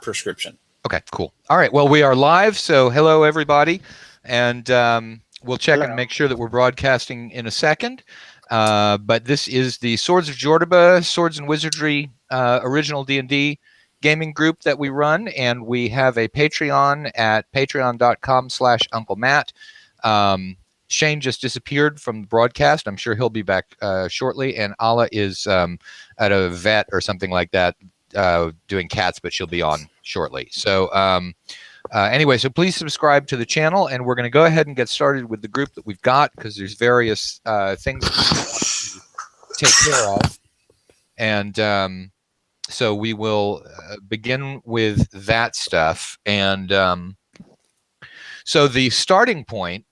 prescription. Okay, cool. All right. Well, we are live, so hello everybody, and we'll check and make sure that we're broadcasting in a second. But this is the Swords of Jordoba, Swords and Wizardry original D&D gaming group that we run, and we have a Patreon at patreon.com/Uncle Matt. Shane just disappeared from the broadcast. I'm sure he'll be back shortly, and Ala is at a vet or something like that doing cats, but she'll be on shortly. So anyway, so please subscribe to the channel, and we're going to go ahead and get started with the group that we've got, because there's various things to take care of. And so we will begin with that stuff. And so the starting point,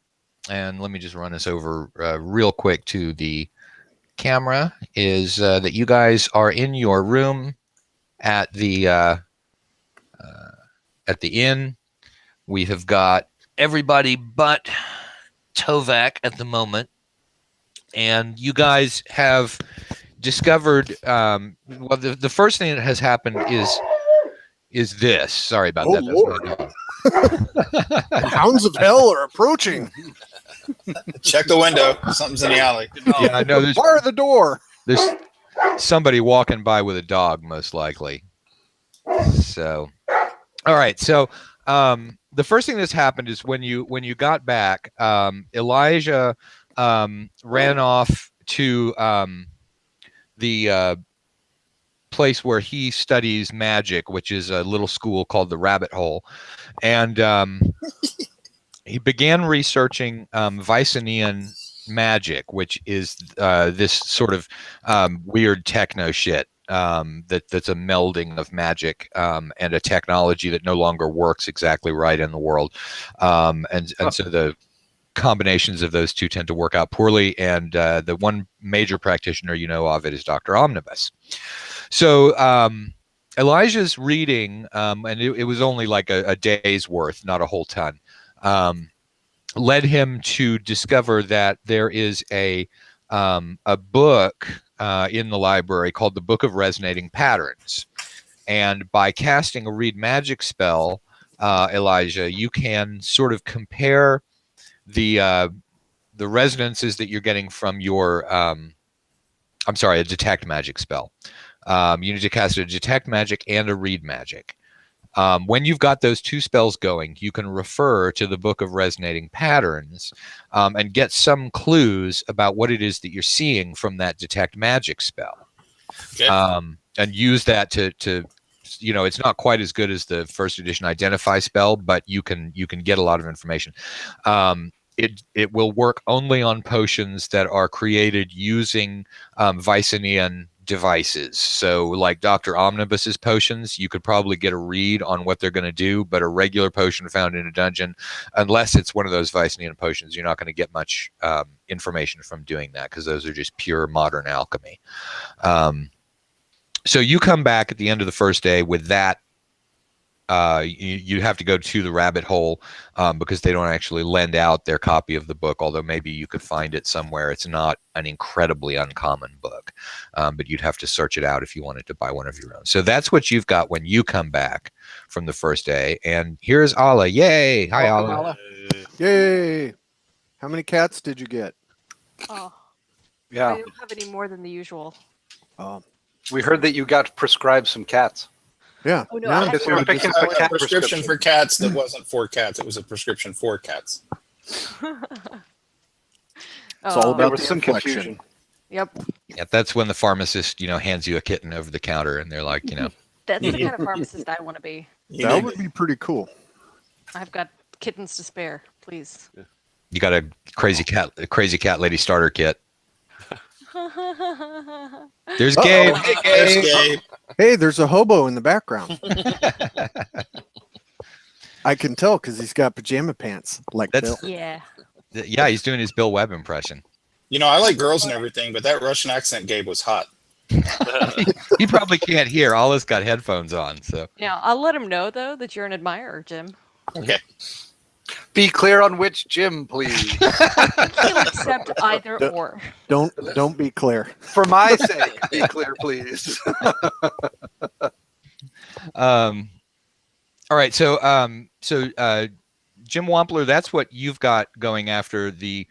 and let me just run this over real quick to the camera, is that you guys are in your room at the inn. We have got everybody but Tovak at the moment, and you guys have discovered well, the first thing that has happened is this. Sorry about that. That's my hounds of hell are approaching. Check the window. Something's in the alley. Yeah, I know. Bar the door. There's somebody walking by with a dog, most likely. So, all right. So, the first thing that's happened is when you got back, Elijah ran off to the place where he studies magic, which is a little school called the Rabbit Hole, and he began researching Vicinian magic, which is this sort of weird techno shit that's a melding of magic and a technology that no longer works exactly right in the world, and so the combinations of those two tend to work out poorly. And the one major practitioner you know of it is Dr. Omnibus. So Elijah's reading, and it was only like a day's worth, not a whole ton, led him to discover that there is a book in the library called the Book of Resonating Patterns. And by casting a read magic spell, Elijah, you can sort of compare the resonances that you're getting from your a detect magic spell. You need to cast a detect magic and a read magic. When you've got those two spells going, you can refer to the Book of Resonating Patterns and get some clues about what it is that you're seeing from that detect magic spell. Okay. And use that to you know, it's not quite as good as the first edition identify spell, but you can get a lot of information. It will work only on potions that are created using Vicinian devices. So like Dr. Omnibus's potions, you could probably get a read on what they're going to do, but a regular potion found in a dungeon, unless it's one of those Vicinian potions, you're not going to get much information from doing that, because those are just pure modern alchemy. So you come back at the end of the first day with that. You have to go to the Rabbit Hole because they don't actually lend out their copy of the book, although maybe you could find it somewhere. It's not an incredibly uncommon book, but you'd have to search it out if you wanted to buy one of your own. So that's what you've got when you come back from the first day. And here's Ala. Yay! Hi, Ala. Yay! How many cats did you get? Oh, Yeah, I don't have any more than the usual. we heard that you got prescribed some cats. Yeah. Oh, no, Now I I'm have gonna picking just- up a A cat prescription for cats that wasn't for cats. It was a prescription for cats. It's all There about was the some inflection. confusion. Yep. Yeah, that's when the pharmacist, hands you a kitten over the counter, and they're like, That's the kind of pharmacist I want to be. That would be pretty cool. I've got kittens to spare, please. you got a crazy cat lady starter kit. There's Gabe. Hey, Gabe. There's Gabe. Hey, there's a hobo in the background. I can tell because he's got pajama pants like Bill. Yeah. Yeah, he's doing his Bill Webb impression. I like girls and everything, but that Russian accent Gabe was hot. He probably can't hear. Olive's got headphones on, so. Now, I'll let him know, though, that you're an admirer, Jim. Okay. Be clear on which Jim, please. He'll accept either or. Don't be clear. For my sake, be clear, please. All right, so Jim Wampler, that's what you've got going after the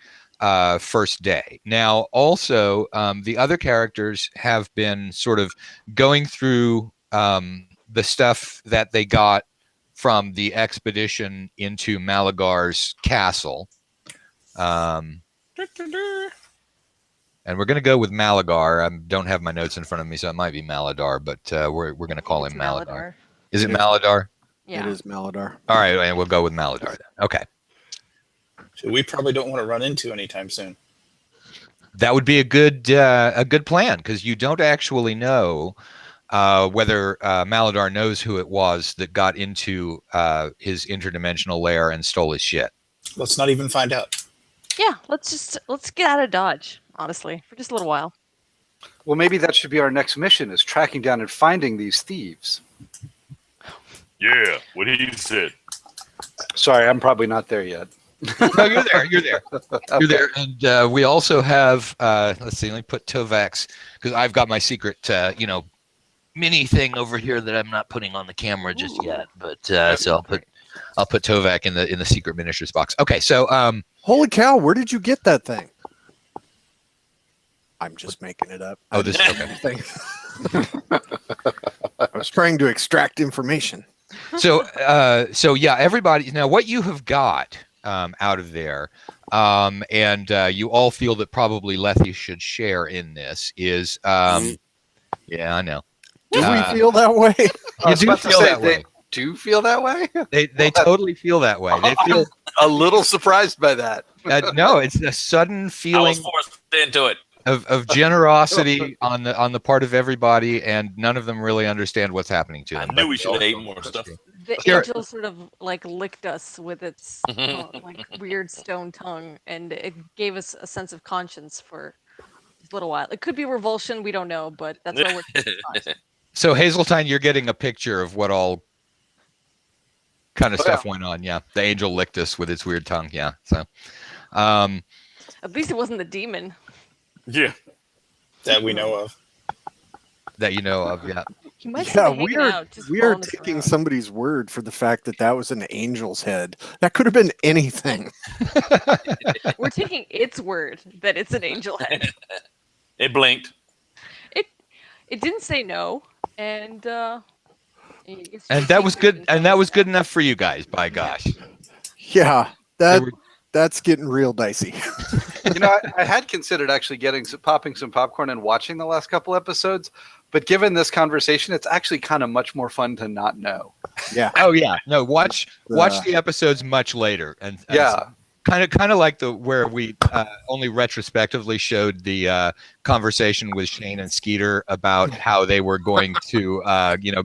first day. Now, also, the other characters have been sort of going through the stuff that they got from the expedition into Malagar's castle. And we're going to go with Malagar. I don't have my notes in front of me, so it might be Maladar, but we're going to call him Maladar. Is it Maladar? It is Maladar. All right, and we'll go with Maladar then. Okay. So we probably don't want to run into anytime soon. That would be a good plan, because you don't actually know whether Maladar knows who it was that got into his interdimensional lair and stole his shit. Let's not even find out. Yeah, let's get out of Dodge, honestly, for just a little while. Well, maybe that should be our next mission: is tracking down and finding these thieves. Yeah, what he said. Sorry, I'm probably not there yet. No, you're there. You're there. You're there. And we also have. Let's see. Let me put Tovak's, because I've got my secret, mini thing over here that I'm not putting on the camera just yet. But so I'll put Tovak in the secret miniatures box. Okay. So Holy cow! Where did you get that thing? I'm just making it up. Oh, this is okay. Thing. I was trying to extract information. So yeah, everybody. Now, what you have got out of there, and you all feel that probably Lethe should share in this is, yeah, I know. Do we feel that way? You do feel that way. Do feel that way? They totally feel that way. They feel a little surprised by that. no, it's a sudden I feeling was forced into it. of generosity on the part of everybody, and none of them really understand what's happening to I them. knew but we they should have also ate more stuff. The Here- angel sort of like licked us with its like weird stone tongue, and it gave us a sense of conscience for a little while. It could be revulsion, we don't know, but that's what we're taking. So Hazeltine, you're getting a picture of what all kind of Oh, stuff went on. Yeah, the angel licked us with its weird tongue. Yeah, so At least it wasn't the demon. Yeah. That we know of. that you know of. Yeah. He might Yeah, still be we hanging are out, just we are following us taking around. somebody's word for the fact that that was an angel's head. That could have been anything. We're taking its word that it's an angel head. It blinked. It didn't say no, and And that was good. And that was good enough for you guys. By gosh. Yeah, They were- that's getting real dicey. You know, I had considered actually popping some popcorn and watching the last couple episodes, but given this conversation, it's actually kind of much more fun to not know. Yeah. Oh yeah. No. Watch the episodes much later. And Yeah. Kind of like where we only retrospectively showed the conversation with Shane and Skeeter about how they were going to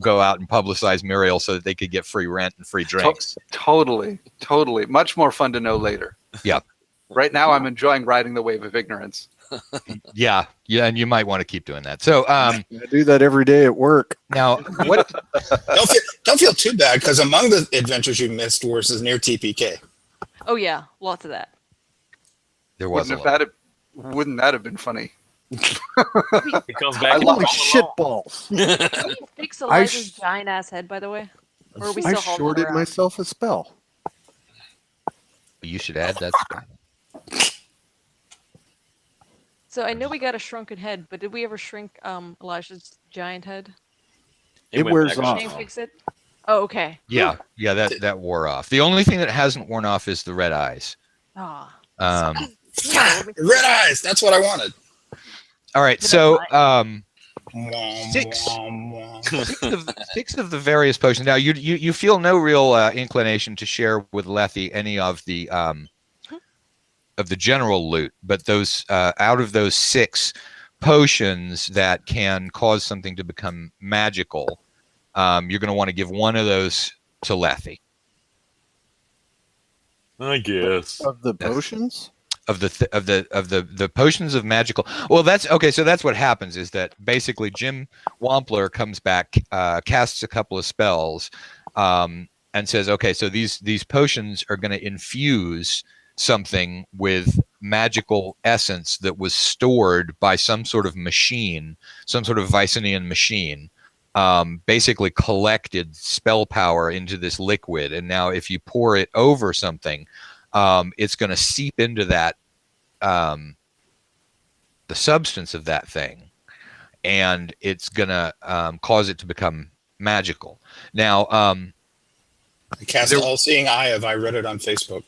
go out and publicize Muriel so that they could get free rent and free drinks. Totally. Much more fun to know later. Yeah. Right now, I'm enjoying riding the wave of ignorance. Yeah, and you might want to keep doing that. So I do that every day at work. now what? Don't feel too bad, because among the adventures you missed was near TPK. Oh yeah, lots of that. There was a Wouldn't lot. wouldn't that have been funny? It comes back. Holy all shit along. balls! Can we fix Elijah's giant ass head, by the way? Or are we I still holding shorted around? myself a spell. You should add that. So I know we got a shrunken head, but did we ever shrink Elijah's giant head? It went wears back. off. Shane fix it? Oh, okay. Yeah, that wore off. The only thing that hasn't worn off is the red eyes. Ah. Yeah, red eyes. That's what I wanted. All right, so Six. six of the various potions. Now you feel no real inclination to share with Lethe any of the general loot, but those out of those 6 potions that can cause something to become magical, you're going to want to give one of those to Lethe. I guess. Of the potions? Of the potions of magical. Well, that's okay. So that's what happens is that basically Jim Wampler comes back, casts a couple of spells, and says, okay, so these potions are going to infuse something with magical essence that was stored by some sort of machine, some sort of Vicinian machine, basically collected spell power into this liquid, and now if you pour it over something, it's going to seep into that the substance of that thing, and it's going to cause it to become magical. Now, The cast all-seeing eye of I read it on Facebook.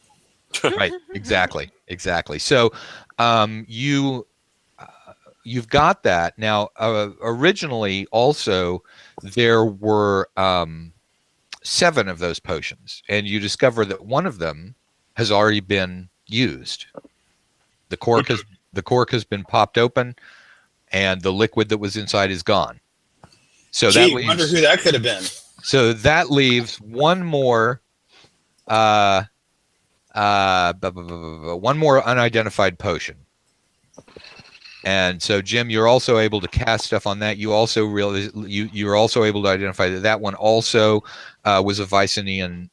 right, exactly. So you've got that. Now, originally also there were 7 of those potions, and you discover that one of them has already been used. The cork has been popped open, and the liquid that was inside is gone. So Gee, that leaves, wonder who that could have been. so that leaves one more unidentified potion. And so, Jim, you're also able to cast stuff on that. You also realize you're also able to identify that that one also was a Vicinian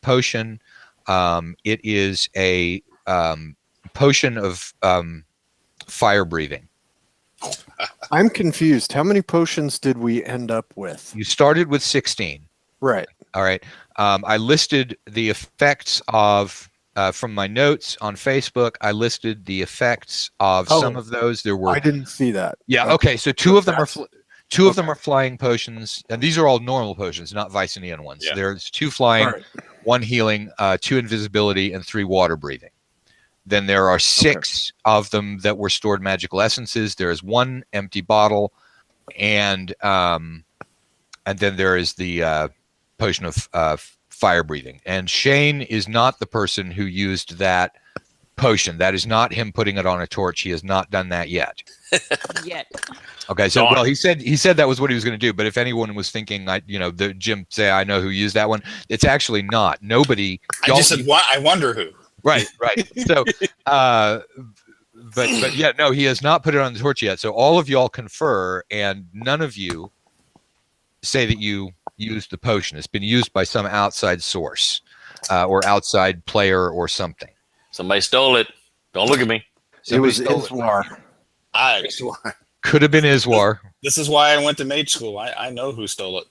potion. It is a potion of fire breathing. I'm confused. How many potions did we end up with? You started with 16. Right. All right. I listed the effects of from my notes on Facebook. I listed the effects of some of those. There were. I didn't see that. Yeah. Okay. So two of them are flying potions, and these are all normal potions, not Vicinian ones. Yeah. There's 2 flying, 1 healing, 2 invisibility, and 3 water breathing. Then there are 6 of them that were stored magical essences. There is 1 empty bottle, and then there is the potion of fire breathing. And Shane is not the person who used that potion. That is not him putting it on a torch. He has not done that yet. Okay, so well, he said that was what he was going to do. But if anyone was thinking, the Jim say I know who used that one, it's actually not. Nobody. I just said, I wonder who. Right. So, but yeah, no, he has not put it on the torch yet. So all of y'all confer, and none of you say that you used the potion. It's been used by some outside source or outside player or something. Somebody stole it. Don't look at me. It was Iswar. Could have been Iswar. This is why I went to mage school. I know who stole it.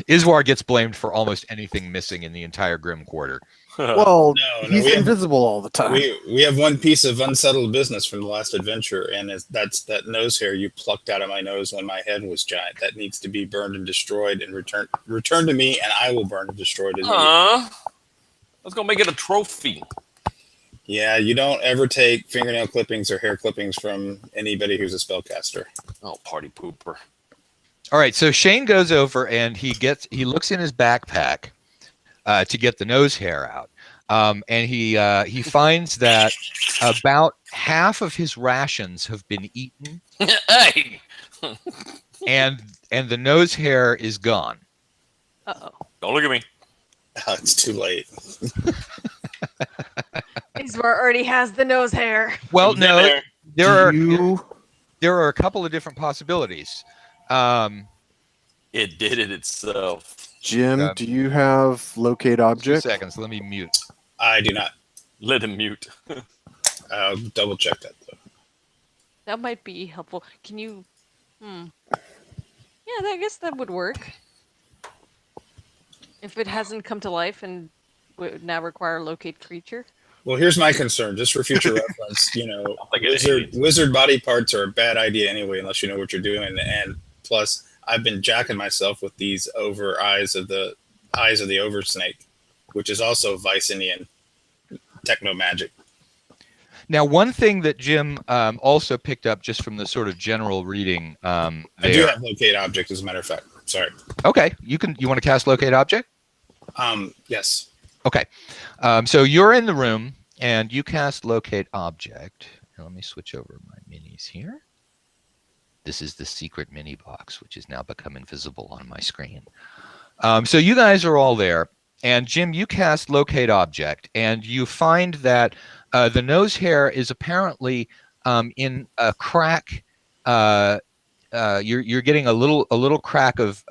Iswar gets blamed for almost anything missing in the entire Grim Quarter. Well, No, he's we have- invisible all the time. We have one piece of unsettled business from the last adventure, and that's that nose hair you plucked out of my nose when my head was giant. That needs to be burned and destroyed and returned to me, and I will burn and destroy it. Let's go make it a trophy. Yeah, you don't ever take fingernail clippings or hair clippings from anybody who's a spellcaster. Oh, party pooper. All right, so Shane goes over and he looks in his backpack to get the nose hair out, and he finds that about half of his rations have been eaten, Hey! and the nose hair is gone. Uh-oh. Don't look at me. It's too late. Ismar already has the nose hair. Well, Been there. there are a couple of different possibilities. It did it itself. Jim, do you have locate 2 object? seconds. Let me mute. I do not. Let him mute. I'll double check that though. That might be helpful. Can you? Yeah, I guess that would work. If it hasn't come to life and would now require locate creature. Well, here's my concern, just for future reference. Like it wizard body parts are a bad idea anyway, unless you know what you're doing. And plus, I've been jacking myself with these over eyes of the oversnake, which is also Vicinian techno magic. Now, one thing that Jim also picked up just from the sort of general reading. I do have locate object, as a matter of fact. Sorry. Okay, you want to cast locate object? Yes. Okay, so you're in the room and you cast locate object. Now, let me switch over my minis here. This is the secret mini box, which has now become invisible on my screen. So you guys are all there, and Jim, you cast locate object, and you find that the nose hair is apparently in a crack. You're getting a little crack of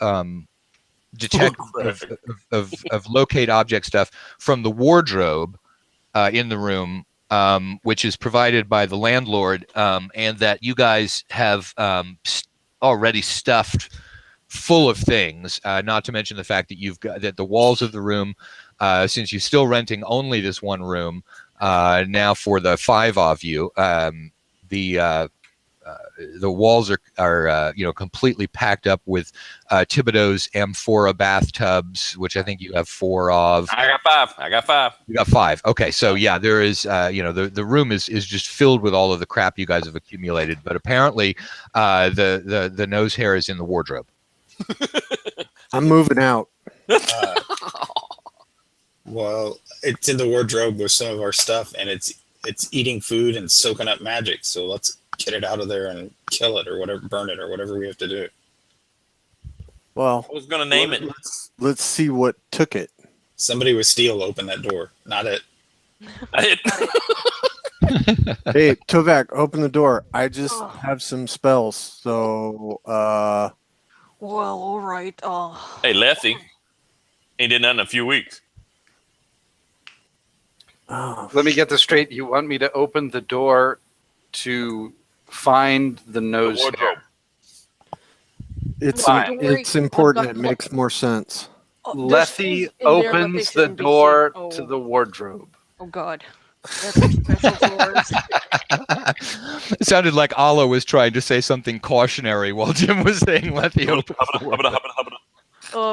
detect of locate object stuff from the wardrobe in the room, which is provided by the landlord, and that you guys have already stuffed full of things, not to mention the fact that you've got that the walls of the room, since you're still renting only this one room, now for the 5 of you, the walls are completely packed up with Thibodeau's amphora bathtubs, which I think you have 4 of. I got 5. You got 5. Okay, so yeah, there is the room is just filled with all of the crap you guys have accumulated. But apparently, the nose hair is in the wardrobe. I'm moving out. Well, it's in the wardrobe with some of our stuff, and it's eating food and soaking up magic. So let's get it out of there and kill it or whatever, burn it or whatever we have to do. Well, I was gonna name it. let's see what took it. Somebody with steel opened that door, not it. Hey, Tovak, open the door. I just have some spells. So, Well, all right. Hey, Lefty. Ain't did nothing in a few weeks. Let me get this straight. You want me to open the door to find the nose hair? it's Fine. it's important. It makes more sense. Lethy opens the door to the wardrobe. Oh God. That's special drawers. It sounded like Allah was trying to say something cautionary while Jim was saying, "Let the open."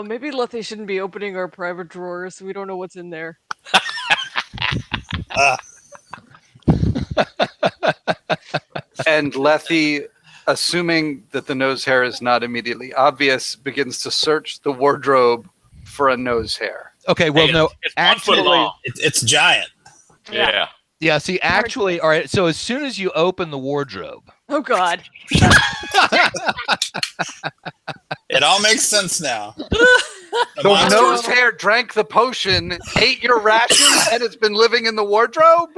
Maybe Lethy shouldn't be opening our private drawers. We don't know what's in there. And Lethy, assuming that the nose hair is not immediately obvious, begins to search the wardrobe for a nose hair. Okay, well, Hey, no, it's 1 foot actually, long. It's giant. Yeah. yeah. See, actually, all right. So as soon as you open the wardrobe, Oh God. It all makes sense now. The The monster- nose hair drank the potion, ate your rations, and it's been living in the wardrobe?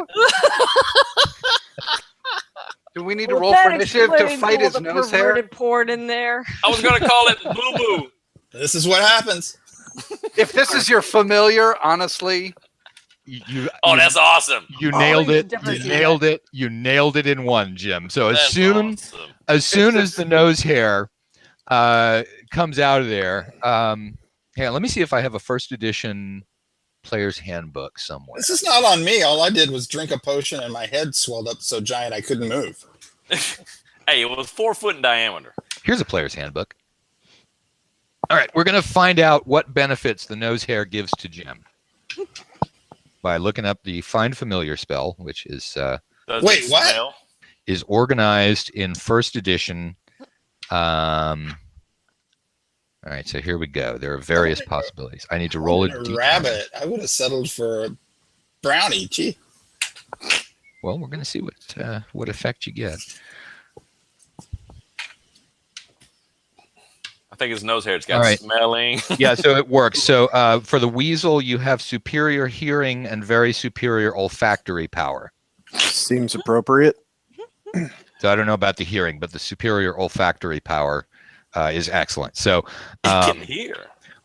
Do we need to roll for initiative to fight his nose hair? Perverted porn in there. I was gonna call it Boo Boo. This is what happens. If this is your familiar, honestly, Oh, that's awesome. you nailed you it. should definitely You do nailed it. You nailed it in one, Jim. So as That's soon awesome. as the nose hair comes out of there, yeah, let me see if I have a first edition player's handbook somewhere. This is not on me. All I did was drink a potion and my head swelled up so giant I couldn't move. Hey, it was 4 foot in diameter. Here's a player's handbook. All right, we're going to find out what benefits the nose hair gives to Jim by looking up the Find Familiar spell, which is Does Wait, it what? smell? is organized in first edition. All right, so here we go. There are various possibilities. I need to roll a A d20. rabbit. I would have settled for a brownie. Gee. Well, we're going to see what effect you get. I think his nose hair. It's got All right. smelling. Yeah, so it works. So for the weasel, you have superior hearing and very superior olfactory power. Seems appropriate. So I don't know about the hearing, but the superior olfactory power is excellent. So, He can hear.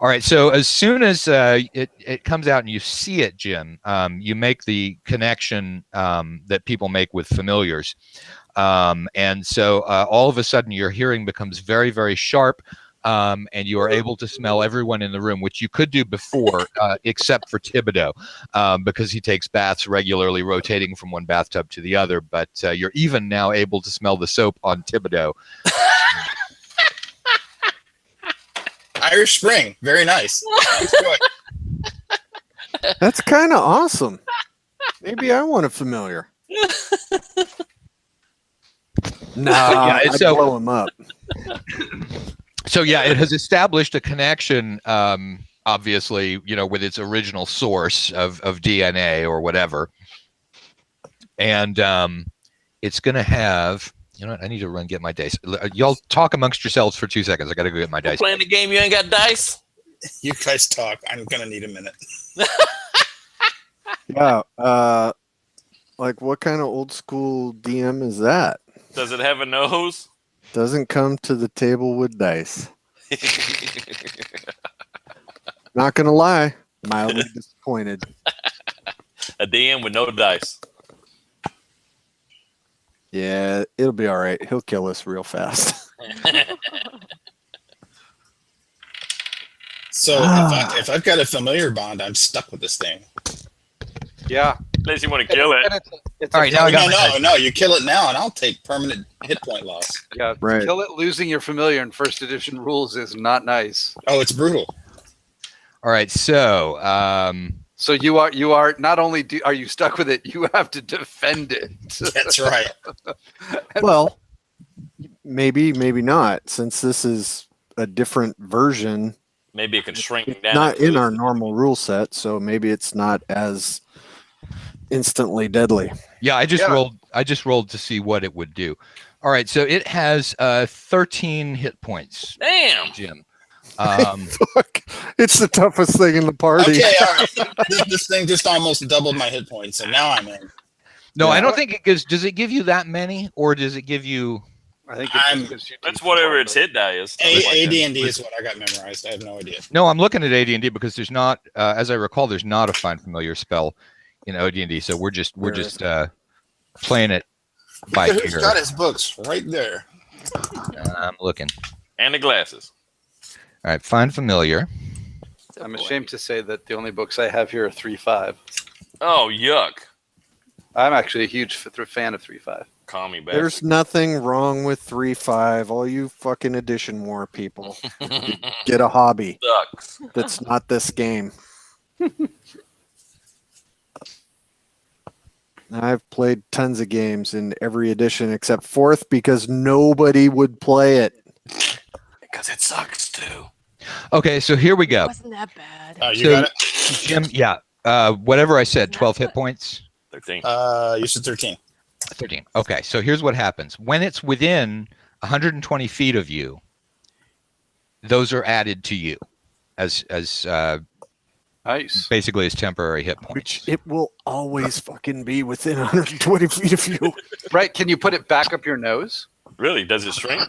all right. So as soon as it comes out and you see it, Jim, you make the connection that people make with familiars, and so all of a sudden your hearing becomes very, very sharp. And you are able to smell everyone in the room, which you could do before, except for Thibodeau, because he takes baths regularly, rotating from one bathtub to the other. But you're even now able to smell the soap on Thibodeau. Irish Spring. Very nice. Nice choice. That's kind of awesome. Maybe I want a familiar. Nah, Yeah, I'd so- blow him up. So yeah, it has established a connection, obviously, with its original source of DNA or whatever, and it's going to have. You know what? I need to get my dice. Y'all talk amongst yourselves for 2 seconds. I got to go get my dice. Playing the game, you ain't got dice. You guys talk. I'm gonna need a minute. Yeah. Like what kind of old school DM is that? Does it have a nose? Doesn't come to the table with dice. Not gonna lie, mildly disappointed. A DM with no dice. Yeah, it'll be all right. He'll kill us real fast. So if I've got a familiar bond, I'm stuck with this thing. Yeah. Unless you want to kill it. It's All right, now I got No, you kill it now, and I'll take permanent hit point loss. Yeah, Right. kill it losing your familiar in first edition rules is not nice. Oh, it's brutal. All right, so So you are not only are you stuck with it, you have to defend it. That's right. Well, maybe not, since this is a different version, Maybe it can shrink down. not in our normal rule set, so maybe it's not as instantly deadly. yeah, I just Yeah. rolled. I just rolled to see what it would do. All right, so it has 13 hit points, Damn. Jim. Fuck, it's the toughest thing in the party. Okay, all right. This thing just almost doubled my hit points, and now I'm in. No, Yeah. I don't think it gives. Does it give you that many, or does it give you? I think I'm- That's whatever its hit die is. AD&D is what I got memorized. I have no idea. No, I'm looking at AD&D because there's not, as I recall, there's not a find familiar spell in OD&D. So we're just playing it by Who's ear. got his books right there? I'm looking. And the glasses. All right, find familiar. So I'm boy. ashamed to say that the only books I have here are 3.5. Oh, yuck. I'm actually a huge fan of 3.5. Call me back. There's nothing wrong with 3.5. All you fucking edition war people, get a hobby Sucks. that's not this game. I've played tons of games in every edition except fourth because nobody would play it. Because it sucks too. Okay, so here we go. It wasn't that bad. You So- got it? Jim, yeah, whatever I said, 12 hit points. 13. You said 13. 13. Okay, so here's what happens. When it's within 120 feet of you, those are added to you as Nice. basically as temporary hit points. Which it will always fucking be within 120 feet of you. Right? Can you put it back up your nose? Really? Does it shrink?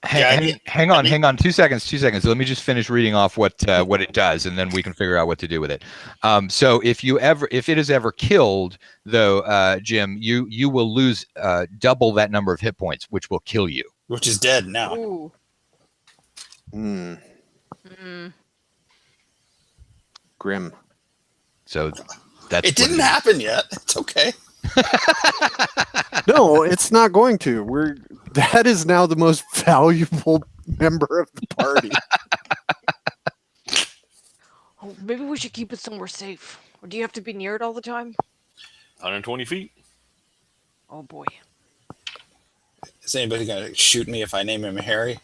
Hang on 2 seconds. Let me just finish reading off what it does, and then we can figure out what to do with it. So if it is ever killed, though, Jim, you will lose double that number of hit points, which will kill you. Which is dead now. Ooh. Hmm. Mm. Grim. So that's It didn't happen yet. It's okay. No, it's not going to. That is now the most valuable member of the party. Oh, maybe we should keep it somewhere safe. Or do you have to be near it all the time? 120 feet. Oh boy. Is anybody going to shoot me if I name him Harry?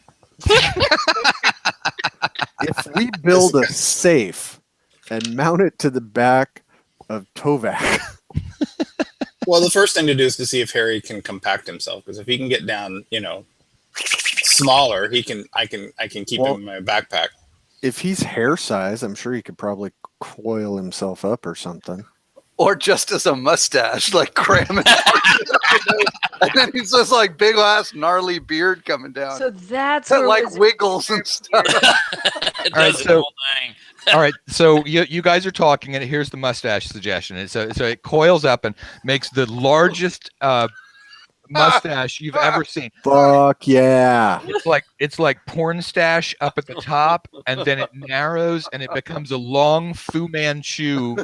If we build a safe and mount it to the back of Tovak, Well, the first thing to do is to see if Harry can compact himself, because if he can get down, smaller, I can keep him in my backpack. if he's hair size, I'm sure he could probably coil himself up or something. Or just as a mustache, like cram it. And then he's just like big ass gnarly beard coming down. So that's that where like wizard- wiggles and stuff. It All right, does the so- whole thing. All right, so you guys are talking, and here's the mustache suggestion. So it coils up and makes the largest mustache you've ever seen. Fuck yeah. It's like porn stash up at the top, and then it narrows and it becomes a long Fu Manchu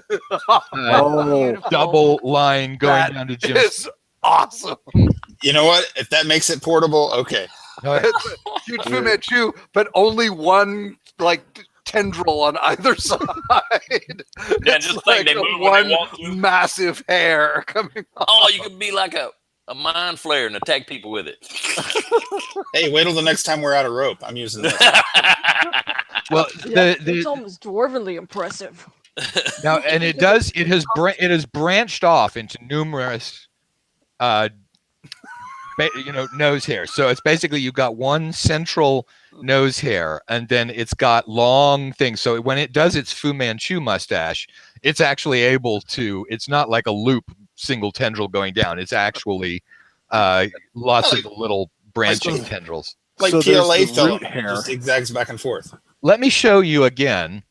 Oh, Beautiful. double line going That down to Jim's. It's awesome. You know what? If that makes it portable, okay. It's a huge Fu Manchu, but only one like tendril on either side. Yeah, It's just like they a move when one they walk through. massive hair coming off. Oh, you could be like a mind flare and attack people with it. Hey, wait till the next time we're out of rope. I'm using this. Well, It's almost dwarvenly impressive. now and it has branched off into numerous nose hairs. So it's basically you've got one central nose hair, and then it's got long things. So when it does its Fu Manchu mustache, it's actually able to. It's not like a loop single tendril going down. It's actually lots of little branching tendrils. Like So there's PLA the film. root hair. Just zigzags back and forth. Let me show you again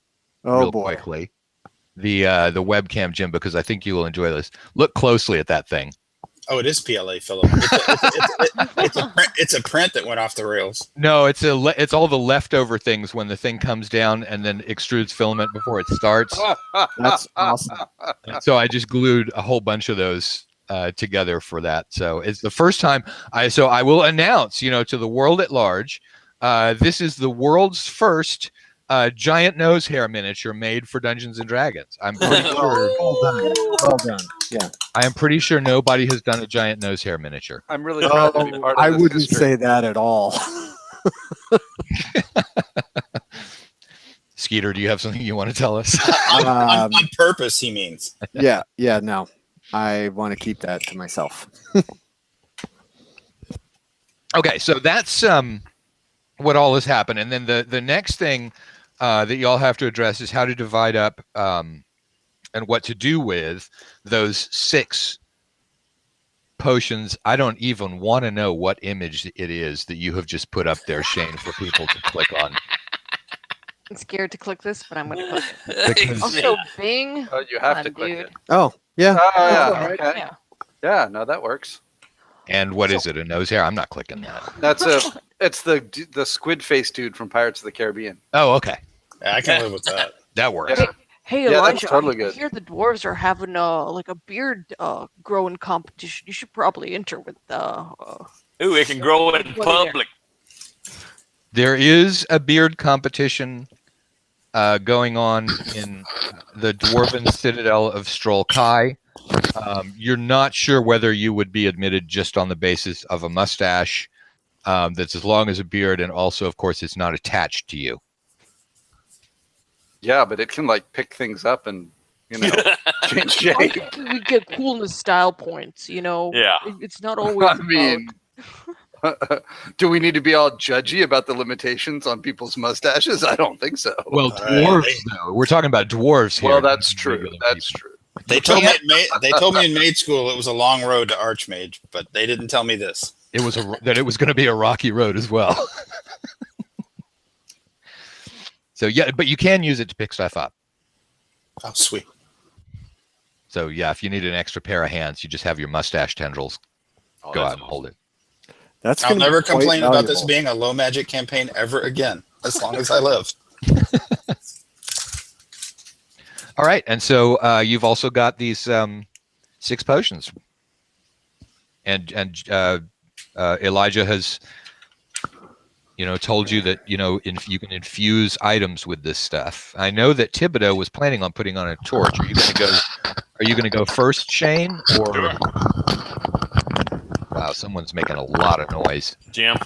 oh real boy. quickly the webcam, Jim, because I think you will enjoy this. Look closely at that thing. Oh, it is PLA, Philip. It's a print that went off the rails. No, it's all the leftover things when the thing comes down and then extrudes filament before it starts. That's awesome. So I just glued a whole bunch of those together for that. So it's the first time I will announce, to the world at large, this is the world's first giant nose hair miniature made for Dungeons and Dragons. I'm pretty sure. Well done. Well done. Yeah. I am pretty sure nobody has done a giant nose hair miniature. I'm really proud to be part of I this wouldn't history. say that at all. Skeeter, do you have something you want to tell us? On purpose, he means. Yeah. No. I want to keep that to myself. Okay, so that's what all has happened, and then the next thing that y'all have to address is how to divide up and what to do with those 6 potions. I don't even want to know what image it is that you have just put up there, Shane, for people to click on. I'm scared to click this, but I'm going to click it. Because Also, Bing. Oh, you have Come to on, click dude. it. Oh, yeah. Oh, yeah. all right. Okay. Yeah. Yeah, no, that works. and what is it? A nose hair? I'm not clicking that. It's the squid face dude from Pirates of the Caribbean. Oh, okay, Yeah, I can live with that. that works. Yeah. Hey, Yeah, that's Elijah, totally I good. hear the dwarves are having like a beard growing competition. You should probably enter with Ooh, it can grow in What are there? public. There is a beard competition going on in the Dwarven Citadel of Strolkai. You're not sure whether you would be admitted just on the basis of a mustache that's as long as a beard, and also, of course, it's not attached to you. Yeah, but it can like pick things up and change shape. we get coolness style points, Yeah. It's not always I mean, do we need to be all judgy about the limitations on people's mustaches? I don't think so. Well, dwarves, though. We're talking about dwarves here. Well, that's not true. regular That's people. true. They told me in maid school it was a long road to Archmage, but they didn't tell me this. It was that it was going to be a rocky road as well. So yeah, but you can use it to pick stuff up. Oh, sweet. So yeah, if you need an extra pair of hands, you just have your mustache tendrils Oh, go that's out and hold it. That's I'll gonna be never quite complain about this valuable. being a low magic campaign ever again, as long as I live. All right, and so you've also got these 6 potions, and Elijah has, told you that you can infuse items with this stuff. I know that Thibodeau was planning on putting on a torch. Are you going to go first, Shane? Or wow, someone's making a lot of noise. Jim.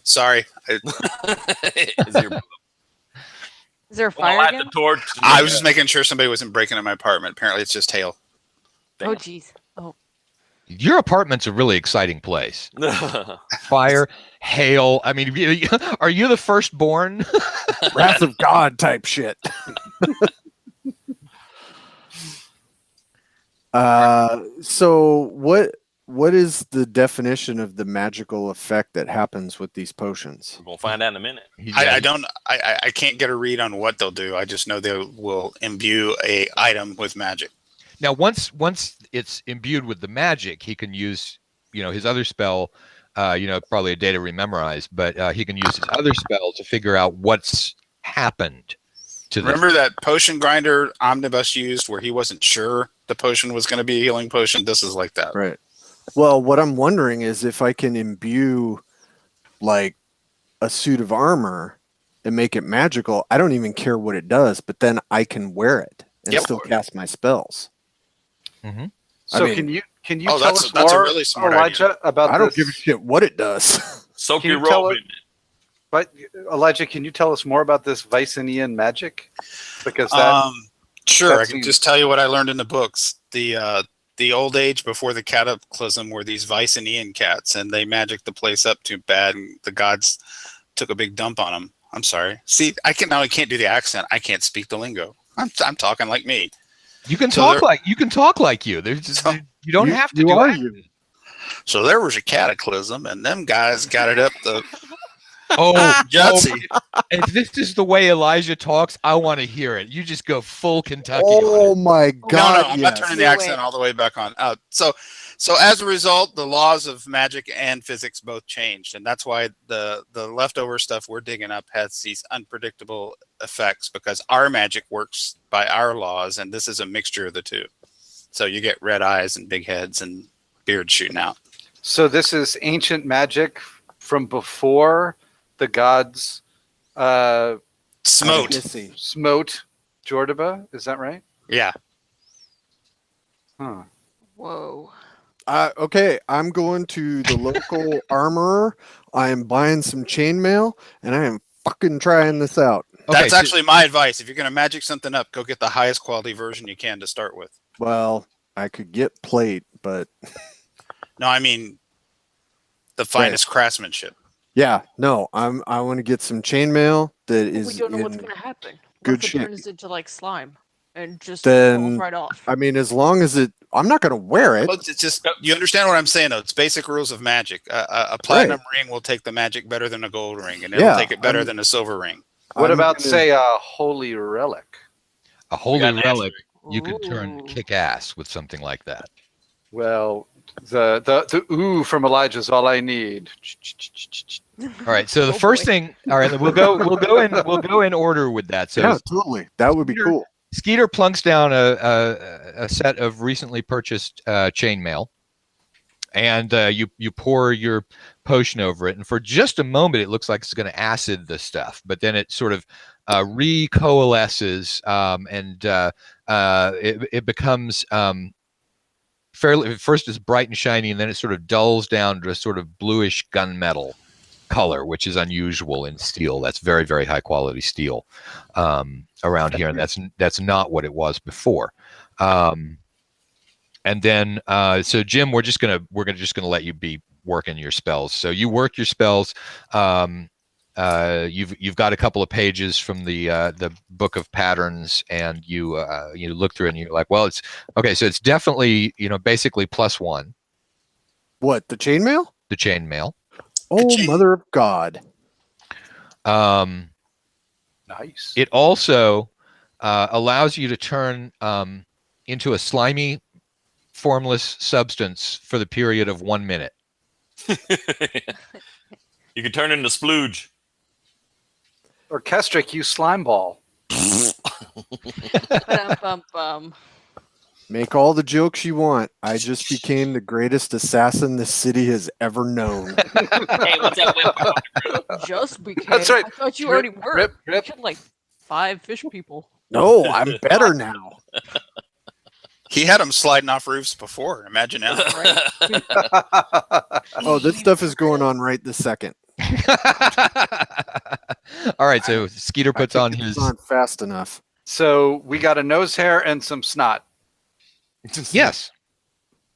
Sorry, Is there, Is there a well, fire light again? the torch. I was just making sure somebody wasn't breaking in my apartment. Apparently, it's just hail. Oh, jeez. Oh, Your apartment's a really exciting place. Fire, hail. I mean, are you the firstborn? Wrath of God type shit. So what is the definition of the magical effect that happens with these potions? We're gonna find out in a minute. I can't get a read on what they'll do. I just know they will imbue a item with magic. Now, once it's imbued with the magic, he can use, his other spell, probably a day to rememorize, but he can use his other spell to figure out what's happened to this. Remember that potion grinder Omnibus used where he wasn't sure the potion was going to be a healing potion? This is like that. Right. Well, what I'm wondering is if I can imbue like a suit of armor and make it magical. I don't even care what it does, but then I can wear it and Yep. still cast my spells. Mhm. So I mean- can you Oh, tell that's us a more, really smart Elijah, about I don't this? give a shit what it does. Soak Can your you tell robe us- in it. But Elijah, can you tell us more about this Vicinian magic? Because that Sure, that I can seems- just tell you what I learned in the books. The old age before the cataclysm were these Vicinian cats, and they magicked the place up too bad, and the gods took a big dump on them. I'm sorry. See, I can't do the accent. I can't speak the lingo. I'm talking like me. You can So talk there- like you. There's just, So- you don't have to you do are accent. you. So there was a cataclysm, and them guys got it up the Oh, Jutsy. if this is the way Elijah talks, I want to hear it. You just go full Kentucky. Oh on my No, god! I'm yes. not turning the No accent way. all the way back on. So So as a result, the laws of magic and physics both changed, and that's why the leftover stuff we're digging up has these unpredictable effects because our magic works by our laws, and this is a mixture of the two. So you get red eyes and big heads and beards shooting out. So this is ancient magic from before the gods Smote. smote Jordoba. Is that right? Yeah. Huh. Whoa. Okay, I'm going to the local armorer. I am buying some chainmail, and I am fucking trying this out. Okay, That's so- actually my advice. If you're going to magic something up, go get the highest quality version you can to start with. Well, I could get plate, but No, I mean the finest craftsmanship. yeah, no, I want to get some chainmail that We is don't know what's in gonna happen. good What if it shape. turns into like slime and just Then- falls right off? I mean, as long as I'm not going to wear it. Well, it's just you understand what I'm saying, though. It's basic rules of magic. A platinum ring will take the magic better than a gold ring, and it'll Yeah, take it better I'm- than a silver ring. What I'm about gonna- say a holy relic? A holy got an relic, you could turn Ooh. kick ass with something like that. Well, the ooh from Elijah's all I need. All right. So the Oh, first boy. thing, all right, we'll go in order with that. So Yeah, totally. That would be Peter- cool. Skeeter plunks down a set of recently purchased chainmail, and you pour your potion over it, and for just a moment it looks like it's going to acid the stuff, but then it sort of recoalesces, and it becomes fairly. At first it's bright and shiny, and then it sort of dulls down to a sort of bluish gunmetal color, which is unusual in steel. That's very, very high quality steel around here, and that's not what it was before. And then, so Jim, we're just gonna let you be working your spells. So you work your spells. You've got a couple of pages from the book of patterns, and you look through it and you're like, well, it's okay. So it's definitely basically +1. What, the chainmail? The chainmail. Oh, Ka-ching. mother of God. Nice. It also allows you to turn into a slimy, formless substance for the period of 1 minute. You can turn into splooge. Orchestric, you slime ball. Ba-dum-bum-bum. Make all the jokes you want. I just became the greatest assassin this city has ever known. Hey, what's that whip? Just became. That's right. I thought you Rip, already were. rip, You rip. killed like 5 fish people. No, I'm better now. He had them sliding off roofs before. Imagine now. Right? Oh, this stuff is going on right this second. All right, so Skeeter puts on It's his not fast enough. So we got a nose hair and some snot. yes.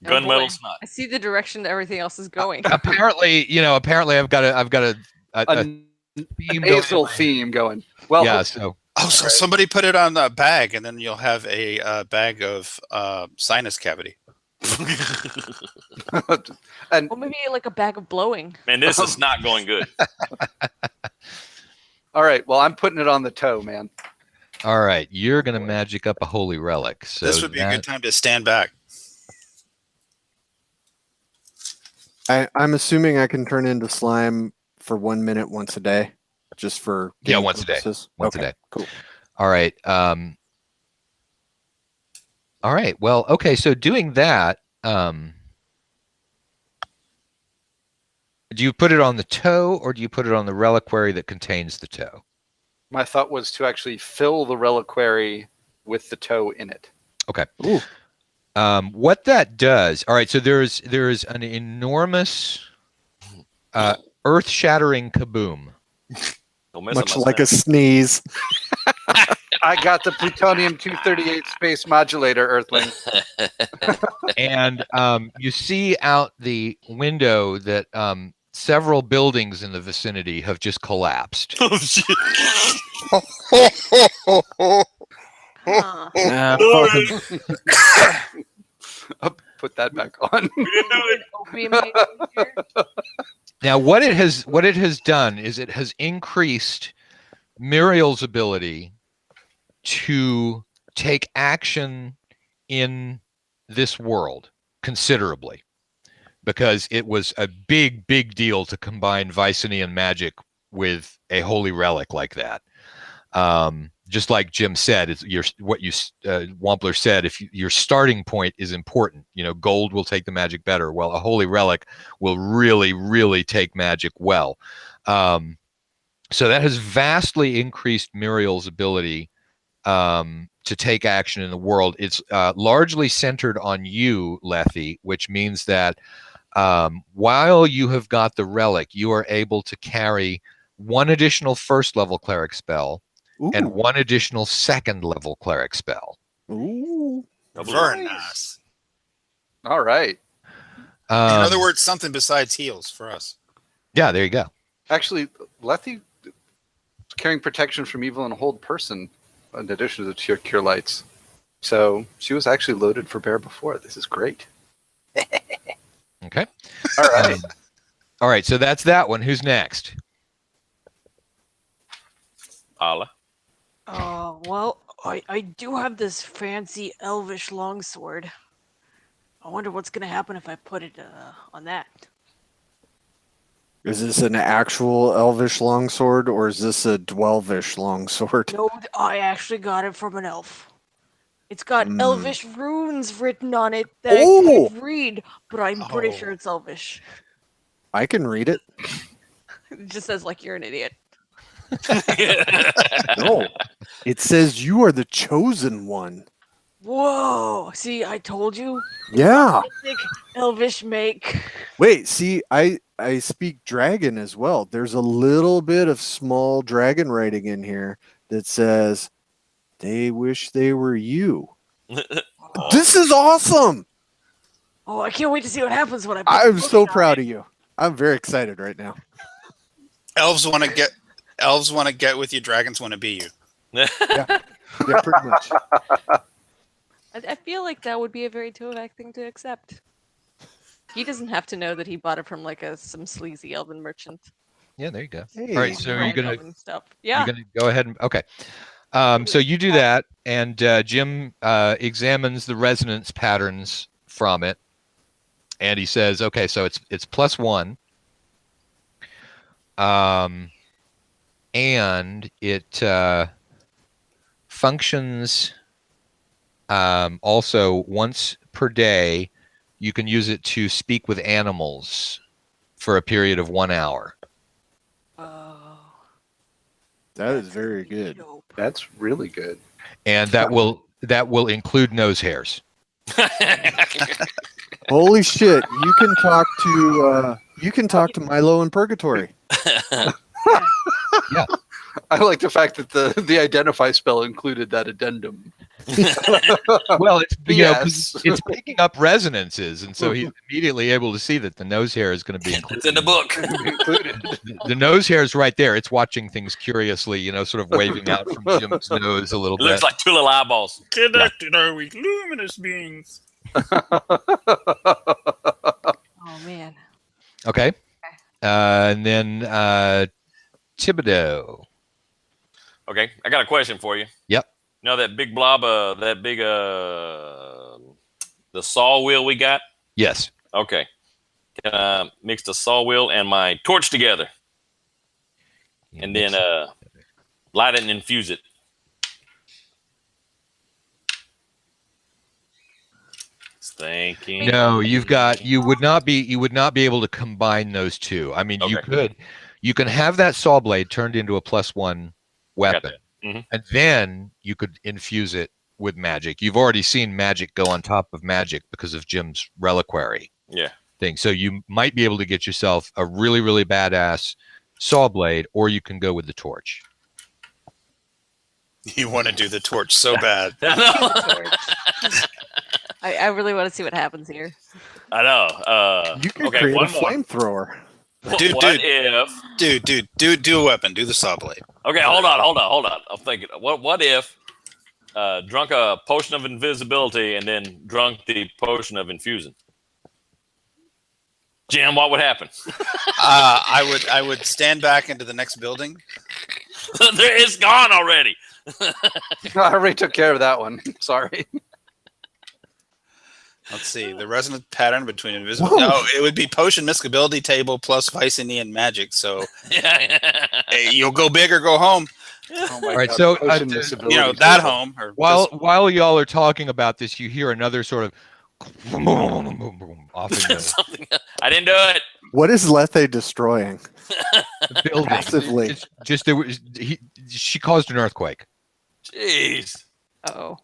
Oh, Gunmetal boy. snot. I see the direction that everything else is going. Apparently, I've got a A theme going nasal on. theme going. Well, Yeah, so Oh, so somebody put it on a bag, and then you'll have a bag of sinus cavity. and Or maybe like a bag of blowing. Man, this is not going good. all right, well, I'm putting it on the toe, man. all right, you're gonna magic up a holy relic. So This would be a good time to stand back. I'm assuming I can turn into slime for 1 minute once a day, just for Yeah, game once a day. purposes? Once a Okay, day. Cool. All right. All right. Well, okay. So doing that, do you put it on the toe or do you put it on the reliquary that contains the toe? My thought was to actually fill the reliquary with the toe in it. Okay. Ooh. What that does, all right, so there's an enormous earth-shattering kaboom. Don't mess Much up my like a snap. sneeze. I got the plutonium-238 space modulator, Earthling. And you see out the window that several buildings in the vicinity have just collapsed. Oh, shit. Huh. Ah, Sorry. fucking- Put that back on. We didn't do it. Opium making here? Now, what it has done is it has increased Muriel's ability to take action in this world considerably. because it was a big, big deal to combine Vicinian magic with a holy relic like that. Just like Jim said, Wampler said, if your starting point is important, gold will take the magic better. Well, a holy relic will really, really take magic well. So that has vastly increased Muriel's ability to take action in the world. It's largely centered on you, Lethe, which means that while you have got the relic, you are able to carry one additional first level cleric spell and one additional second level cleric spell. Ooh. Very nice. All right. In other words, something besides heals for us. Yeah, there you go. Actually, Lethe carrying protection from evil and hold person in addition to the cure lights. So she was actually loaded for bear before. This is great. Okay. All right. All right, so that's that one. Who's next? Allah. Well, I do have this fancy elvish longsword. I wonder what's gonna happen if I put it on that. Is this an actual elvish longsword, or is this a dwelvish longsword? No, I actually got it from an elf. It's got elvish runes written on it that I can't read, but I'm pretty sure it's elvish. I can read it. It just says like you're an idiot. No, it says you are the chosen one. Whoa! See, I told you. Yeah. Thick elvish make. Wait, see, I speak dragon as well. There's a little bit of small dragon writing in here that says, "They wish they were you." This is awesome. Oh, I can't wait to see what happens when I. I'm so proud of you. I'm very excited right now. Elves want to get with you. Dragons want to be you. Yeah, pretty much. I feel like that would be a very Tovak thing to accept. He doesn't have to know that he bought it from like some sleazy elven merchant. Yeah, there you go. Hey. All right, so you're gonna stuff. Yeah. you're gonna go ahead and okay. So you do that, and Jim examines the resonance patterns from it, and he says, "Okay, so it's +1, and it functions also once per day. You can use it to speak with animals for a period of 1 hour." That is very good. That's really good. And that will include nose hairs. Holy shit! You can talk to Milo in Purgatory. Yeah. I like the fact that the identify spell included that addendum. Well, it's Yes. it's picking up resonances, and so he's immediately able to see that the nose hair is going to be included. It's in the book. Included. The nose hair is right there. It's watching things curiously, sort of waving out from Jim's nose a little It looks bit. like two little eyeballs. Connected are we luminous beings? Oh man. Okay. And then Thibodeau. Okay, I got a question for you. Yep. You know that big blob, the saw wheel we got? Yes. Okay. Can I mix the saw wheel and my torch together? And then light it and infuse it. Thinking. No, you would not be able to combine those two. I mean, you can have that saw blade turned into a +1 weapon, and then you could infuse it with magic. You've already seen magic go on top of magic because of Jim's reliquary thing. So you might be able to get yourself a really, really badass saw blade, or you can go with the torch. You want to do the torch so bad. I really want to see what happens here. I know. You can okay, create a one more. flamethrower. Dude, do a weapon. Do the saw blade. Okay, hold on. I'm thinking. What if drunk a potion of invisibility and then drunk the potion of infusing? Jim, what would happen? I would stand back into the next building. It's gone already. I already took care of that one. Sorry. Let's see. The resonant pattern between invisible. Whoa. No, it would be potion miscability table plus Vicinian magic. So hey, you'll go big or go home. Oh my All right, God, so, potion to- misability You know, that table. home. Or While y'all are talking about this, you hear another sort of off in the Something else. I didn't do it. What is Lethe destroying? building. Passively. It's just she caused an earthquake. Jeez. Oh,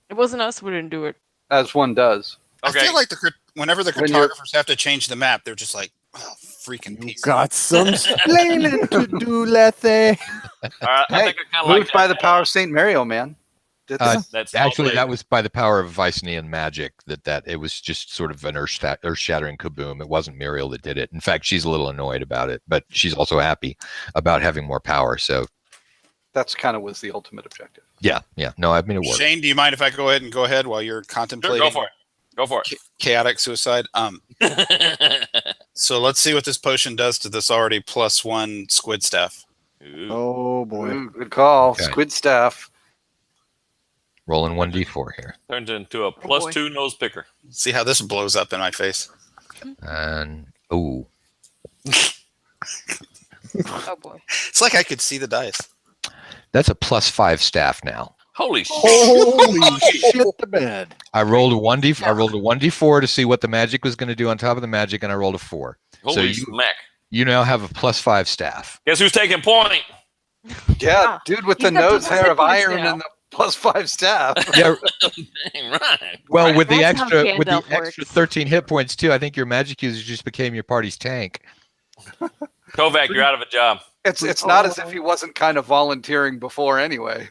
it wasn't us. We didn't do it. As one does. Okay. I feel like whenever the When you're- cartographers have to change the map, they're just like, oh, freaking You piece. got some explaining to do, Lethe. All right, I Hey, think I kind of like moved by the power of Saint Mario, man. Did Uh, this. That's Actually, all that was by the power of Vicinian magic. That it was just sort of an earth-shattering kaboom. It wasn't Muriel that did it. In fact, she's a little annoyed about it, but she's also happy about having more power. So That's kind of was the ultimate objective. yeah. No, I mean it worked. Shane, do you mind if I go ahead while you're Sure, contemplating go for it. Go for chaotic suicide? it. So let's see what this potion does to this already +1 squid staff. Ooh. Oh boy. Ooh, good call. Okay. Squid staff. Rolling 1d4 here, Turns into a boy. +2 nose picker. See how this blows up in my face. and ooh, Oh boy. It's like I could see the dice. that's a +5 staff now. Holy shit. Holy shit the bed. I rolled a 1d4 to see what the magic was going to do on top of the magic, and I rolled a 4. Holy you- smack. You now have a +5 staff. Guess who's taking point? Yeah, dude with the He's got nose double hair hit of points iron now. and the +5 staff. Yeah. Dang right. Well, with the That's how Gandalf extra works. 13 hit points too, I think your magic user just became your party's tank. Kovac, you're out of a job. It's not as if he wasn't kind of volunteering before anyway.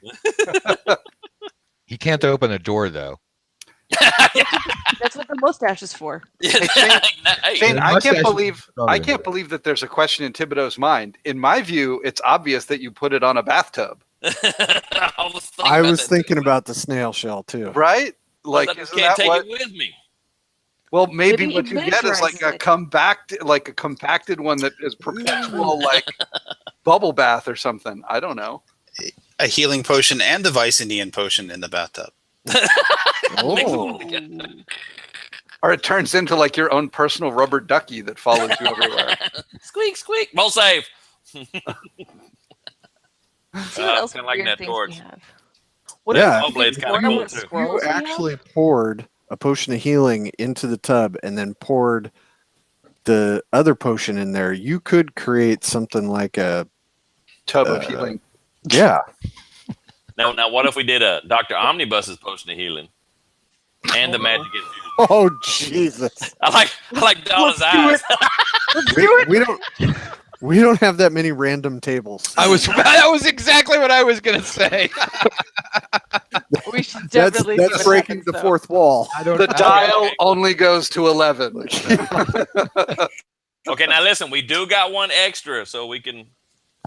He can't open a door though. That's what the mustache is for. Shane, The I mustache can't is believe stronger I than can't it. believe that there's a question in Thibodeau's mind. In my view, it's obvious that you put it on a bathtub, I was thinking about the snail shell too. right? Like, I isn't can't that take what? it with me. Well, maybe Maybe what you get is like a miniaturized compacted one that is perpetual, like bubble bath or something. I don't know. A healing potion and the Vicinian potion in the bathtub. Oh. Or it turns into like your own personal rubber ducky that follows you everywhere. Squeak, squeak. Ball save. See what else kinda like weird that things torch. we have. What Yeah. Ball blade's kind of Wonder cool what too. scrolls You we have? actually poured a potion of healing into the tub and then poured the other potion in there. You could create something like a Tub of healing. yeah. Now, what if we did a Dr. Omnibus's potion of healing and the magic infusion? Oh Jesus. I like Donna's eyes. We don't have that many random tables. That was exactly what I was gonna say. We should That's definitely see what breaking happens, the though. fourth wall. The dial only goes to 11. Okay, now listen, we do got one extra, so we can,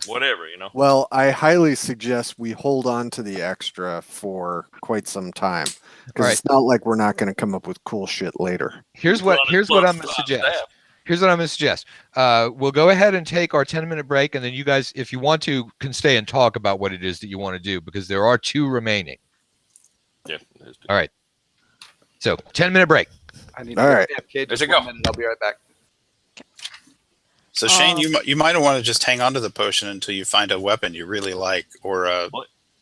whatever, you know. Well, I highly suggest we hold on to the extra for quite some time. Because Right. it's not like we're not going to come up with cool shit later. Here's what I'm gonna suggest. Here's what I'm gonna suggest. We'll go ahead and take our 10-minute break, and then you guys, if you want to, can stay and talk about what it is that you want to do, because there are 2 remaining. Yeah. All right. So 10-minute break. I need All to right. AFK There's just a go. 1 minute. I'll be right back. So Shane, you might want to just hang on to the potion until you find a weapon you really like, or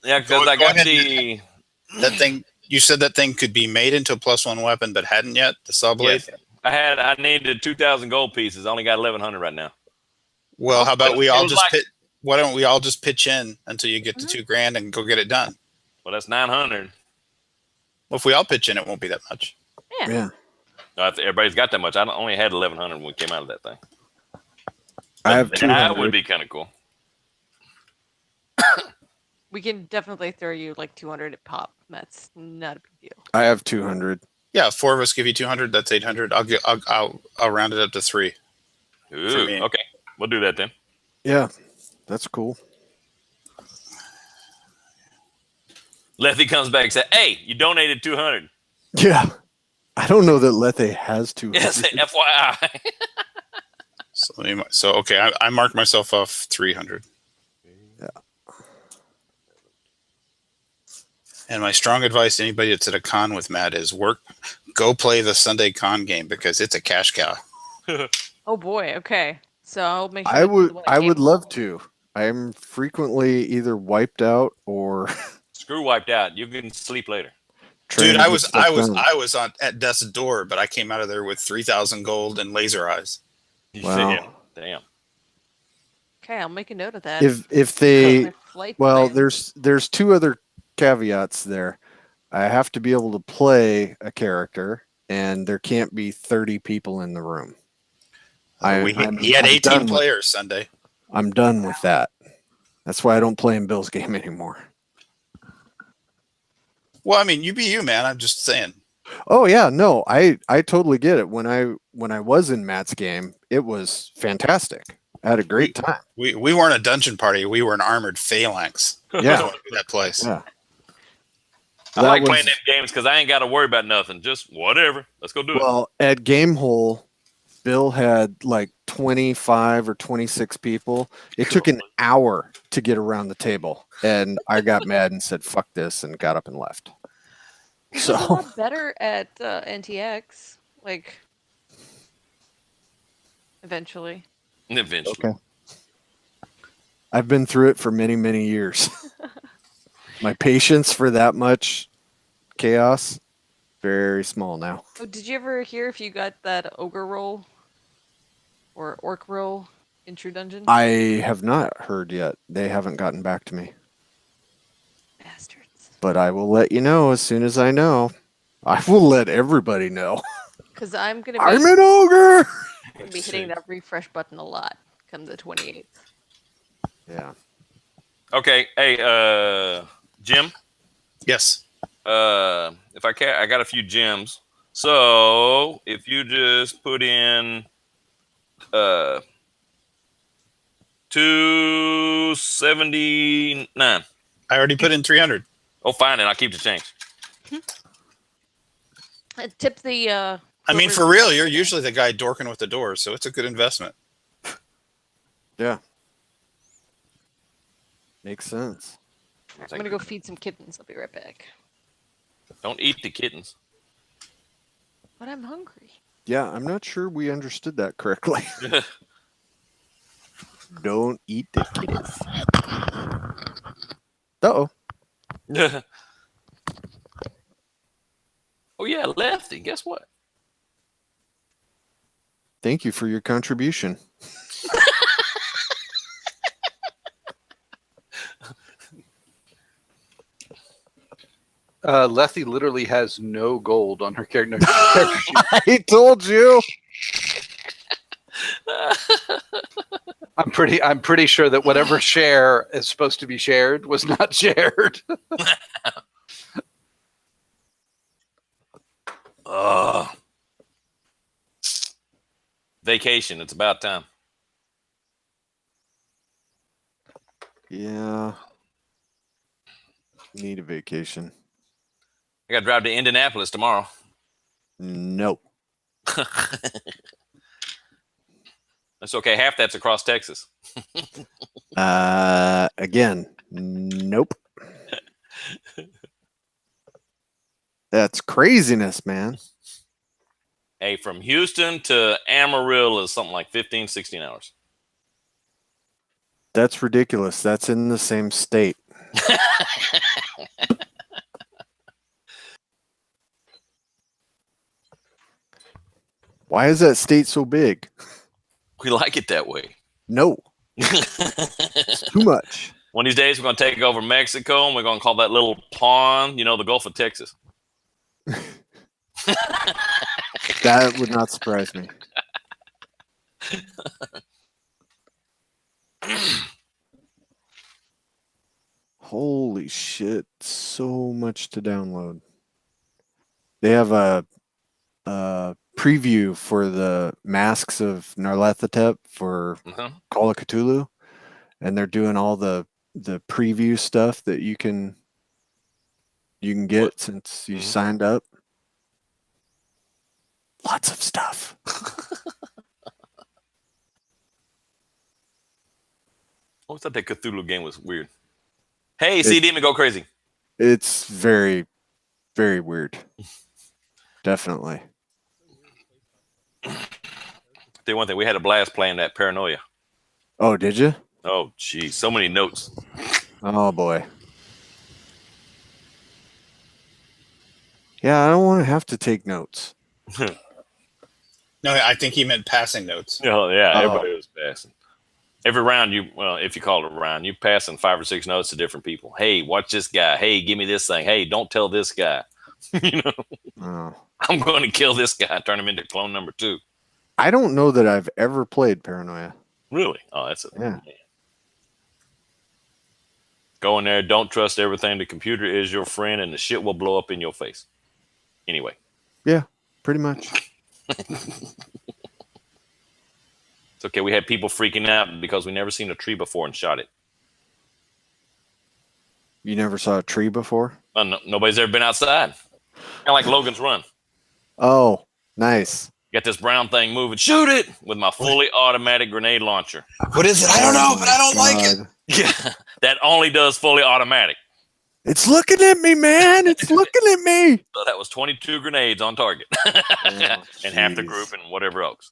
Yeah, because I Go got ahead. the. that thing. You said that thing could be made into a +1 weapon, but hadn't yet. The saw blade. Yes, I needed 2,000 gold pieces. I only got 1,100 right now. Well, how about we It all was just like- why don't we all just pitch in until you get to $2,000 and go get it done? Well, that's 900. Well, if we all pitch in, it won't be that much. Yeah. No, if everybody's got that much. I only had 1,100 when we came out of that thing. I have That 200. would be kind of cool. We can definitely throw you like 200 at pop. That's not a big deal. I have 200. Yeah, 4 of us give you 200. That's 800. I'll round it up to 3. Ooh, me. okay, we'll do that then. Yeah. That's cool. Lethe comes back and says, "Hey, you donated 200." Yeah. I don't know that Lethe has 200. Yes, FYI. So okay, I marked myself off 300. Yeah. And my strong advice to anybody that's at a con with Matt is Go play the Sunday con game because it's a cash cow. Oh boy. Okay. So I'll make sure to do the one at I would Game love Hall. to. I'm frequently either wiped out or Screw wiped out. You can sleep later. trying Dude, to get stuff done. I was on at death's door, but I came out of there with 3,000 gold and laser eyes. Wow. Damn. Okay, I'll make a note of that. If they My flight well, plans. there's two other caveats there. I have to be able to play a character, and there can't be 30 people in the room. He had I'm 18 done with- players Sunday. I'm done with that. That's why I don't play in Bill's game anymore. Well, I mean, you be you, man. I'm just saying. Oh yeah, no, I totally get it. When I was in Matt's game, it was fantastic. I had a great time. We weren't a dungeon party. We were an armored phalanx. Yeah, That place. yeah. I That like was- playing them games because I ain't got to worry about nothing. Just whatever. Let's go do it. Well, at Game Hole, Bill had like 25 or 26 people. It took an hour to get around the table, and I got mad and said, "Fuck this," and got up and left. It's a So lot better at NTX. Like, eventually. Eventually. okay. I've been through it for many, many years. My patience for that much chaos, very small now. Oh, did you ever hear if you got that ogre roll or orc roll in True Dungeon? I have not heard yet. They haven't gotten back to me. Bastards. But I will let you know as soon as I know. I will let everybody know. Because I'm gonna I'm an ogre. be hitting that refresh button a lot come the 28th. Yeah. Okay. Hey, Jim. Yes. If I can, I got a few gems. So if you just put in 279. I already put in 300. Oh, fine, and I'll keep the change. Tip the. I mean, for real, you're usually the guy dorking with the door, so it's a good investment. Yeah. Makes sense. I'm gonna go feed some kittens. I'll be right back. Don't eat the kittens. But I'm hungry. Yeah, I'm not sure we understood that correctly. Don't eat the kittens. Uh-oh. Oh yeah, Lefty. Guess what? Thank you for your contribution. Lethy literally has no gold on her character. I told you. I'm pretty sure that whatever share is supposed to be shared was not shared. Vacation. It's about time. Yeah. Need a vacation. I got to drive to Indianapolis tomorrow. No. That's okay. Half that's across Texas. Again, nope. That's craziness, man. Hey, from Houston to Amarillo is something like 15, 16 hours. That's ridiculous. That's in the same state. Why is that state so big? We like it that way. No, it's too much. One of these days, we're going to take over Mexico, and we're going to call that little pond, the Gulf of Texas. That would not surprise me. Holy shit. So much to download. They have a preview for the Masks of Nyarlathotep for Call of Cthulhu, and they're doing all the preview stuff that you can get since you signed up. Lots of stuff. I always thought that Cthulhu game was weird. Hey, see Demon go crazy. It's very, very weird. Definitely. Tell you one thing, we had a blast playing that Paranoia. Oh, did you? Oh, geez, so many notes. Oh boy. Yeah, I don't want to have to take notes. No, I think he meant passing notes. Oh, yeah, Oh. everybody was passing. Every round, if you call it a round, you passing 5 or 6 notes to different people. Hey, watch this guy. Hey, give me this thing. Hey, don't tell this guy. Oh. I'm going to kill this guy. Turn him into clone number 2. I don't know that I've ever played Paranoia. Really? Oh, that's it. Yeah. Go in there. Don't trust everything. The computer is your friend, and the shit will blow up in your face. Anyway. Yeah, pretty much. It's okay. We had people freaking out because we never seen a tree before and shot it. You never saw a tree before? Nobody's ever been outside. Kind of like Logan's Run. Oh, nice. Got this brown thing moving. Shoot it with my fully automatic grenade launcher. What is it? I don't know, but I don't like it. God. Yeah, that only does fully automatic. It's looking at me, man. It's looking at me. So that was 22 grenades on target. And half the group and whatever else.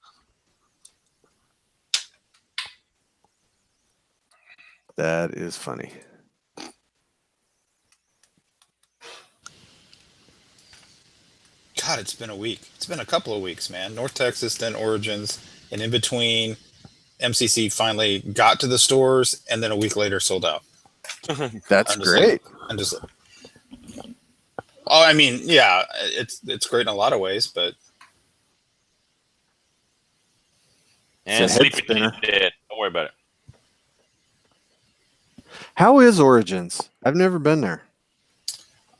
That is funny. God, it's been a week. It's been a couple of weeks, man. North Texas, then Origins, and in between, MCC finally got to the stores, and then a week later sold out. That's great. Oh, I mean, yeah, it's great in a lot of ways, but And It's a head sleeping spinner. dead. Don't worry about it. How is Origins? I've never been there.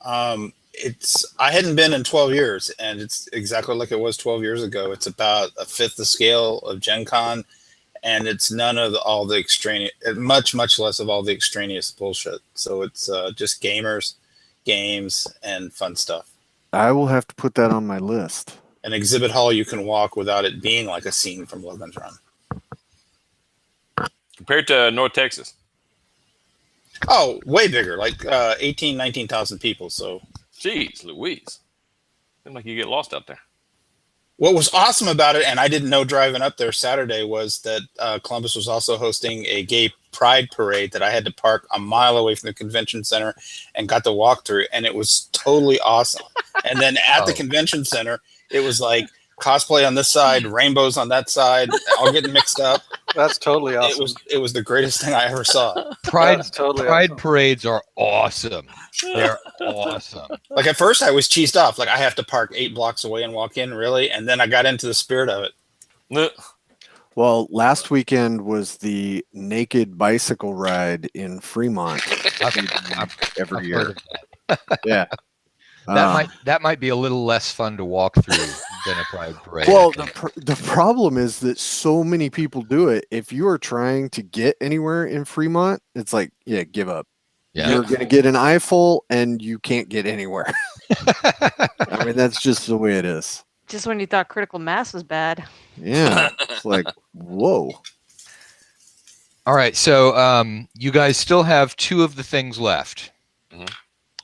I hadn't been in 12 years, and it's exactly like it was 12 years ago. It's about a fifth the scale of Gen Con, and it's none of all the extraneous, much less of all the extraneous bullshit. So it's just gamers, games, and fun stuff. I will have to put that on my list. An exhibit hall you can walk without it being like a scene from Logan's Run. Compared to North Texas. Oh, way bigger, like 18, 19,000 people. So Jeez Louise. Seems like you get lost out there. what was awesome about it, and I didn't know driving up there Saturday, was that Columbus was also hosting a gay pride parade that I had to park a mile away from the convention center and got to walk through, and it was totally awesome. And then at the convention center, it was like cosplay on this side, rainbows on that side, all getting mixed up. That's totally awesome. It was the greatest thing I ever saw. Pride That's totally Pride awesome. parades are awesome. They're awesome. Like at first I was cheesed off, like I have to park 8 blocks away and walk in, really? And then I got into the spirit of it. Well, last weekend was the naked bicycle ride in Fremont every year. Yeah. That might be a little less fun to walk through than a pride parade. Well, the problem is that so many people do it. If you are trying to get anywhere in Fremont, it's like, yeah, give up. Yeah. You're going to get an eyeful and you can't get anywhere. I mean, that's just the way it is. Just when you thought critical mass was bad. Yeah. It's like, whoa. All right, so you guys still have 2 of the things left. Mhm.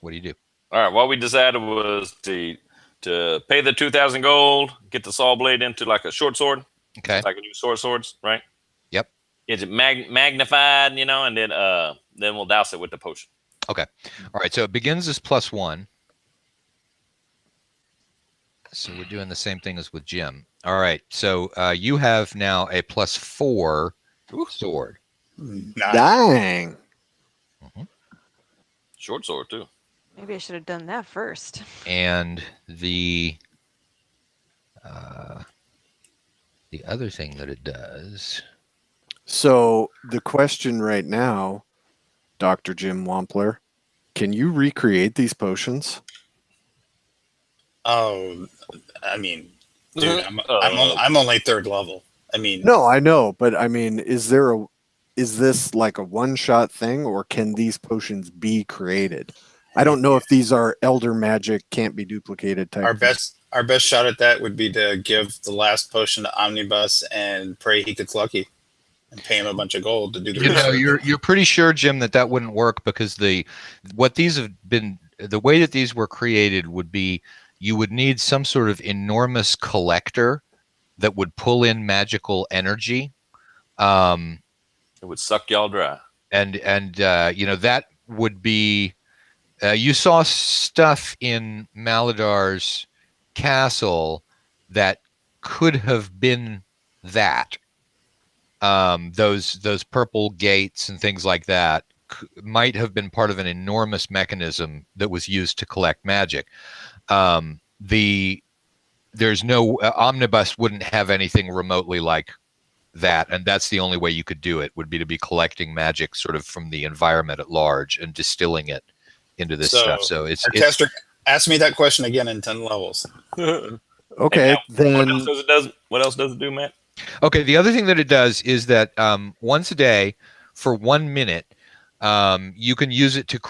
What do you do? All right, what we decided was to pay the 2,000 gold, get the saw blade into like a short sword, Okay. like a new swords, right? Yep. Get it magnified, and then we'll douse it with the potion. Okay. All right, so it begins as +1. So we're doing the same thing as with Jim. All right, so you have now a +4 sword. Nah. Dang. Short sword too. Maybe I should have done that first. And the other thing that it does. So the question right now, Dr. Jim Wampler, can you recreate these potions? Oh, I mean, dude, I'm only 3rd level. I mean, No, I know, but I mean, is this like a one-shot thing, or can these potions be created? I don't know if these are elder magic, can't be duplicated type. our best shot at that would be to give the last potion to Omnibus and pray he gets lucky, and pay him a bunch of gold to do the. You know, research. you're pretty sure, Jim, that wouldn't work because the way that these were created would be you would need some sort of enormous collector that would pull in magical energy. It would suck y'all dry. And that would be. You saw stuff in Maladar's castle that could have been that. Those purple gates and things like that might have been part of an enormous mechanism that was used to collect magic. There's no omnibus wouldn't have anything remotely like that, and that's the only way you could do it, would be to be collecting magic sort of from the environment at large and distilling it into this stuff. So it's ask me that question again in 10 levels. Okay, then What else does it do, Matt? okay. The other thing that it does is that once a day for 1 minute, you can use it to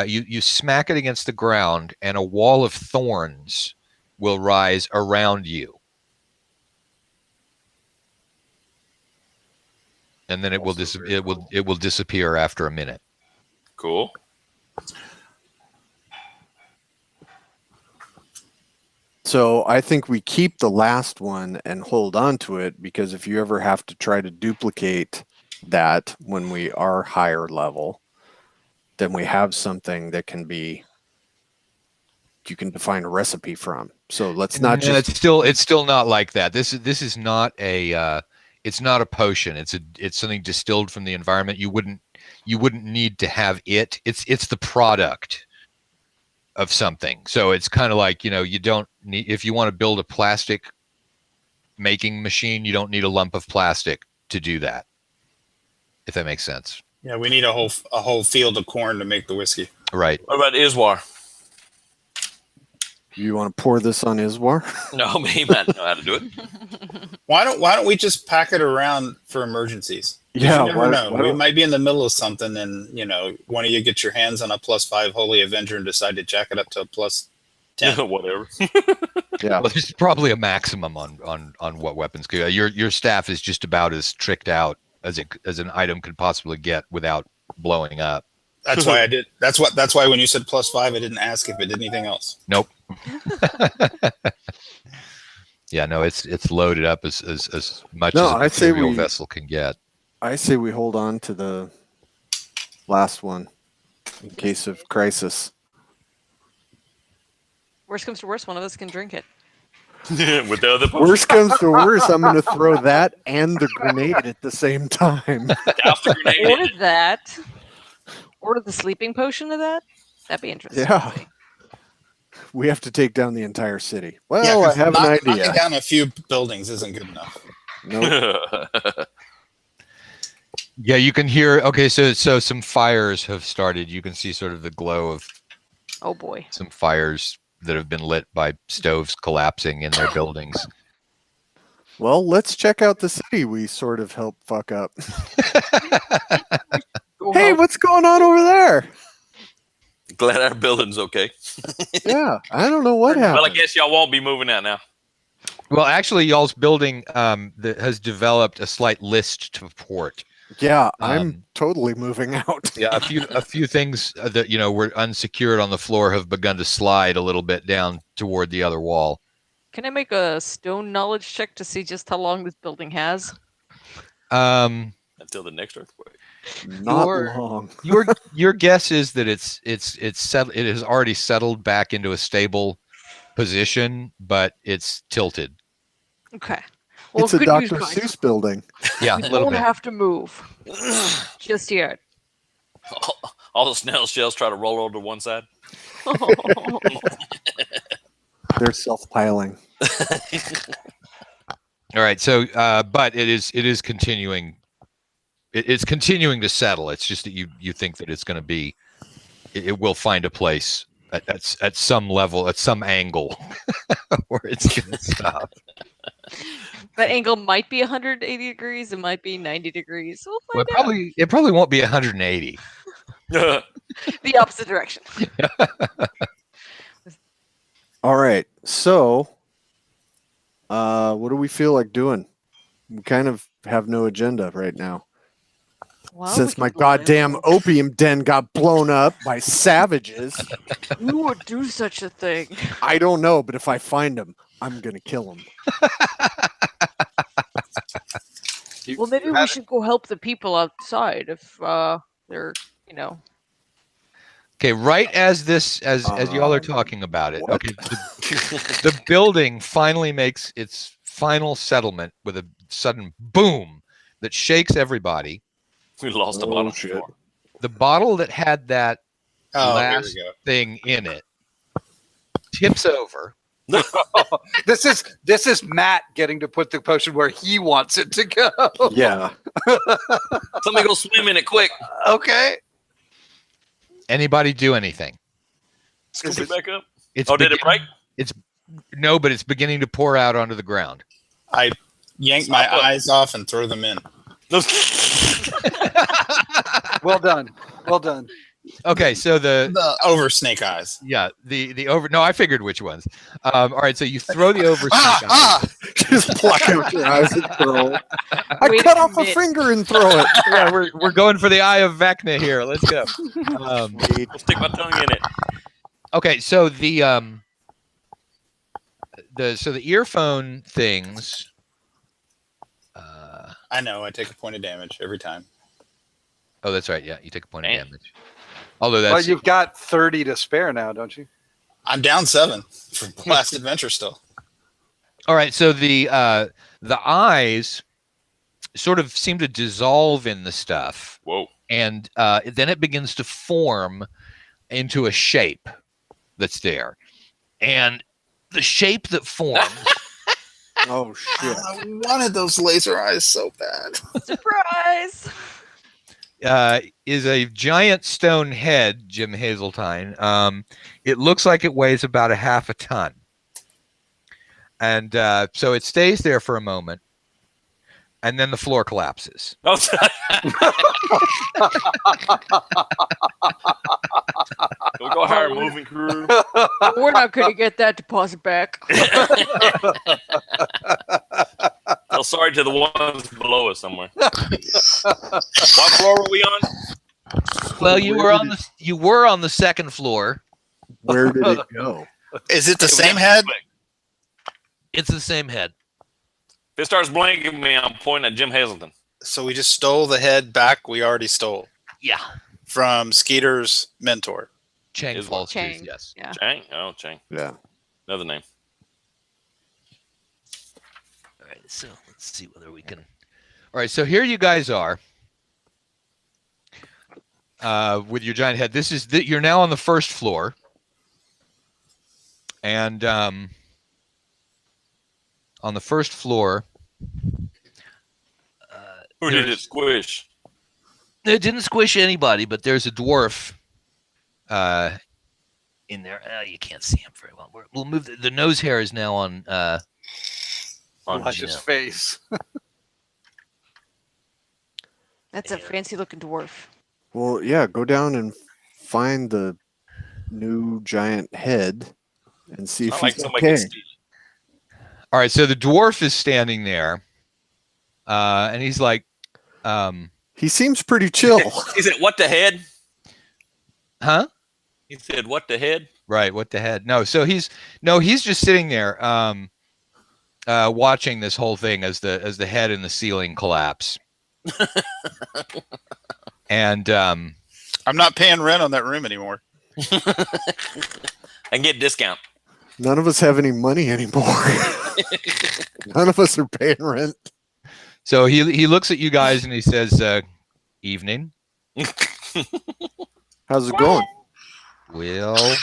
you smack it against the ground, and a wall of thorns will rise around you, and then it will disappear after a minute. Cool. So I think we keep the last one and hold on to it, because if you ever have to try to duplicate that when we are higher level, then we have something that you can define a recipe from. So let's not just. It's still not like that. This is not a it's not a potion. It's something distilled from the environment. You wouldn't need to have it. It's the product of something. So it's kind of like, you don't need, if you want to build a plastic making machine, you don't need a lump of plastic to do that, if that makes sense. Yeah, we need a whole field of corn to make the whiskey. Right. What about Iswar? You want to pour this on Iswar? No, he might know how to do it. Why don't we just pack it around for emergencies? Yeah, You never know. We might be in the middle of something, and one of you get your hands on a +5 Holy Avenger and decide to jack it up to a +10. Whatever. Yeah. Well, there's probably a maximum on what weapons could. Your staff is just about as tricked out as an item could possibly get without blowing up. That's why I did. That's why when you said +5, I didn't ask if it did anything else. Nope. Yeah, no, it's loaded up as much as a material vessel can get. I say we hold on to the last one in case of crisis. Worst comes to worst, one of us can drink it. With the other Worst comes to worst, I'm going to throw that and the grenade at the same time. Or that. Or the sleeping potion of that. That'd be interesting. Yeah. We have to take down the entire city. Well, Yeah, I have an idea. Knocking down a few buildings isn't good enough. Nope. Yeah, you can hear. Okay, so some fires have started. You can see sort of the glow of Oh boy. some fires that have been lit by stoves collapsing in their buildings. Well, let's check out the city we sort of helped fuck up. Hey, what's going on over there? Glad our building's okay. Yeah, I don't know what happened. Well, I guess y'all won't be moving out now. Well, actually, y'all's building that has developed a slight list to port. Yeah, I'm totally moving out. Yeah, a few things that were unsecured on the floor have begun to slide a little bit down toward the other wall. Can I make a stone knowledge check to see just how long this building has? Until the next earthquake. Not long. Your guess is that it's settled. It has already settled back into a stable position, but it's tilted. Okay. Well, It's a good Dr. news, guys. Seuss building. Yeah, a We little don't bit. have to move just yet. All the snail shells try to roll over to one side. They're self-piling. All right. So, but it is continuing. It's continuing to settle. It's just that you think that it's going to be. It will find a place at some level, at some angle, where it's going to stop. That angle might be 180 degrees. It might be 90 degrees. We'll find out. It probably won't be 180. The opposite direction. All right. So, what do we feel like doing? We kind of have no agenda right now. Well, Since we my could go in. goddamn opium den got blown up by savages. Who would do such a thing? I don't know, but if I find them, I'm gonna kill them. Well, maybe we should go help the people outside if they're, Okay, right as y'all are talking about it, what? okay, the building finally makes its final settlement with a sudden boom that shakes everybody. We lost a Oh, bottle. shit. The bottle that had that Oh, here last we go. thing in it tips over. This is Matt getting to put the potion where he wants it to go. Yeah. Somebody go swim in it quick. Okay. Anybody do anything? Scoop it back up. It's Oh, did it break? No, but it's beginning to pour out onto the ground. I yank my Stop it. eyes off and throw them in. Well done. Well done. Okay, so The over snake eyes. the over. No, I figured which ones. All right, so you throw the over. Just pluck out your eyes and throw it. I Wait cut a off a minute. finger and throw it. Yeah, we're going for the eye of Vecna here. Let's go. I'll stick my tongue in it. Okay, so the earphone things. I know. I take a point of damage every time. Oh, that's right. Yeah, you take a point Damn. of damage. Although Well, that's you've got 30 to spare now, don't you? I'm down 7 from the last adventure still. all right. So the eyes sort of seem to dissolve in the stuff, Whoa. and then it begins to form into a shape that's there, and the shape that forms. Oh shit. I wanted those laser eyes so bad. Surprise! Is a giant stone head, Jim Hazeltine. It looks like it weighs about a half a ton. And so it stays there for a moment, and then the floor collapses. Oh, we'll go hire a moving crew. We're not going to get that deposit back. Tell sorry to the ones below us somewhere. What floor were we on? Well, you were on the second floor. Where did it go? Is it the same head? It's the same head. If it starts blinking me, I'm pointing at Jim Hazelton. So we just stole the head back we already stole Yeah. from Skeeter's mentor. Chang Is falls Chang. tooth, yes. Yeah. Chang? Oh, Chang. Yeah. Another name. All right, so let's see whether we can. All right, so here you guys are with your giant head. This is you're now on the first floor, and on the first floor, Who did it squish? it didn't squish anybody, but there's a dwarf in there. You can't see him very well. We'll move the nose hair is now on Watch his face. That's a fancy looking dwarf. Well, yeah, go down and find the new giant head and see if Not like he's somebody okay. can steal. All right, so the dwarf is standing there, and he's like, He seems pretty chill. He said, "What the head?" huh? He said, "What the head?" Right, what the head? No, so he's just sitting there, watching this whole thing as the head and the ceiling collapse. And I'm not paying rent on that room anymore. And get discount. None of us have any money anymore. None of us are paying rent. so he looks at you guys and he says, "Evening." How's it going? Well,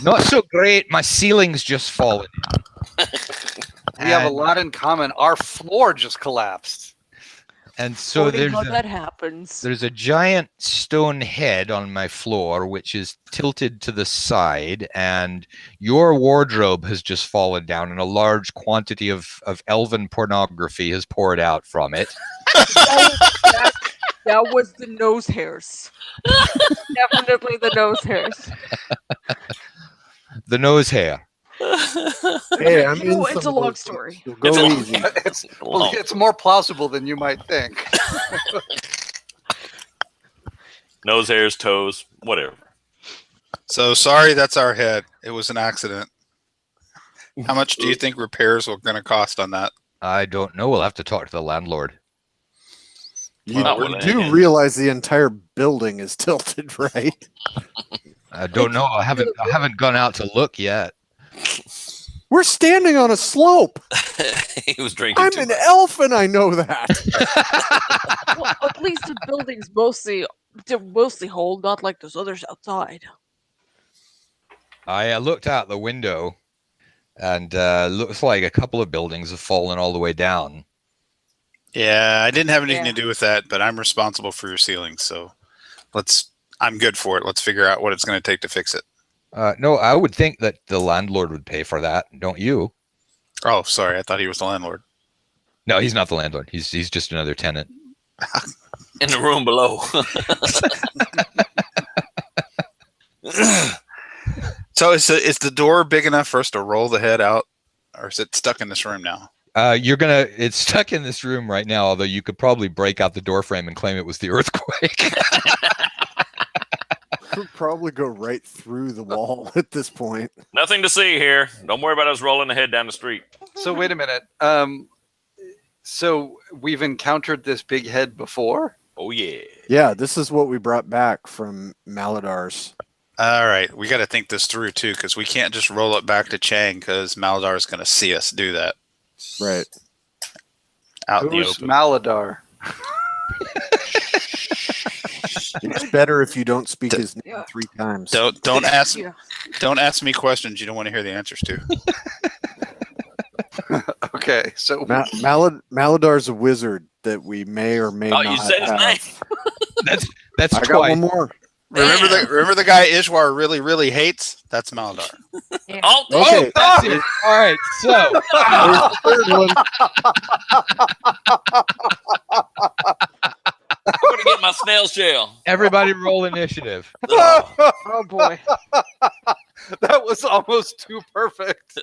not so great. My ceiling's just fallen. We have a And- lot in common. Our floor just collapsed. And so Funny there's how that happens. a giant stone head on my floor, which is tilted to the side, and your wardrobe has just fallen down, and a large quantity of elven pornography has poured out from it. That was the nose hairs. Definitely the nose hairs. The nose hair. Hey, I'm You know, in it's some a of long those story. books, so It's go a- easy. It's more plausible than you might think. Nose hairs, toes, whatever. So sorry, that's our head. It was an accident. How much do you think repairs are going to cost on that? I don't know. We'll have to talk to the landlord. You Well, well, do yeah. realize the entire building is tilted, right? I don't know. I haven't gone out to look yet. We're standing on a slope. He was drinking I'm too an much. elf and I know that. Well, at least the building's mostly hold, not like those others outside. I looked out the window, and looks like a couple of buildings have fallen all the way down. Yeah, I didn't have anything Yeah. to do with that, but I'm responsible for your ceilings, so I'm good for it. Let's figure out what it's going to take to fix it. No, I would think that the landlord would pay for that, don't you? Oh, sorry, I thought he was the landlord. No, he's not the landlord. He's just another tenant. In the room below. So is the door big enough for us to roll the head out, or is it stuck in this room now? It's stuck in this room right now, although you could probably break out the door frame and claim it was the earthquake. Could probably go right through the wall at this point. Nothing to see here. Don't worry about us rolling the head down the street. So wait a minute. So we've encountered this big head before? Oh, yeah. Yeah, this is what we brought back from Maladar's. All right, we got to think this through too, because we can't just roll it back to Chang, because Maladar is going to see us do that Right. out in the Who's open. Maladar? It's better if you don't speak his name Yeah. 3 times. Don't ask Yeah. don't ask me questions you don't want to hear the answers to. Okay, so Maladar's a wizard that we may or may Oh, not you said his have. name. That's I got twice. one more. Remember the guy Ishwar really hates? That's Maladar. Oh, Okay. That's it. All right, so Here's the third one. I'm going to get my snail shell. everybody roll initiative. Oh boy. That was almost too perfect.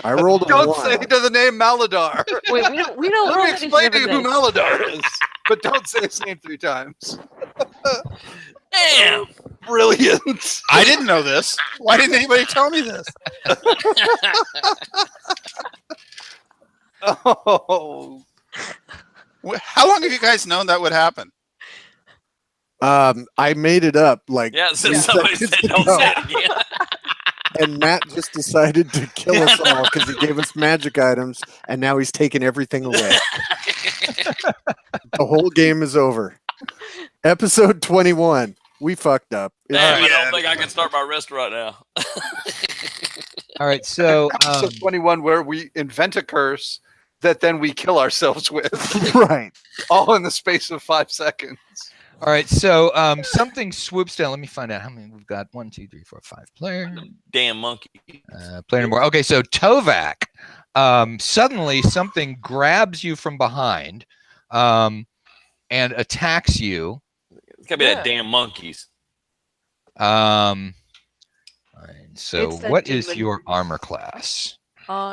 I rolled a Don't 1. say to the name Maladar. Wait, we don't Let roll me explain to you who initiative Maladar is, but don't say his name 3 times. Damn. Brilliant. I didn't know this. Why didn't anybody tell me this? Oh, How long have you guys known that would happen? I made it up like Yeah, 3 since somebody seconds said don't ago, say it again. and Matt just decided to kill us all because he gave us magic items, and now he's taken everything away. The whole game is over. Episode 21. We fucked up. It's Damn, I Yeah. don't think I can start my restaurant now. All right, so episode 21, where we invent a curse that then we kill ourselves with, right. all in the space of 5 seconds. all right, so something swoops down. Let me find out how many we've got. 1, 2, 3, 4, 5 player. Damn monkey. Player no more. Okay, so Tovak. Suddenly something grabs you from behind, and attacks you. It's got to be Yeah. that damn monkeys. All right, so It's that what is demon. your armor class?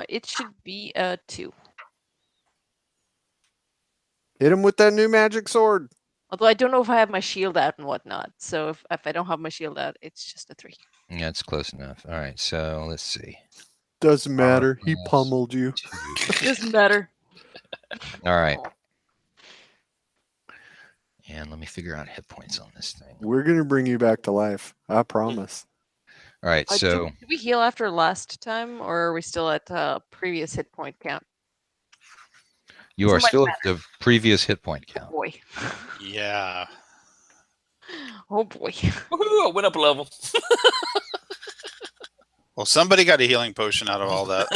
It should be a 2. Hit him with that new magic sword. Although I don't know if I have my shield out and whatnot. So if I don't have my shield out, it's just a 3. Yeah, it's close enough. All right, so let's see. Doesn't matter. He Yes. pummeled you. Doesn't matter. All right. And let me figure out hit points on this thing. We're gonna bring you back to life. I promise. All right, so Did we heal after last time, or are we still at previous hit point count? you are much still at the previous hit point count. Boy. Yeah. Oh boy. Woohoo, I went up a level. Well, somebody got a healing potion out of all that.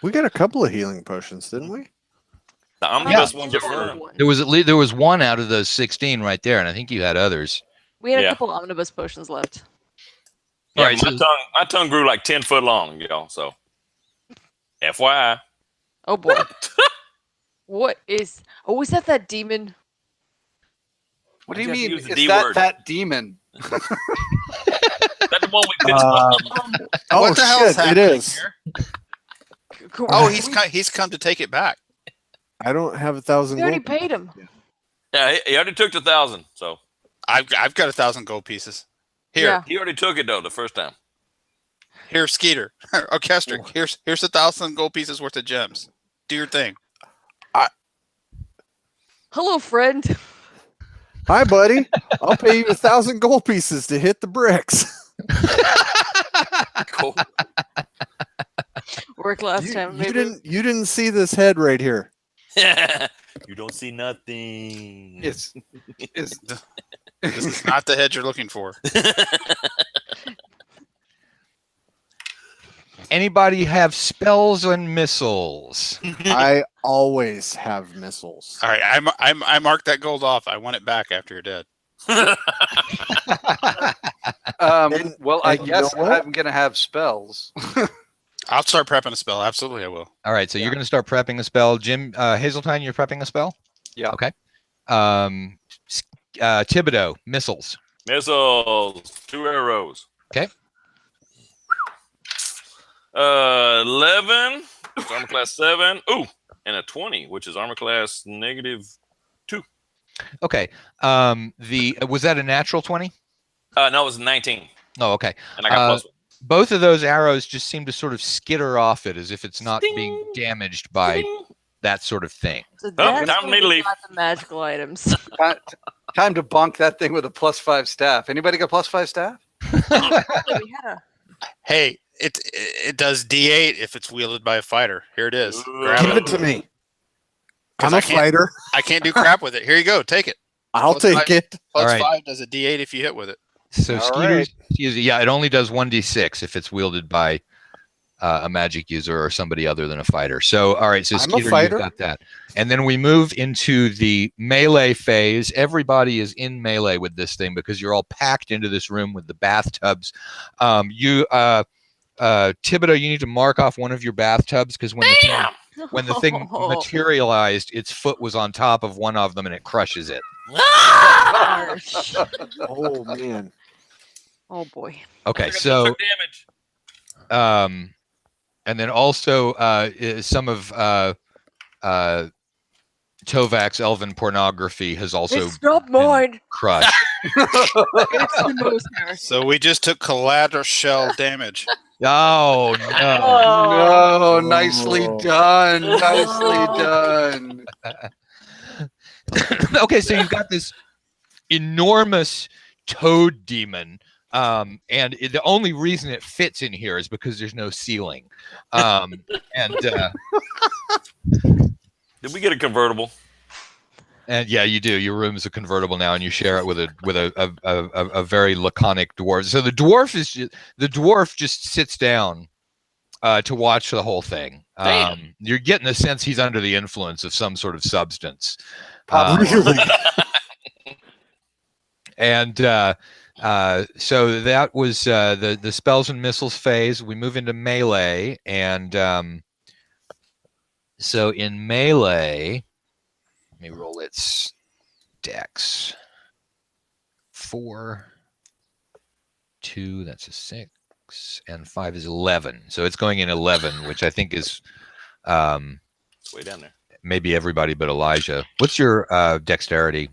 We got a couple of healing potions, didn't we? I'm the Yeah. best ones are fun. There was at least there was one out of those 16 right there, and I think you had others. We had Yeah. a couple omnibus potions left. Yeah, Alright, my tongue grew like 10 foot long, so FYI. Oh boy. What is? Oh, is that demon? What do you Why'd you mean? have to use Is the D that word? that demon? That's the one we pitched. Oh What the hell is shit! It happening is. here? Oh, he's come to take it back. I don't have 1,000 We already gold. paid him. Yeah, he already took the 1,000. So I've got 1,000 gold pieces. Here, Yeah. he already took it though the first time. here, Skeeter, or Kestrick. Here's 1,000 gold pieces worth of gems. Do your thing. Hello, friend. Hi, buddy. I'll pay you 1,000 gold pieces to hit the bricks. Cool. Worked last You, time. you Maybe. didn't. You didn't see this head right here. You don't see nothing. It's This is not the head you're looking for. Anybody have spells and missiles? I always have missiles. All right, I marked that gold off. I want it back after you're dead. well, I and you guess know what? I'm gonna have spells. I'll start prepping a spell. Absolutely, I will. All right, so you're going to start prepping a spell. Jim, Hazeltine, you're prepping a spell? Yeah. Okay. Thibodeau, missiles. Missiles. 2 arrows. Okay. 11. It's armor class 7. Ooh, and a 20, which is armor class -2. Okay. Was that a natural 20? No, it was 19, Oh, okay. and I got +1. Both of those arrows just seem to sort of skitter off it as if it's not Ding. being damaged by that sort of thing. So time that's for when me to we leave. got the magical items. Time to bonk that thing with a +5 staff. Anybody got +5 staff? We had a Hey, it does D8 if it's wielded by a fighter. Here it is. Grab Give it. it to me. 'Cause I'm I a can't- fighter. I can't do crap with it. Here you go. Take it. I'll Plus take five. it. Plus All right. 5 does a D8 if you hit with it. So All Skeeter's, yeah, it only does 1d6 if it's wielded by a magic user or somebody other than a fighter. So, all right, so I'm a Skeeter, you've fighter. got that. And then we move into the melee phase. Everybody is in melee with this thing because you're all packed into this room with the bathtubs. Thibodeau, you need to mark off one of your bathtubs because when the thing materialized, its foot was on top of one of them and it crushes it. Harsh. Oh man. Oh boy. Okay, I so took damage. and then also some of Tovak's elven pornography has also It's not mine. crushed. It's the most hair. So we just took collateral shell damage. Oh no! Oh. No, nicely Oh. done. Nicely done. Okay, so you've got this enormous toad demon, the only reason it fits in here is because there's no ceiling. Did we get a convertible? And yeah, you do. Your room is a convertible now, and you share it with a very laconic dwarf. So the dwarf just sits down to watch the whole thing. You're getting the sense he's under the influence of some sort of substance. Really? And so that was the spells and missiles phase. We move into melee, and so in melee. Let me roll its dex. 4, 2, that's a 6, and 5 is 11. So it's going in 11, which I think is It's way down there. maybe everybody but Elijah. What's your dexterity,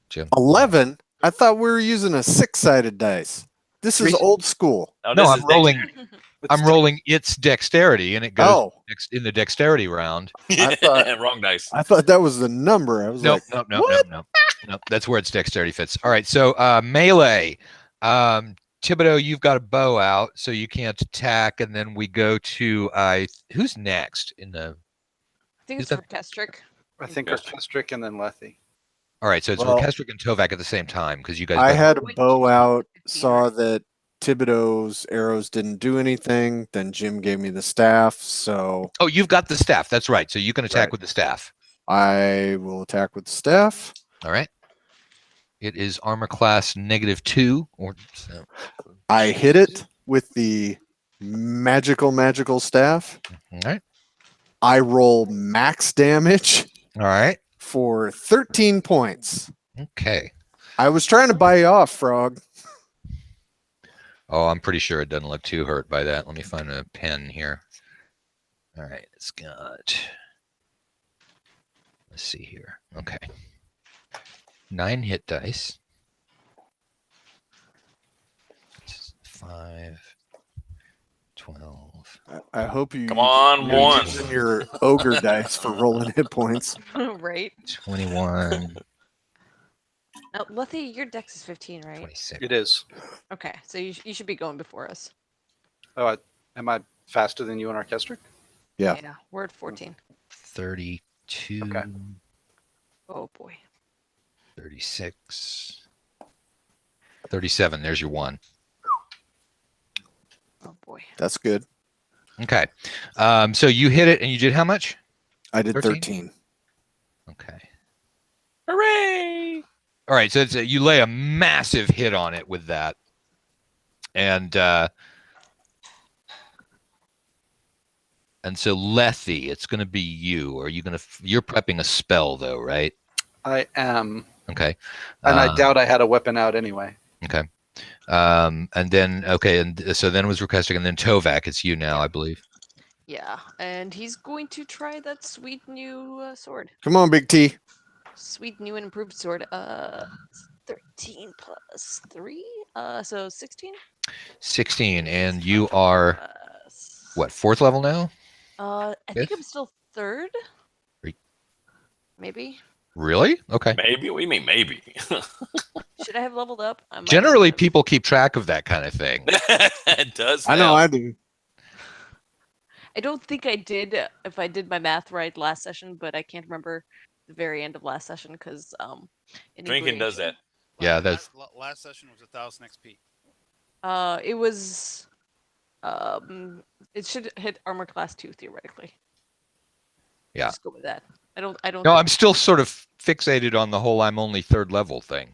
Jim? 11? I thought we were using a 6-sided dice. This is old school. No, No, this I'm is rolling. dexterity. I'm rolling its dexterity, and it goes Oh, in the dexterity round. I thought- Wrong dice. I thought that was the number. I was Nope, like, nope. That's where its dexterity fits. All right, so melee. Thibodeau, you've got a bow out, so you can't attack, and then we go to who's next in the? I think Is it's that- Orchestric. I think Yes. Orchestric and then Lethe. All right, so it's Well, Orchestric and Tovak at the same time because you guys. I got- had a bow out, saw that Thibodeau's arrows didn't do anything. Then Jim gave me the staff, so Oh, you've got the staff. That's right. So you can attack Right. with the staff. I will attack with the staff. All right. It is armor class -2, or so. I hit it with the magical staff. All right. I roll max damage All right. for 13 points. Okay. I was trying to buy you off, Frog. Oh, I'm pretty sure it doesn't look too hurt by that. Let me find a pen here. All right, it's got. Let's see here. Okay. 9 hit dice. 5, 12. I hope you Come on, you're one. using your ogre dice for rolling hit points. Right. 21, Now, Lethy, your dex is 15, right? 26. It is. Okay, so you should be going before us. Oh, am I faster than you and Orchestric? Yeah. We're at 14. 32, Okay. Oh boy. 36, 37. There's your 1. Oh boy. That's good. Okay. So you hit it and you did how much? I did 13? 13. Okay. Hooray! All right. So you lay a massive hit on it with that. And so Lethy, it's going to be you. Are you going to? You're prepping a spell though, right? I am. Okay. And I doubt I had a weapon out anyway. Okay. And then and so then it was Orchestric, and then Tovak. It's you now, I believe. Yeah, and he's going to try that sweet new sword. Come on, Big T. Sweet new and improved sword. 13 plus 3. So 16. 16, and you are what, 4th level now? I think Fifth? I'm still 3rd. Re- Maybe. Really? Okay. Maybe. What do you mean maybe? Should I have leveled up? I might Generally, have. people keep track of that kind of thing. It does. I know now. I do. I don't think I did. If I did my math right last session, but I can't remember the very end of last session because Drinking does that. Yeah, that's last session was 1,000 XP. It was. It should hit armor class 2 theoretically. Yeah. Just go with that. I don't. no. think- I'm still sort of fixated on the whole "I'm only 3rd level" thing.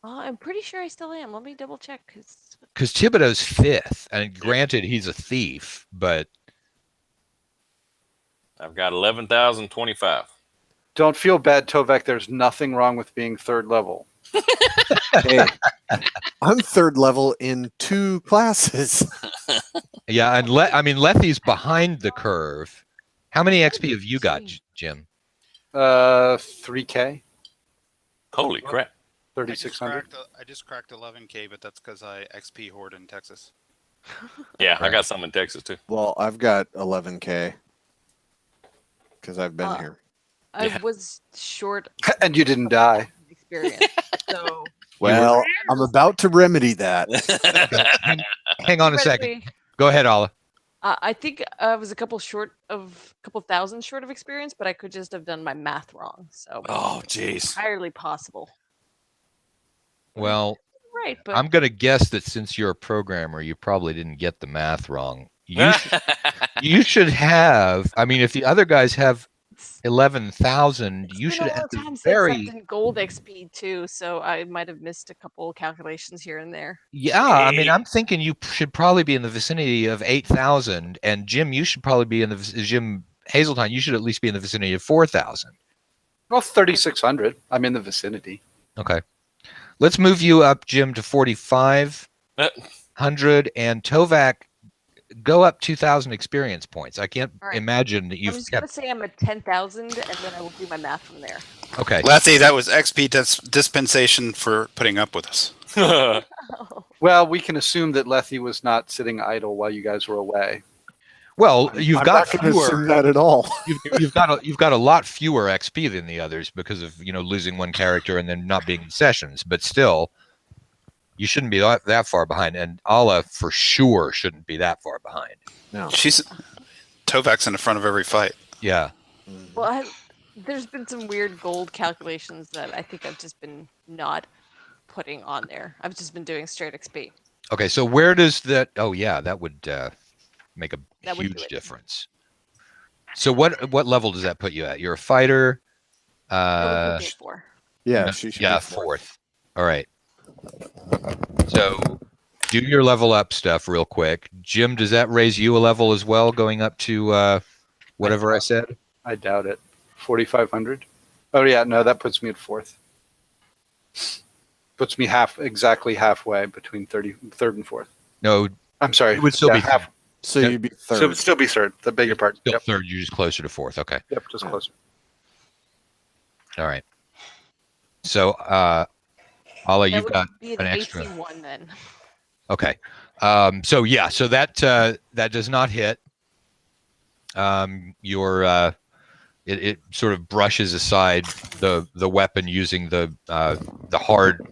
I'm pretty sure I still am. Let me double check. Because Thibodeau's 5th, and granted he's a thief, but I've got 11,025. Don't feel bad, Tovek. There's nothing wrong with being 3rd level. Hey, I'm 3rd level in 2 classes. yeah, and Lethy's behind the curve. How many XP have you got, Jim? 3K, Holy crap! 3,600. I just cracked 11K, but that's because I XP hoard in Texas. Yeah, I got some in Texas too. Well, I've got 11K because I've been here. I Yeah. was short And you didn't die. experience, so Well, I'm about to remedy that. Hang on a second. theoretically, Go ahead, Ala. I think I was a couple thousand short of experience, but I could just have done my math wrong. So Oh, jeez. entirely possible. Well, Right, but I'm going to guess that since you're a programmer, you probably didn't get the math wrong. You should have. I mean, if the other guys have 11,000, you it's should been a at long the time since very I've done gold XP too, so I might have missed a couple calculations here and there. yeah. I mean, I'm thinking you should probably be in the vicinity of 8,000, and Jim, you should probably be in the Jim Hazeltine. You should at least be in the vicinity of 4,000. Well, 3,600. I'm in the vicinity. Okay, let's move you up, Jim, to 4,500, and Tovak, go up 2,000 experience points. I can't All right. imagine that I'm you've just gonna kept. say I'm at 10,000, and then I will do my math from there. Okay. Lethy, that was XP dispensation for putting up with us. Well, we can assume that Lethy was not sitting idle while you guys were away. Well, you've I'm got not going to fewer. assume that at all. You've got a lot fewer XP than the others because of losing one character and then not being in sessions. But still, you shouldn't be that far behind. And Ala for sure shouldn't be that far behind. No. Tovak's in the front of every fight. Yeah. Well, there's been some weird gold calculations that I think I've just been not putting on there. I've just been doing straight XP. Okay. So where does that? Oh yeah, that would make a That would do huge it. difference. So what level does that put you at? You're a fighter. That would put me at 4. Yeah, she should Yeah, be 4th. All right. So do your level up stuff real quick. Jim, does that raise you a level as well, going up to whatever I said? I doubt it. 4,500. Oh yeah, no, that puts me at 4th. Puts me exactly halfway between 3rd and 4th. No, I'm sorry. it would still be half. So Yeah. you'd be So it 3rd. would still be 3rd. The bigger part. still Yep. 3rd. You're just closer to 4th. Okay. Yep. Just Yeah. closer. All right. So, Ala, That you've would got be an an extra. 18-1 then. Okay. So yeah, so that does not hit. It sort of brushes aside the weapon using the hard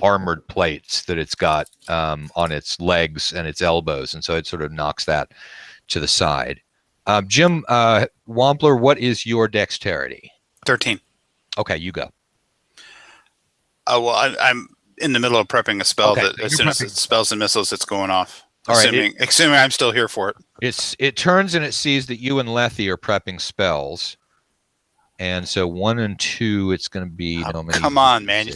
armored plates that it's got on its legs and its elbows, and so it sort of knocks that to the side. Jim Wampler, what is your dexterity? 13. Okay, you go. Oh well, I'm in the middle of prepping a spell Okay, that so as you're soon as prepping. it spells and missiles, it's going off. All right, Assuming I'm still here for it. It turns and it sees that you and Lethe are prepping spells. And so 1 and 2, it's going to be Oh, no many. come on, man!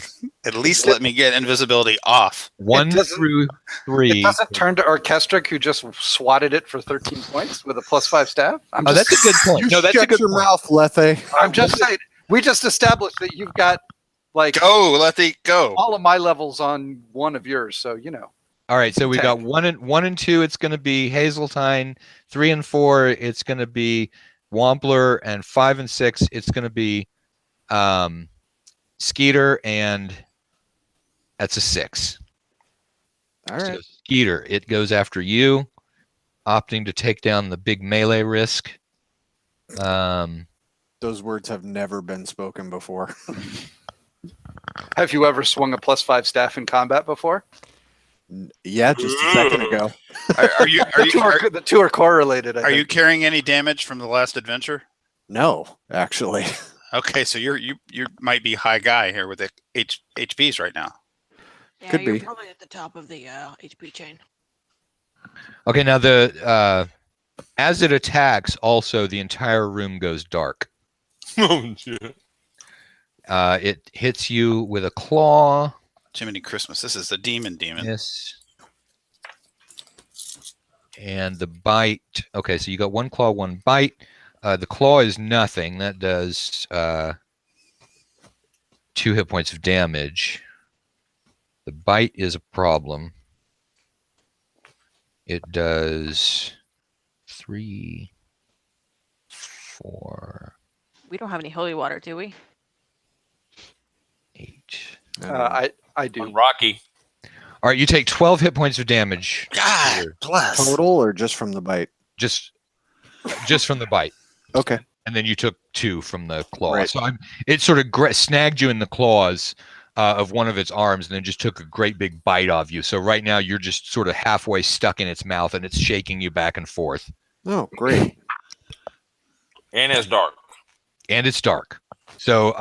At least let me get invisibility off. 1 doesn't- through 3. It doesn't turn to Orchestric, who just swatted it for 13 points with a +5 staff. Oh, that's a good point. You No, that's a shut good your point. mouth, Lethe. I'm just saying. We just established that you've got like Go, Lethe, go. all of my levels on one of yours, so you know. All right, so we got Okay. 1 and 2. It's going to be Hazeltine. 3 and 4. It's going to be Wampler, and 5 and 6. It's going to be Skeeter, and that's a 6. All right. So Skeeter, it goes after you, opting to take down the big melee risk. Those words have never been spoken before. Have you ever swung a +5 staff in combat before? Yeah, just a second ago. Are you The two are correlated. I are you think. carrying any damage from the last adventure? No, actually. Okay, so you might be high guy here with the HPs right now. Yeah, Could you're be. probably at the top of the HP chain. Okay, now the as it attacks, also the entire room goes dark. Oh, shit. It hits you with a claw. Jiminy Christmas! This is the demon. Yes. And the bite. Okay, so you got 1 claw, 1 bite. The claw is nothing. That does 2 hit points of damage. The bite is a problem. It does 3, 4, We don't have any holy water, do we? 8. I do. On Rocky. All right, you take 12 hit points of damage. God bless. Total or just from the bite? Just from the bite. Okay. And then you took 2 from the claw. Right. So it sort of snagged you in the claws of one of its arms, and then just took a great big bite of you. So right now you're just sort of halfway stuck in its mouth, and it's shaking you back and forth. Oh, great. And it's dark. And it's dark. So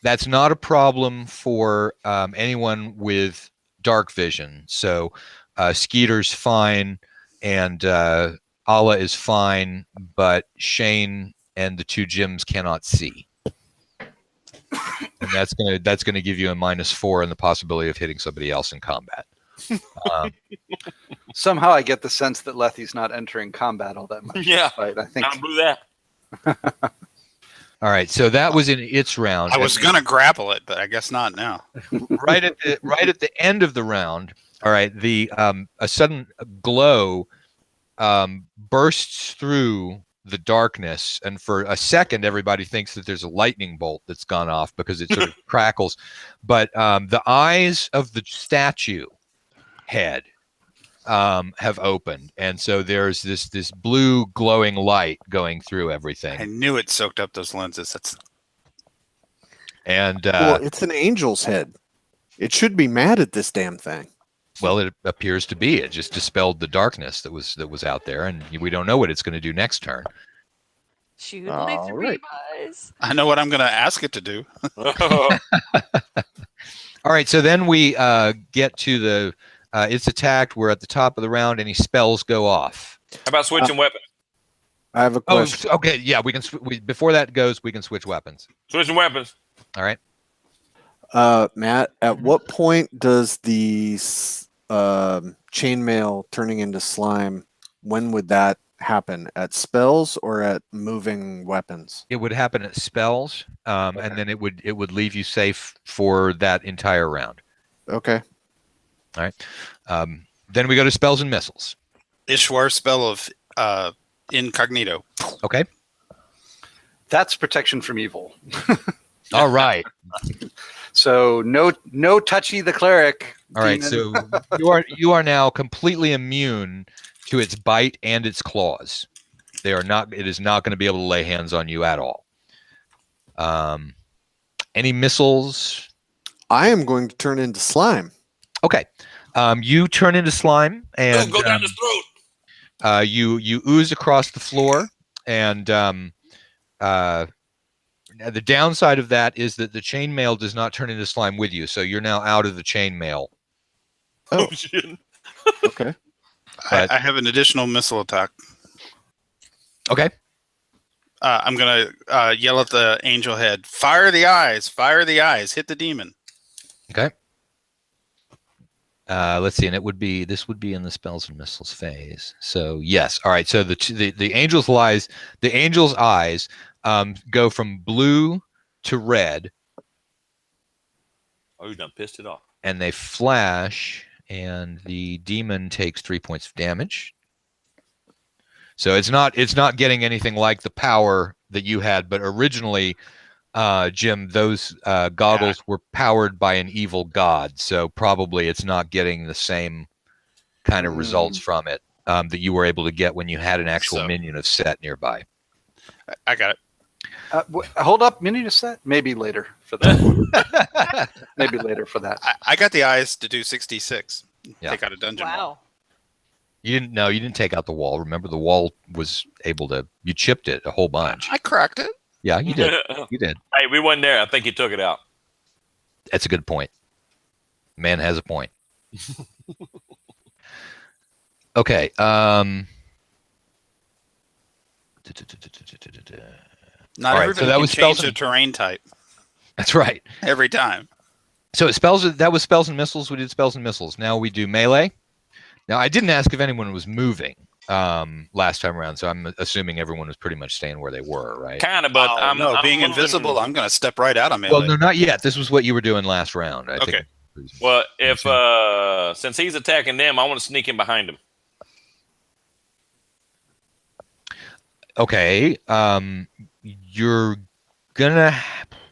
that's not a problem for anyone with dark vision. So Skeeter's fine, and Ala is fine, but Shane and the 2 Jims cannot see. And that's gonna give you a -4 and the possibility of hitting somebody else in combat. Somehow I get the sense that Lethe's not entering combat all that much. Yeah. Right. I think. Don't do that. All right, so that was in its round. I was gonna grapple it, but I guess not now. right at the end of the round. All right, a sudden glow bursts through the darkness, and for a second, everybody thinks that there's a lightning bolt that's gone off because it sort of crackles. But the eyes of the statue head have opened, and so there's this blue glowing light going through I everything. knew it soaked up those lenses. That's And Well, it's an angel's head. It should be mad at this damn thing. well, it appears to be. It just dispelled the darkness that was out there, and we don't know what it's going to do next turn. Shoot All laser right. beam eyes. I know what I'm gonna ask it to do. All right, so then we get to the it's attacked. We're at the top of the round. Any spells go off? How about switching weapons? I have a Oh, question. okay, yeah. We can before that goes, we can switch weapons. Switching weapons. All right. Matt, at what point does the chainmail turning into slime, when would that happen? At spells or at moving weapons? It would happen at spells, and then it would leave you safe for that entire round. Okay. All right. Then we go to spells and missiles. Ishwar's spell of incognito. Okay. That's protection from evil. All right. So no touchy the cleric. All right. demon. So you are now completely immune to its bite and its claws. They are not. It is not going to be able to lay hands on you at all. Any missiles? I am going to turn into slime. Okay. You turn into slime and Go down his throat. you ooze across the floor, and the downside of that is that the chainmail does not turn into slime with you, so you're now out of the chainmail. Oh. Shit. Okay. But- I have an additional missile attack. Okay. I'm gonna yell at the angel head. Fire the eyes! Fire the eyes! Hit the demon. Okay. Let's see, and this would be in the spells and missiles phase. So yes, all right. So the angel's eyes go from blue to red, Oh, you done pissed it off. and they flash, and the demon takes 3 points of damage. So it's not getting anything like the power that you had, but originally, Jim, those goggles were powered by an evil god, so probably it's not getting the same kind of results from it that you were able to get when you had an actual minion of set nearby. I got it. Hold up, mini to set. Maybe later for that. Maybe later for that. I got the eyes to do 66. Yeah. Take out a dungeon wall. Wow. You didn't take out the wall. Remember, the wall was able to. You chipped it a whole bunch. I cracked it. Yeah, you did. You did. Hey, we wasn't there. I think he took it out. That's a good point. Man has a point. Okay. Not All right, everybody so that can was change spells the and- terrain type That's right. every time. So that was spells and missiles. We did spells and missiles. Now we do melee. Now I didn't ask if anyone was moving last time around, so I'm assuming everyone was pretty much staying where they were, right? Kind of, but I'm being moving- invisible, I'm going to step right out of melee. Well, no, not yet. This was what you were doing last round. I Okay. think. Well, if since he's attacking them, I want to sneak in behind him. Okay. You're gonna.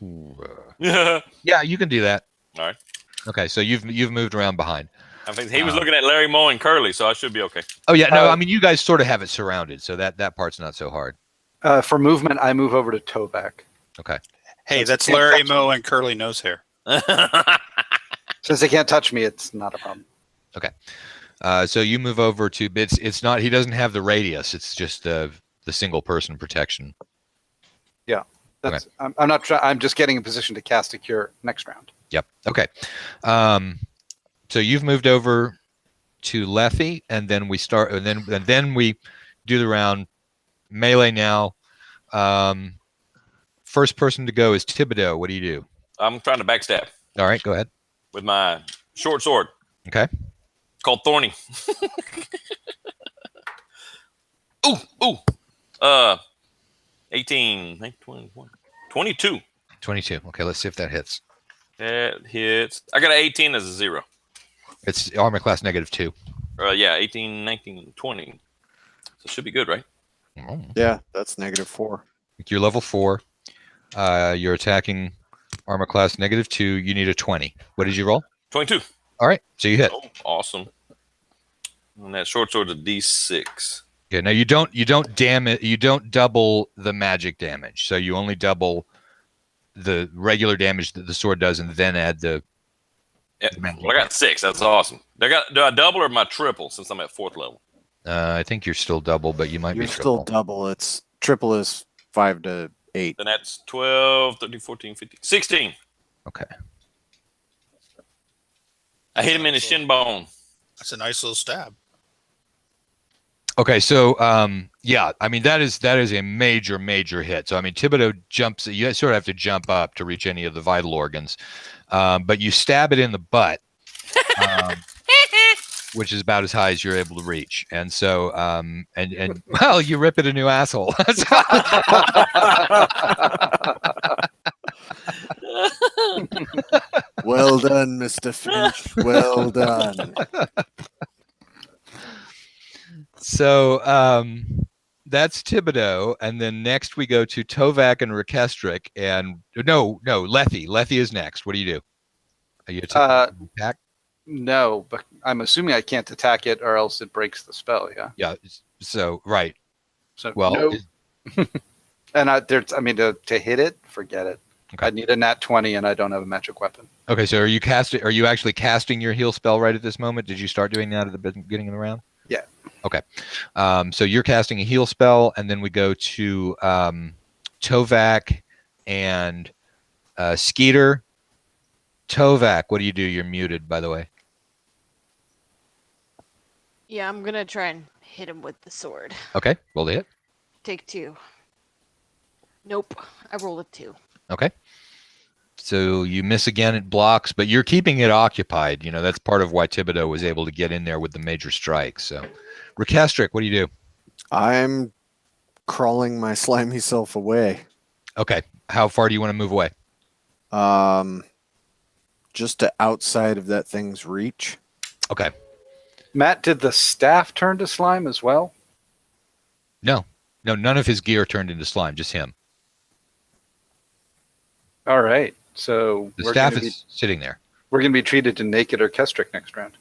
I Yeah, you can do that. All right. Okay, so you've moved around behind. think he was looking at Larry Moe and Curly, so I should be okay. Oh yeah, no, I mean you guys sort of have it surrounded, so that part's not so hard. For movement, I move over to Toback. Okay. Hey, that's Can't Larry touch Moe and curly nose hair. Since they can't touch me, it's not a problem. So you move over to bits. It's not. He doesn't have the radius. It's just the single person protection. That's I'm not trying. I'm just getting in position to cast a cure next round. Yep. Okay. So you've moved over to Lethy, and then we start, and then we do the round melee now. First person to go is Thibodeau. What do you do? I'm trying to backstab All right, go ahead. with my short sword. Okay. It's called Thorny. Ooh. 18, 19, 21, 22. 22. Okay, let's see if that hits. That hits. I got an 18 as a 0. It's armor class -2. Yeah, 18, 19, 20. So it should be good, right? Oh. Yeah, that's -4. You're level 4. You're attacking armor class -2. You need a 20. What did you roll? 22. All right, so you hit. Oh, awesome. And that short sword's a D6. Okay, now you don't double the magic damage. So you only double the regular damage that the sword does, and then add the. Yeah, well, I got 6. That's awesome. Do I double or am I triple since I'm at 4th level? I think you're still double, but you might You're be still triple. double. It's triple is 5 to 8. Then that's 12, 13, 14, 15, 16. Okay. I hit him in his shin bone. That's a nice little stab. Okay, so yeah, I mean that is a major hit. So I mean Thibodeau jumps. You sort of have to jump up to reach any of the vital organs, but you stab it in the butt, which is about as high as you're able to reach. And so and well, you rip it a new asshole. Well done, Mr. Finch. Well done. So that's Thibodeau, and then next we go to Tovak and Rekestric, and no, Lethy. Lethy is next. What do you do? Are you attack? No, but I'm assuming I can't attack it, or else it breaks the spell. Yeah. Yeah. So right. So Well, no. And to hit it, forget it. Okay. I need a nat 20, and I don't have a magic weapon. Okay, so are you actually casting your heal spell right at this moment? Did you start doing that at the beginning of the round? Yeah. Okay. So you're casting a heal spell, and then we go to Tovak and Skeeter. Tovak, what do you do? You're muted, by the way. Yeah, I'm gonna try and hit him with the sword. Okay, roll the hit. Take 2. Nope, I rolled a 2. Okay. So you miss again, it blocks, but you're keeping it occupied. You know, that's part of why Thibodeau was able to get in there with the major strikes. So, Rekestric, what do you do? I'm crawling my slimy self away. Okay. How far do you want to move away? Just to outside of that thing's reach. Okay. Matt, did the staff turn to slime as well? No, none of his gear turned into slime, just him. All right. So The staff is sitting there. we're going to be treated to naked Orchestric next round.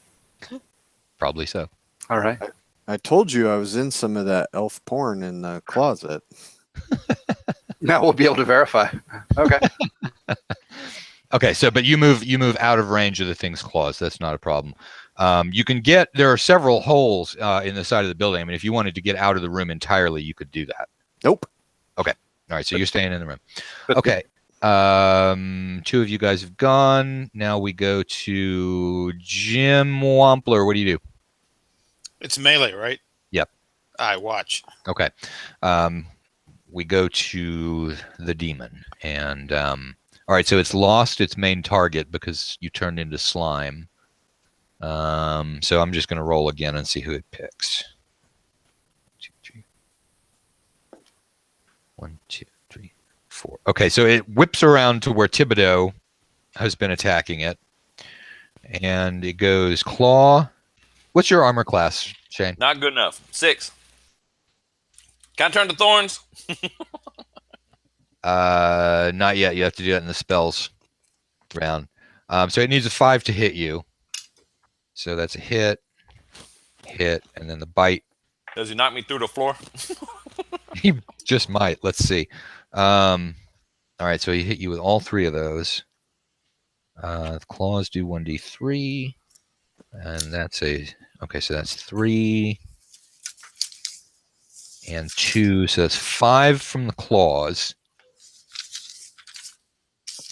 Probably so. All right. I told you I was in some of that elf porn in the closet. Now we'll be able to verify. Okay. Okay, so but you move out of range of the thing's claws. That's not a problem. You can get there are several holes in the side of the building. I mean, if you wanted to get out of the room entirely, you could do that. Nope. Okay. All right. So you're staying in the room. But Okay. 2 of you guys have gone. Now we go to Jim Wampler. What do you do? It's melee, right? Yep. I watch. Okay. We go to the demon, and all right. So it's lost its main target because you turned into slime. So I'm just going to roll again and see who it picks. 2, 3. 1, 2, 3, 4. Okay, so it whips around to where Thibodeau has been attacking it, and it goes claw. What's your armor class, Shane? Not good enough. 6. Can I turn to thorns? Not yet. You have to do that in the spells round. So it needs a 5 to hit you. So that's a hit, and then the bite. Does he knock me through the floor? He just might. Let's see. All right, so he hit you with all 3 of those. The claws do 1d3, and that's okay. So that's 3 and 2. So that's 5 from the claws,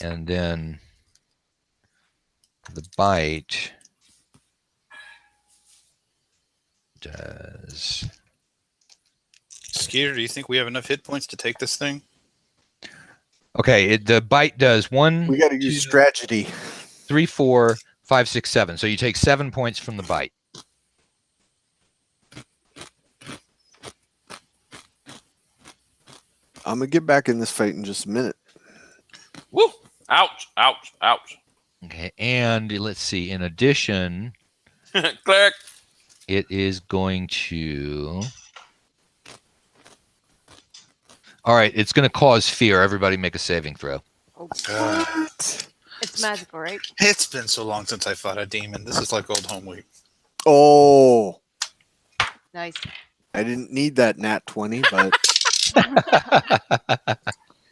and then the bite does. Skeeter, do you think we have enough hit points to take this thing? Okay, the bite does 1. We got to use 2, strategy. 3, 4, 5, 6, 7. So you take 7 points from the bite. I'm going to get back in this fight in just a minute. Woo! Ouch! Ouch! Ouch! Okay, and let's see. In addition, Cleric. it is going to. All right, it's going to cause fear. Everybody make a saving throw. Oh, What? it's magical, right? It's been so long since I fought a demon. This is like old home week. Oh, Nice. I didn't need that nat 20, but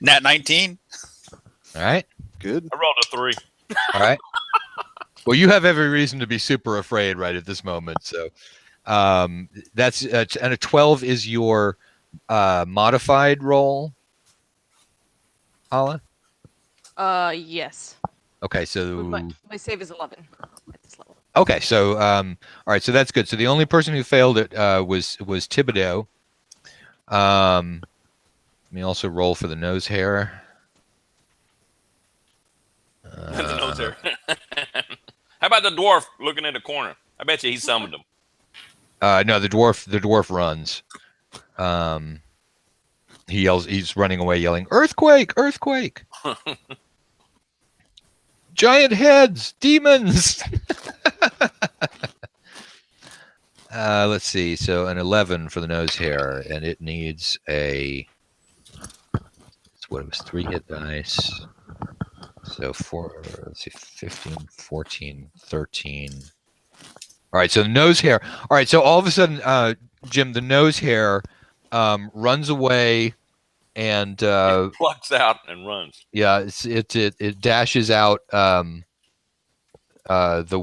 Nat 19? All right, good. I rolled a 3. all right. Well, you have every reason to be super afraid right at this moment. So that's and a 12 is your modified roll. Hala? Yes. Okay, so My save is 11 at this level. okay, so all right, so that's good. So the only person who failed it was Thibodeau. Let me also roll for the nose hair. The nose hair. How about the dwarf looking in the corner? I bet you he summoned him. No, the dwarf runs. He yells. He's running away, yelling, "Earthquake! Earthquake! Giant heads! Demons!" Let's see. So an 11 for the nose hair, and it needs a. It's what it was, 3 hit dice. So 4. Let's see, 15, 14, 13. All right. So the nose hair. All right. So all of a sudden, Jim, the nose hair runs away, and It plucks out and runs. yeah, it dashes out the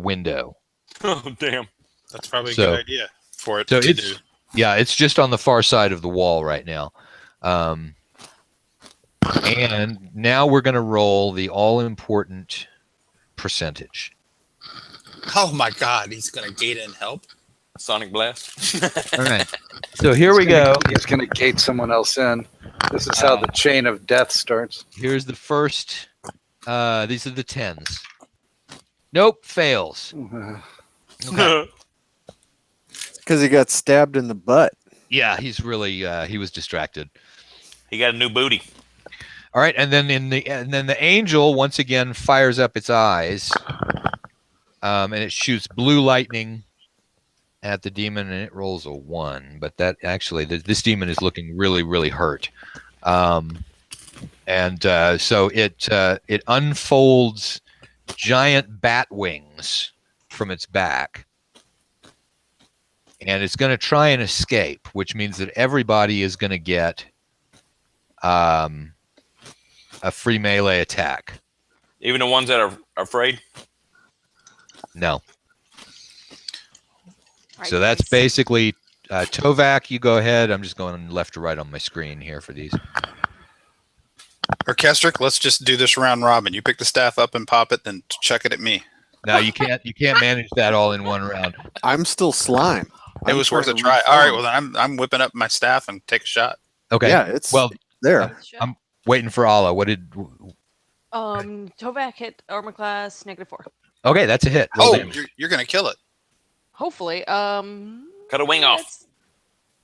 window. Oh, damn. That's probably a So- good idea for it So to it's do. yeah, it's just on the far side of the wall right now. And now we're going to roll the all-important percentage. Oh my God, he's gonna gate in help. Sonic Blast. All right. So here we go. He's going to gate someone else in. This is how the chain of death starts. Here's the first. These are the 10s. Nope, fails. Okay. Because he got stabbed in the butt. Yeah, he's really he was distracted. He got a new booty. All right, and then the angel once again fires up its eyes, and it shoots blue lightning at the demon, and it rolls a 1. But that actually, this demon is looking really, really hurt, and so it unfolds giant bat wings from its back, and it's going to try and escape, which means that everybody is going to get a free melee attack. Even the ones that are afraid. No. Right, So that's nice. basically Tovak, you go ahead. I'm just going left to right on my screen here for these. Orchestric, let's just do this round robin. You pick the staff up and pop it, then chuck it at me. Now you can't manage that all in one round. I'm still slime. It was worth a try. All right, well then I'm whipping up my staff and take a shot. Okay. Yeah, it's Well, there. Sure. I'm waiting for Allah. What did? Tovak hit armor class -4. Okay, that's a hit. Roll Oh, damage. you're gonna kill it. Hopefully. Cut a wing off. that's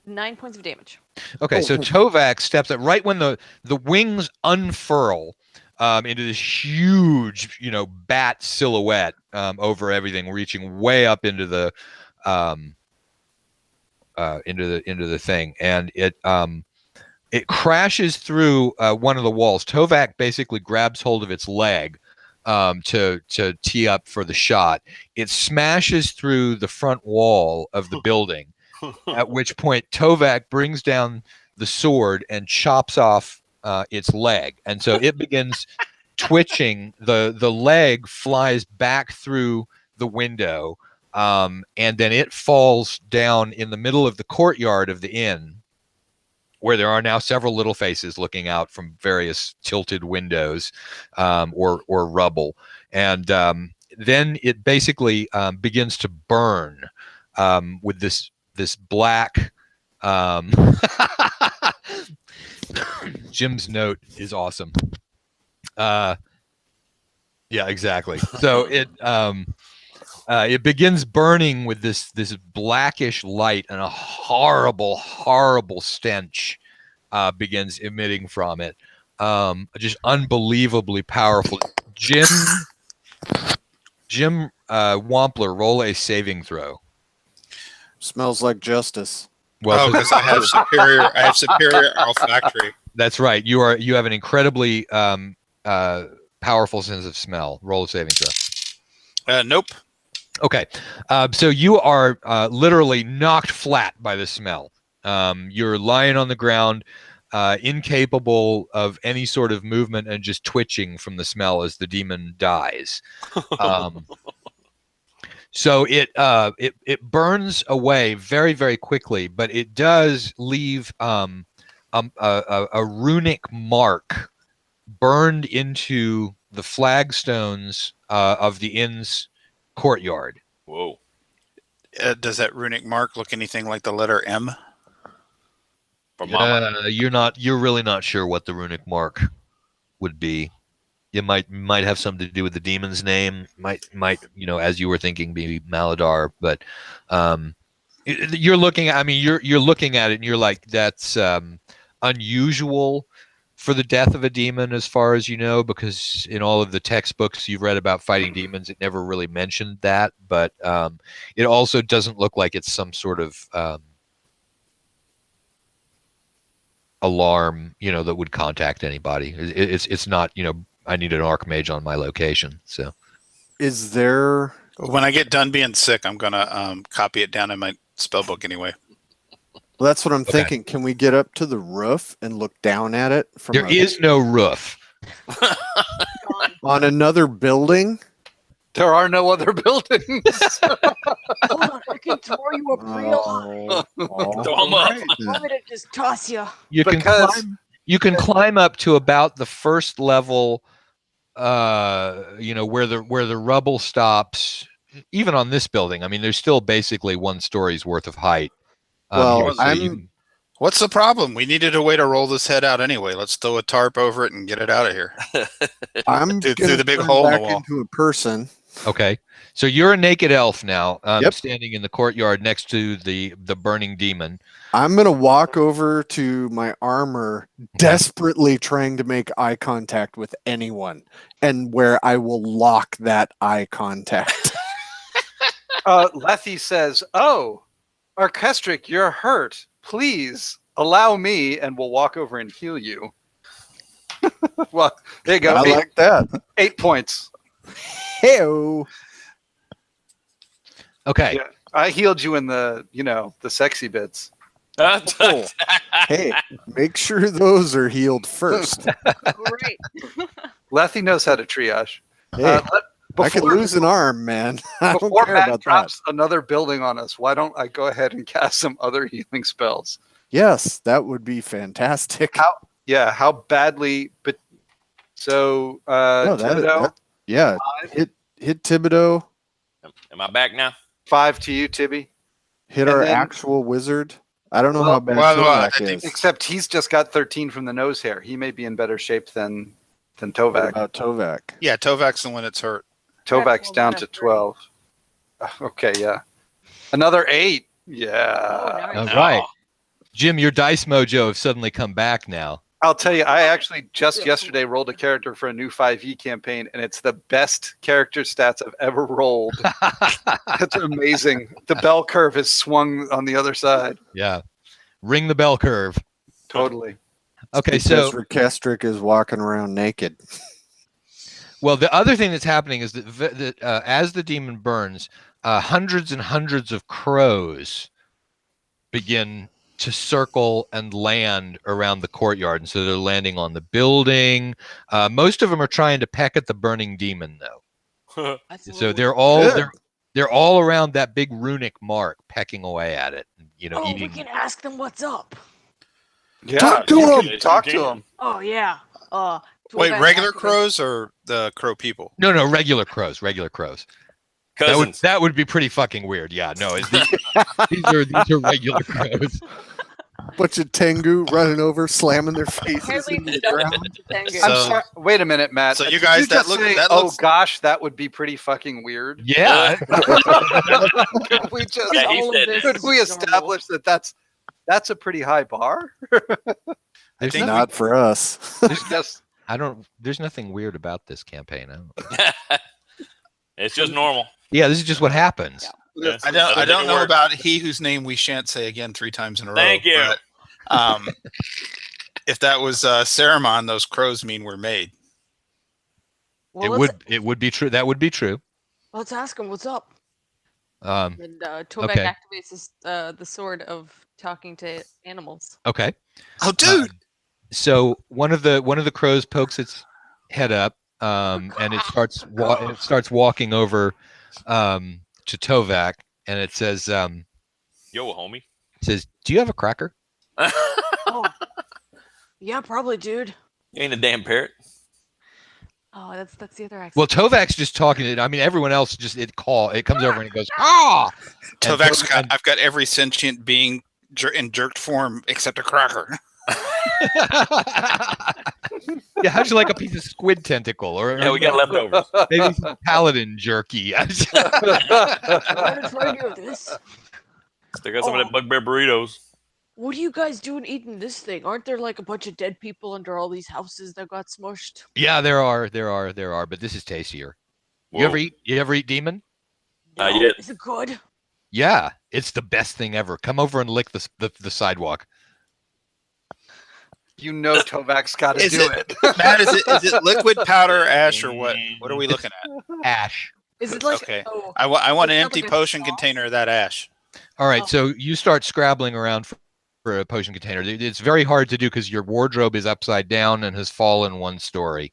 9 points of damage. Okay, so Tovak steps up right when the wings unfurl into this huge, bat silhouette over everything, reaching way up into the into the thing, and it crashes through one of the walls. Tovak basically grabs hold of its leg to tee up for the shot. It smashes through the front wall of the building, at which point Tovak brings down the sword and chops off its leg. And so it begins twitching. The leg flies back through the window, and then it falls down in the middle of the courtyard of the inn, where there are now several little faces looking out from various tilted windows or rubble. And then it basically begins to burn with this black Jim's note is awesome. Yeah, exactly. So it begins burning with this blackish light, and a horrible stench begins emitting from it. Just unbelievably powerful. Jim Wampler, roll a saving throw. Smells like justice. Well, Because I have superior olfactory. that's right. You have an incredibly powerful sense of smell. Roll a saving throw. Nope. Okay, so you are literally knocked flat by the smell. You're lying on the ground, incapable of any sort of movement, and just twitching from the smell as the demon dies. So it burns away very, very quickly, but it does leave a runic mark burned into the flagstones of the inn's courtyard. Whoa. Does that runic mark look anything like the letter M? For mama. You're really not sure what the runic mark would be. It might have something to do with the demon's name. Might as you were thinking, be Maladar. But you're looking at. I mean, you're looking at it, and you're like, that's unusual. for the death of a demon, as far as you know, because in all of the textbooks you've read about fighting demons, it never really mentioned that. But it also doesn't look like it's some sort of alarm, that would contact anybody. It's not, I need an archmage on my location. So, Is there? When I get done being sick, I'm gonna copy it down in my spell book anyway. Well, that's what I'm Okay. thinking. Can we get up to the roof and look down at it from there is no roof. on another building? There are no other buildings. Hold on, I can throw you up real high. Throw 'em up. Want me to just toss you? You Because- can climb up to about the first level, where the rubble stops. Even on this building, I mean, there's still basically 1 story's worth of height. Well, here, so I'm- What's the problem? We needed a way to roll this head out anyway. Let's throw a tarp over it and get it out of here. I'm Through gonna the big turn hole in the back wall. into a person. okay. So you're a naked elf now, Yep. standing in the courtyard next to the burning demon. I'm gonna walk over to my armor, desperately trying to make eye contact with anyone, and where I will lock that eye contact. Lethy says, "Oh, Orchestric, you're hurt. Please allow me, and we'll walk over and heal you." Well, there you go. I like that. 8 points. Hey-o. Okay. Yeah. I healed you in the sexy bits. Oh. Hey, make sure those are healed first. Great. Lethy knows how to triage. Hey, I could Before- lose an arm, man. I don't Before care Matt about that. drops another building on us, why don't I go ahead and cast some other healing spells? Yes, that would be fantastic. Yeah, how badly? But so, No, Thibodeau, yeah, hit Thibodeau, Am I back now? 5 to you, Tibby. hit And our then- actual wizard. I don't know Well, how bad well, Tovak I think- is. Except he's just got 13 from the nose hair. He may be in better shape than What Tovak. about Tovak? Yeah, Tovak's the one that's hurt. Tovak's Got 12 down out to of 30. 12. Okay, yeah. Another 8. Oh, Yeah. nice. All right. Jim, your dice mojo have suddenly come back now. I'll tell you, I actually just yesterday rolled a character for a new 5e campaign, and it's the best character stats I've ever rolled. That's amazing. The bell curve is swung on the other side. Yeah. Ring the bell curve. Totally. Okay, Because so Rekestric is walking around naked. well, the other thing that's happening is that as the demon burns, hundreds and hundreds of crows begin to circle and land around the courtyard, and so they're landing on the building. Most of them are trying to peck at the burning demon, though. That's a So little they're weird. all Good. they're all around that big runic mark, pecking away at it. Oh, we eating. can ask them what's up. Yeah. Talk to you him. can Talk to him. Oh yeah. Wait, Tovak regular activates- crows or the crow people? No, regular crows. Cousins. That would be pretty fucking weird. Yeah, no, these are regular crows. Bunch of Tengu running over, slamming their faces Apparently into the it's double ground. digit Tengu. I'm So- sorry. Wait a minute, Matt. So you Did guys, that just look- say, that oh looks- gosh, that would be pretty fucking weird. Yeah, Could we just Yeah, he All of said this could is we normal. establish that that's a pretty high bar? there's think- Not for us. Yes. There's nothing weird about this campaign. I don't- It's just normal. Yeah, this is just what happens. Yeah. I don't know Work. about he whose name we shan't say again 3 times in a row. Thank you. But, if that was Saruman, those crows mean we're made. Well, It would be true. That would be true. let's ask him what's up. Um, And Tovak Okay. activates the sword of talking to animals. okay. Oh, dude. So one of the crows pokes its head up, and it starts walking over to Tovak, and it says, Yo, homie. "Do you have a cracker?" Oh, yeah, probably, dude. You ain't a damn parrot. Oh, that's the other accent. Well, Tovak's just talking. I mean, everyone else it comes over and it goes, "Ah!" And I've got every sentient being in jerked form except a cracker. Yeah, how'd you like a piece of squid tentacle, or Yeah, we got leftovers. maybe some paladin jerky? I'm gonna try to do this. Still got some of that bugbear burritos. What are you guys doing eating this thing? Aren't there like a bunch of dead people under all these houses that got smushed? Yeah, there are, but this is tastier. You Whoa. ever eat demon? Not No. yet. Is it good? Yeah, it's the best thing ever. Come over and lick the sidewalk. You know Tovak's got to Is do it- it. Matt, is it liquid powder, ash, or what? What are we looking at? Ash. Is it like Okay. oh, I want an It's not empty like a potion sauce? container of that ash. All right, Oh. so you start scrabbling around for a potion container. It's very hard to do because your wardrobe is upside down and has fallen one story.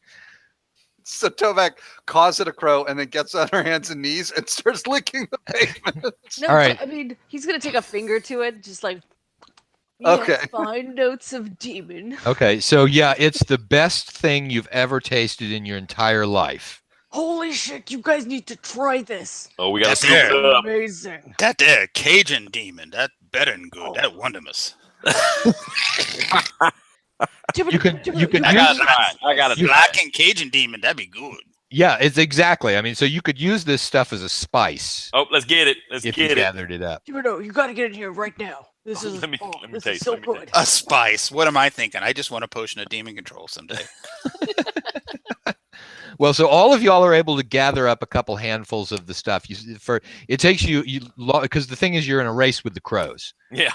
So Tovak caws at a crow and then gets on her hands and knees and starts licking the pavement. no, All right. I mean, he's gonna take a finger to it, just like Okay. fine notes of demon. Okay, so yeah, it's the best thing you've ever tasted in your entire life. Holy shit, you guys need to try this. Oh, we got to That's scoop it. it up. Amazing. That there Cajun demon, that better than good. That wonderful. You can I got to try it. I got to try Black it. and Cajun demon, that'd be good. Yeah, it's exactly. I mean, so you could use this stuff as a spice Oh, let's get it. Let's if you get it. gathered it up. No, you gotta get in here right now. This is Let me this taste, is so let me good. taste. A spice. What am I thinking? I just want a potion of demon control someday. Well, so all of y'all are able to gather up a couple handfuls of the stuff. It takes you because the thing is you're in a race with the crows. Yeah.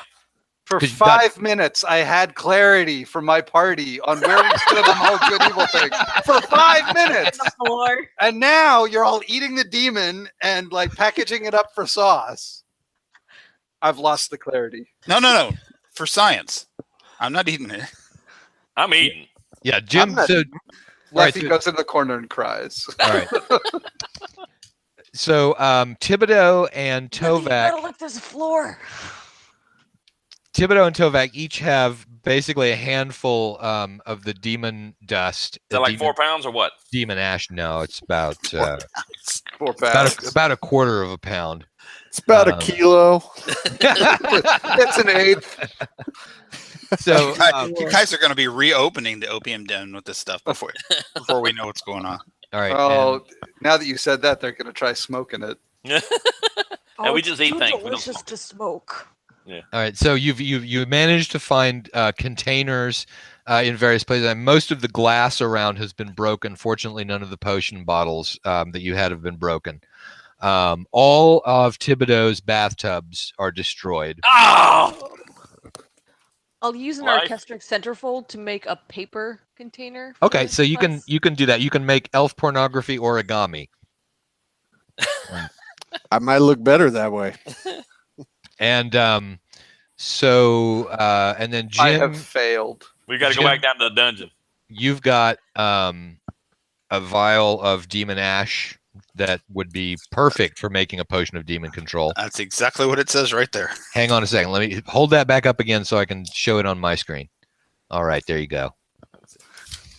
For 'Cause you've got- 5 minutes, I had clarity from my party on where we stood on the whole good evil thing. For 5 minutes. Floor. And now you're all eating the demon and like packaging it up for sauce. I've lost the clarity. No. For science. I'm not eating it. I'm eating. Yeah, Jim. not- So right, Lefty so- goes in the corner and cries. all right. So Thibodeau and You gotta Tovak. lick this floor. Thibodeau and Tovak each have basically a handful of the demon dust. Is that like 4 pounds or what? Demon ash? No, it's about 4 pounds. about a quarter of a pound. It's about a Um, kilo. It's an eighth. So You guys are going to be reopening the opium den with this stuff before we know what's going on. all right. Oh, now that you said that, they're going to try smoking it. And we it's just eat too things. We don't delicious smoke. to smoke. All right, so you managed to find containers in various places, and most of the glass around has been broken. Fortunately, none of the potion bottles that you had have been broken. All of Thibodeau's bathtubs are destroyed. Oh! I'll use an Life. orchestric centerfold to make a paper container. Okay, for so you can us. do that. You can make elf pornography origami, I might look better that way. and and then I Jim, have failed. We got to go Jim- back down to the dungeon. you've got a vial of demon ash that would be perfect for making a potion of demon control. That's exactly what it says right there. Hang on a second. Let me hold that back up again so I can show it on my screen. All right, there you go.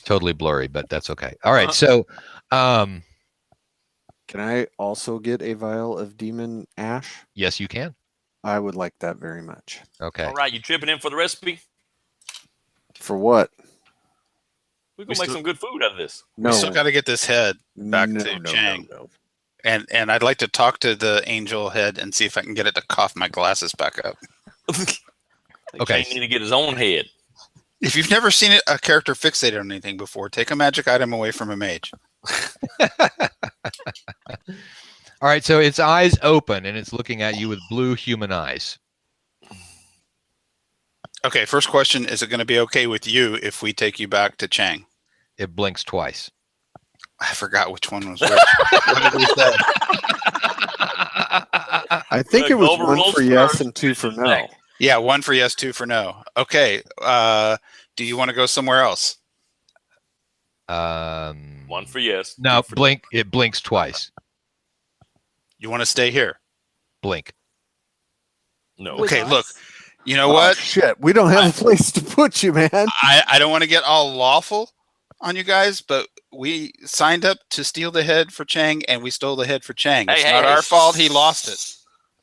Totally blurry, but that's okay. All right, so Can I also get a vial of demon ash? yes, you can. I would like that very much. Okay. All right, you tripping in for the recipe? For what? We're We going to make still- some good food out of this. No. We still got to get this head back to Chang. no. And I'd like to talk to the angel head and see if I can get it to cough my glasses back up. Okay. He need to get his own head. If you've never seen a character fixated on anything before, take a magic item away from a mage. All right, so its eyes open and it's looking at you with blue human eyes. Okay, first question, is it going to be okay with you if we take you back to Chang? It blinks twice. I forgot which one was which. What did we say? I think it was Global 1 rules for yes first, and 2 for no. Chang. Yeah, 1 for yes, 2 for no. Okay, do you want to go somewhere else? One for yes. No, two for blink. It blinks twice. You want to stay here? Blink. no. With Okay, us. look, you know Oh, what? shit, we don't have a place to put you, man. I don't want to get all lawful on you guys, but we signed up to steal the head for Chang, and we stole the head for Chang. It's Hey, not hey, our hey. fault he lost it.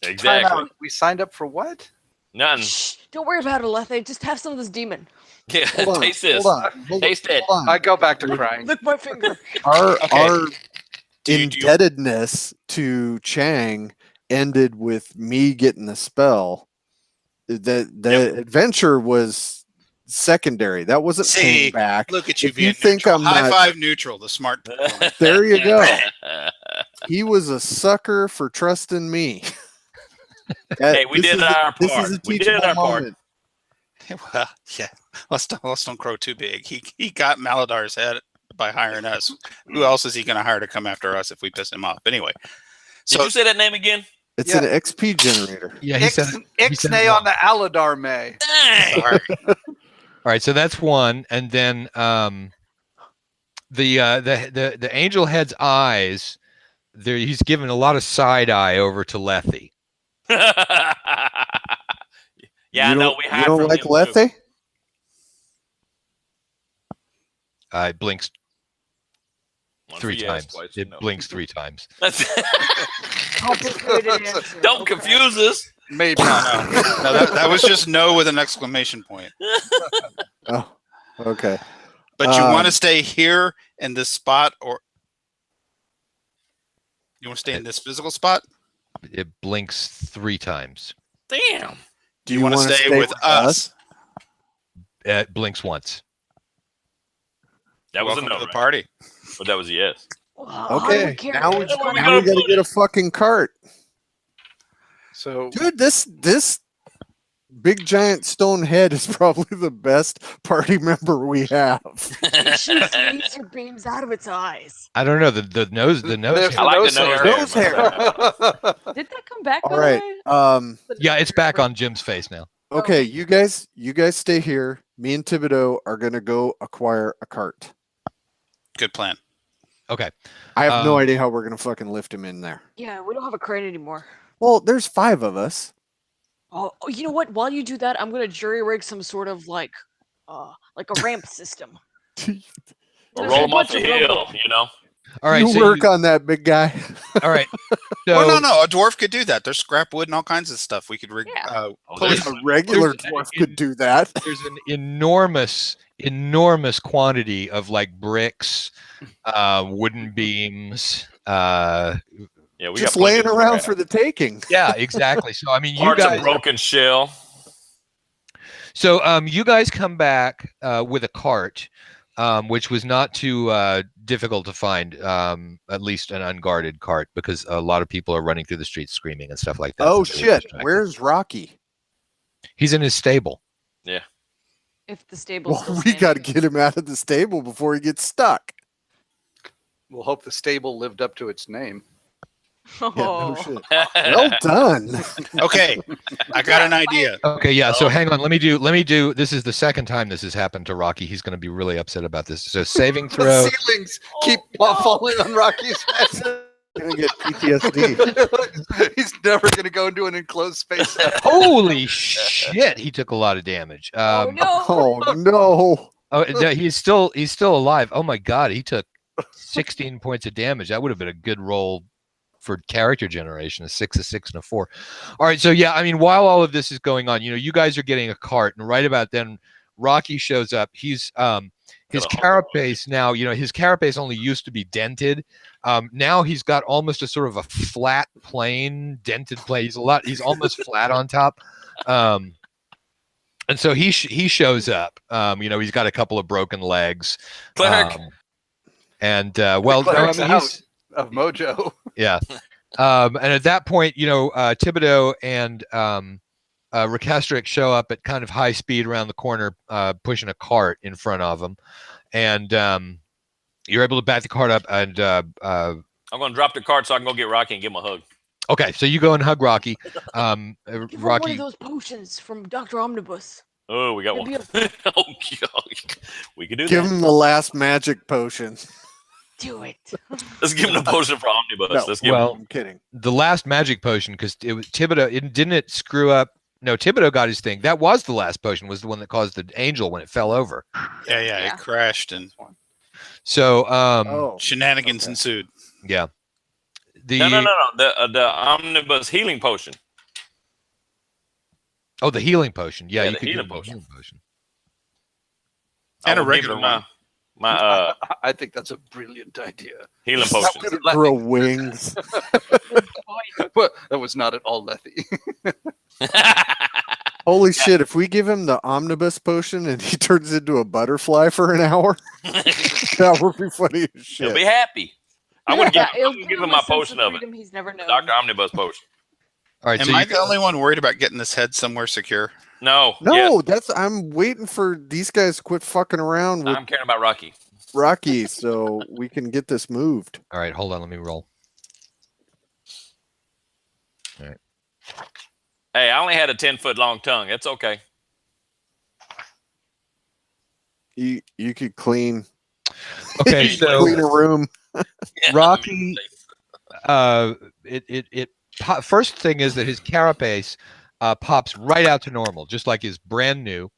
Time Exactly. out. We signed up for what? Nothing. Shh, don't worry about it, Lethe. Just have some of this demon. Yeah, Hold on, taste this. hold on, hold Taste it. on. I go back to crying. Lick my finger. Our Okay. Do you- indebtedness to Chang ended with me getting the spell. the adventure was secondary. That wasn't paying back. Look at you If being you think neutral. I'm High not- five neutral, the smart one. There you go. He was a sucker for trusting me. Hey, we did our This part. is a We did teachable our part. moment. Well, yeah. Let's don't grow too big. He got Maladar's head by hiring us. Who else is he going to hire to come after us if we piss him off? Anyway, Did you say that name again? It's Yeah. an XP generator. Yeah, he said. Ixnay on the Aladar May. Dang. sorry. All right, so that's one, and then the angel head's eyes. There, he's given a lot of side eye over to Lethe. Yeah, I know. We You hired don't from like him, Lethe? It blinks One three for yes, times. twice It no. blinks 3 times. Complicated answer. Don't confuse us. Maybe. No, that was just no with an exclamation point. Oh, okay. But you want Um, to stay here in this spot, or you want to stay in this physical spot? It blinks 3 times. Damn. Do you want to wanna stay with us? It blinks once. That was a Welcome no, to the right? party. But that was a yes. Okay. Now we That's where we gotta put get it. a fucking cart. So Dude, this big giant stone head is probably the best party member we have. It shoots laser beams out of its eyes. I don't know the nose. The nose. There's I like the nose hair. Nose hair. Did that come back? All by the right. way? Yeah, it's back on Jim's face now. Okay, you guys stay here. Me and Thibodeau are gonna go acquire a cart. Good plan. Okay. I have no Um, idea how we're gonna fucking lift him in there. Yeah, we don't have a crane anymore. Well, there's 5 of us. Oh, you know what? While you do that, I'm gonna jury rig some sort of like a ramp system. Or There's roll a them off bunch the of hill, rubble. you know? All right. you So work on that, big guy. all right. So Oh no, a dwarf could do that. There's scrap wood and all kinds of stuff. We could rig. Yeah. Oh, pulleys. there's- A regular There's- dwarf could do that. there's an enormous quantity of like bricks, wooden beams. Yeah, we Just got plenty laying of around scrap. for the taking. Yeah, exactly. So I mean, you Parts guys. of broken shell. So you guys come back with a cart, which was not too difficult to find, at least an unguarded cart, because a lot of people are running through the streets screaming and stuff like that. Oh so they're shit! distracted. Where's Rocky? He's in his stable. If the stable's Well, still we got to standing. get him out of the stable before he gets stuck. we'll hope the stable lived up to its name. Yeah, no Oh. shit. Well done. Okay, I got an idea. Okay, yeah. So Oh. hang on. Let me do. This is the second time this has happened to Rocky. He's going to be really upset about this. So saving throw. The ceilings keep falling on Rocky's head. Gonna get PTSD. He's never going to go into an enclosed space. Holy shit! He took a lot of damage. Oh no! Oh no! Oh, no, he's still alive. Oh my god, he took 16 points of damage. That would have been a good roll for character generation. A 6, a 6, and a 4. All right, so yeah, I mean, while all of this is going on, you guys are getting a cart, and right about then, Rocky shows up. He's his Got a carapace now. His carapace only used to be dented. Now he's got almost a sort of a flat plane, dented plane. He's almost flat on top. And so he shows up. He's got a couple of broken legs. Cleric. And well, no, I Cleric's mean, out of Mojo. yeah. And at that point, Thibodeau and Recastric show up at kind of high speed around the corner, pushing a cart in front of them. And you're able to back the cart up. And I'm going to drop the cart so I can go get Rocky and give him a hug. okay, so you go and hug Rocky. Give him one Rocky. of those potions from Dr. Omnibus. Oh, we got It'll one. be Oh, God. We can do Give that. him the last magic potion. Do it. Let's give him the potion for Omnibus. No, Let's give well, I'm kidding. The last magic potion, because it was Thibodeau. Didn't it screw up? No, Thibodeau got his thing. That was the last potion. Was the one that caused the angel when it fell over. Yeah, Yeah. it crashed and So Oh, shenanigans Okay. ensued. yeah. The No. The Omnibus healing potion. Oh, the healing potion. Yeah, Yeah, you the could healing give him potion. healing potion. And I a will give regular her one. my I think that's a brilliant idea. healing That potion. was grow Lethe. wings. But that was not at all Lethe. Holy shit! If we give him the omnibus potion and he turns into a butterfly for an hour, that would be funny as He'll shit. be happy. I would it'll give him my potion of it. He's never known. Dr. Omnibus potion. All right. Am so I you, the only one worried about getting this head somewhere secure? No. No, Yes. I'm waiting for these guys to quit fucking around with I'm caring about Rocky. Rocky so we can get this moved. all right. Hold on. Let me roll. Hey, I only had a 10-foot long tongue. It's okay. You could clean Okay. So clean a room. Rocky, first thing is that his carapace pops right out to normal, just like his brand new.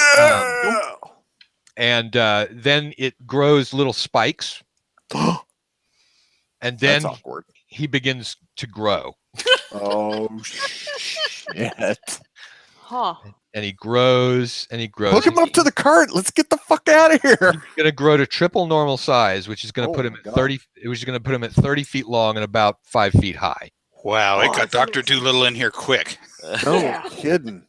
Yeah. And then it grows little spikes, and then That's awkward. he begins to grow, Oh shit! Huh. and he grows and he grows. Hook him up to the cart. Let's get the fuck out of here. He's going to grow to triple normal size, which is going to Oh put him my at God. 30. Which is going to put him at 30 feet long and about 5 feet high. Wow, it Oh, got that's Dr. amazing. Doolittle in here quick. No Yeah. kidding.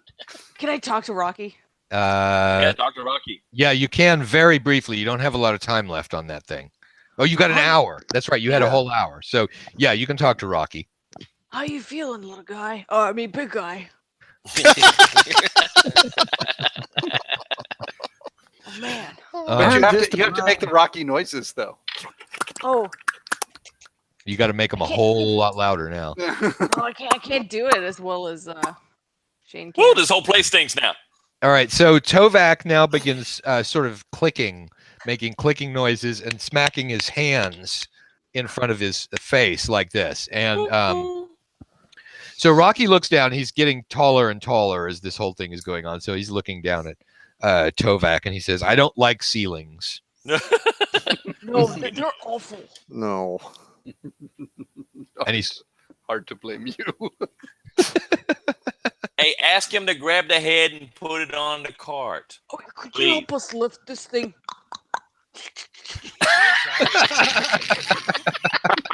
Can I talk to Rocky? Yeah, Dr. Rocky. Yeah, you can very briefly. You don't have a lot of time left on that thing. Oh, you got an hour. That's right. You had a whole hour. So yeah, you can talk to Rocky. How you feeling, little guy? Oh, I mean, big guy. Oh man. But you Um, have to make the Rocky noises though. Oh, you got to make them a whole lot louder now. I can't do it as well as Shane can. Woo, this whole place stinks now. All right, so Tovak now begins sort of making clicking noises and smacking his hands in front of his face like this. And so Rocky looks down. He's getting taller and taller as this whole thing is going on. So he's looking down at Tovak and he says, "I don't like ceilings." No, they're awful. No. And he's Hard to blame you. Hey, ask him to grab the head and put it on the cart. Oh, could you help us lift this thing?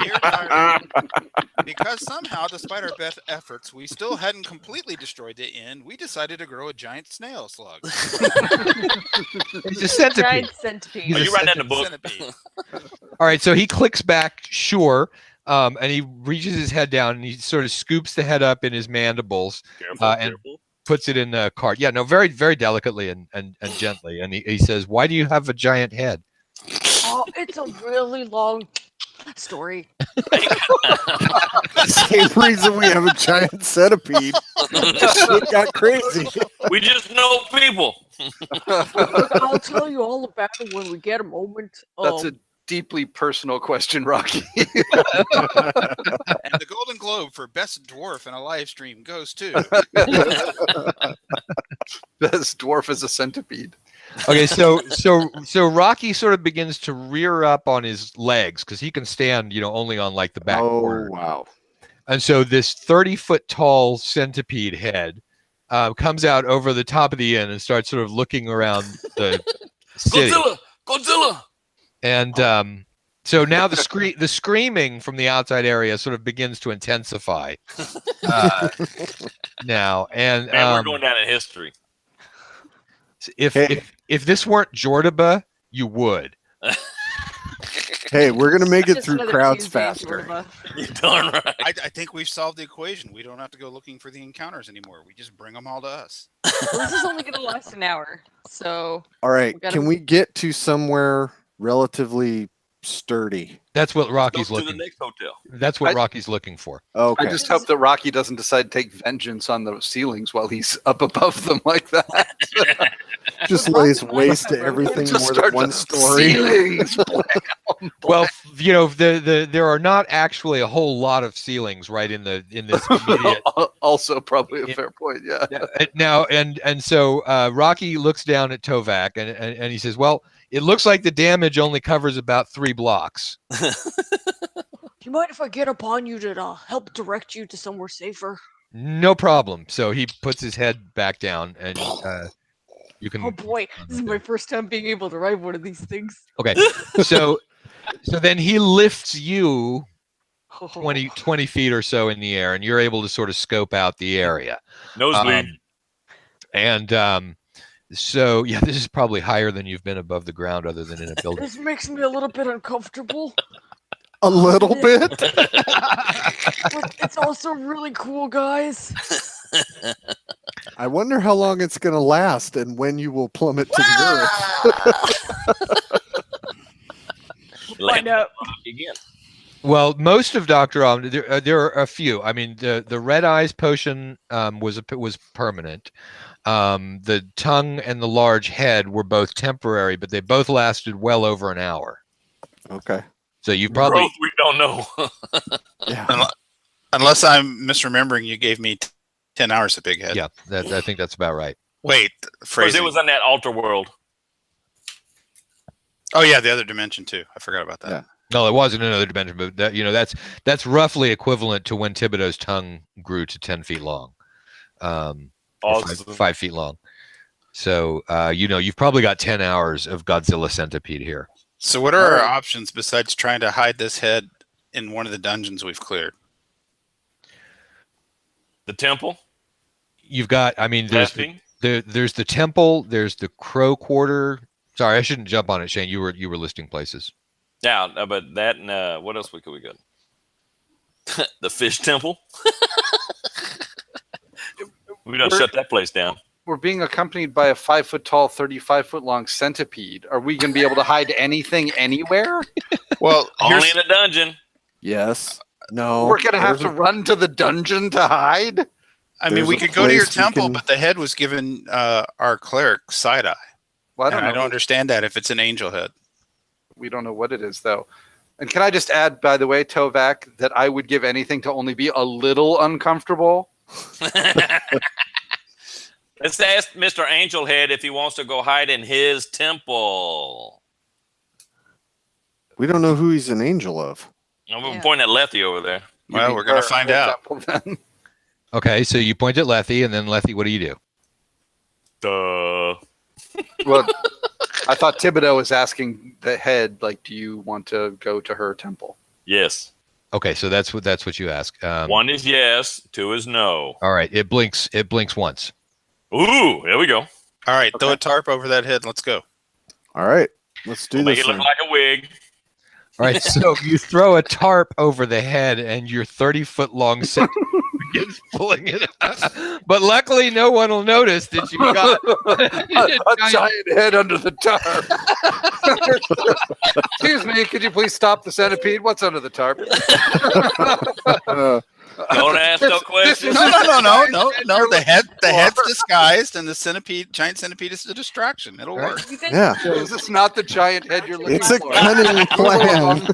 Dear Diary, because somehow, despite our best efforts, we still hadn't completely destroyed the inn, we decided to grow a giant snail slug. he's a centipede. Giant centipede. Oh, you write that in the book. Centipede. All right, so he clicks back, sure, and he reaches his head down and he sort of scoops the head up in his mandibles, Careful, and careful. puts it in the cart. Yeah, no, very, very delicately and gently. And he says, "Why do you have a giant head?" Oh, it's a really long story. Same reason we have a giant centipede. Shit got crazy. We just know people. I'll tell you all about it when we get a moment. That's a deeply personal question, Rocky. And the Golden Globe for Best Dwarf in a Live Stream goes to. Best dwarf is a centipede. Okay, so Rocky sort of begins to rear up on his legs because he can stand, only on like the back corner. Wow. And so this 30-foot tall centipede head comes out over the top of the inn and starts sort of looking around the city. Godzilla! And so now the screaming from the outside area sort of begins to intensify now. And Man, we're going down in history. If this weren't Jordoba, you would. Hey, we're gonna make it Just through another crowds Tuesday, faster. Jordoba. You're darn right. I think we've solved the equation. We don't have to go looking for the encounters anymore. We just bring them all to us. Well, this is only going to last an hour, so All right, We gotta- can we get to somewhere relatively sturdy? That's what Go Rocky's to the looking. next hotel. That's what I- Rocky's looking for. Okay. I just hope that Rocky doesn't decide to take vengeance on the ceilings while he's up above them like that. Just Well, lays Rocky waste to might have everything Just more start than one the story. Ceilings. Well, there are not actually a whole lot of ceilings right in this immediate. Also, probably a Yeah. fair point. Yeah. Now and so Rocky looks down at Tovak and he says, "Well, it looks like the damage only covers about 3 blocks." do you mind if I get upon you to help direct you to somewhere safer? No problem. So he puts his head back down and you can. Oh boy, this is my first time being able to ride one of these things. Okay. So then he lifts you 20 feet or so in the air, and you're able to sort of scope out the area. Nosebleed. And so yeah, this is probably higher than you've been above the ground, other than in a building. This makes me a little bit uncomfortable, A little bit. but it's also really cool, guys. I wonder how long it's going to last and when you will plummet to the earth. Land out. again. Well, most of Dr. Om, there are a few. I mean, the red eyes potion was permanent. The tongue and the large head were both temporary, but they both lasted well over an hour. Okay. So you probably Growth, we don't know. Yeah. Unless I'm misremembering, you gave me 10 hours of Big Head. yeah, I think that's about right. Wait, Because phrasing. it was on that altar world. Oh yeah, the other dimension too. I forgot about that. Yeah. No, it wasn't another dimension, but that's roughly equivalent to when Thibodeau's tongue grew to 10 feet long, or Awesome. 5 feet long. So you've probably got 10 hours of Godzilla Centipede here. So what are our Alright. options besides trying to hide this head in one of the dungeons we've cleared? The temple. You've got, I mean, there's Lefty. there's the temple, there's the Crow Quarter. Sorry, I shouldn't jump on it, Shane. You were listing places. Yeah, but that and what else could we go? The fish temple. We done shut that place down. We're being accompanied by a 5 foot tall, 35 foot long centipede. Are we going to be able to hide anything anywhere? Well, Only in a dungeon. Yes. No. We're going to have there's to run to the dungeon to hide? I mean, there's we a could go to your place we temple, can- but the head was given our cleric side eye. Well, I And don't I know. don't understand that if it's an angel head. We don't know what it is, though. And can I just add, by the way, Tovak, that I would give anything to only be a little uncomfortable? Let's ask Mr. Angelhead if he wants to go hide in his temple. We don't know who he's an angel of. I'm Yeah. pointing at Letty over there. Well, we're going to find out. Then. Okay, so you point at Lethy, and then Lethy, what do you do? Duh. Well, I thought Thibodeau was asking the head, like, do you want to go to her temple? Yes. Okay, so that's what you ask. One is yes, two is no. All right, it blinks once. Ooh, there we go. All right, throw Okay. a tarp over that head. Let's go. All right. Let's do We'll make this. it look thing. like a wig. All right, so you throw a tarp over the head, and your 30-foot long set begins pulling it up. But luckily, no one will notice that you've got a giant head under the tarp. Excuse me, could you please stop the centipede? What's under the tarp? Don't ask no questions. No. The head's disguised, and the giant centipede is a distraction. It'll work. You think Yeah. Is this not the giant head you're looking It's a for? cunning plan.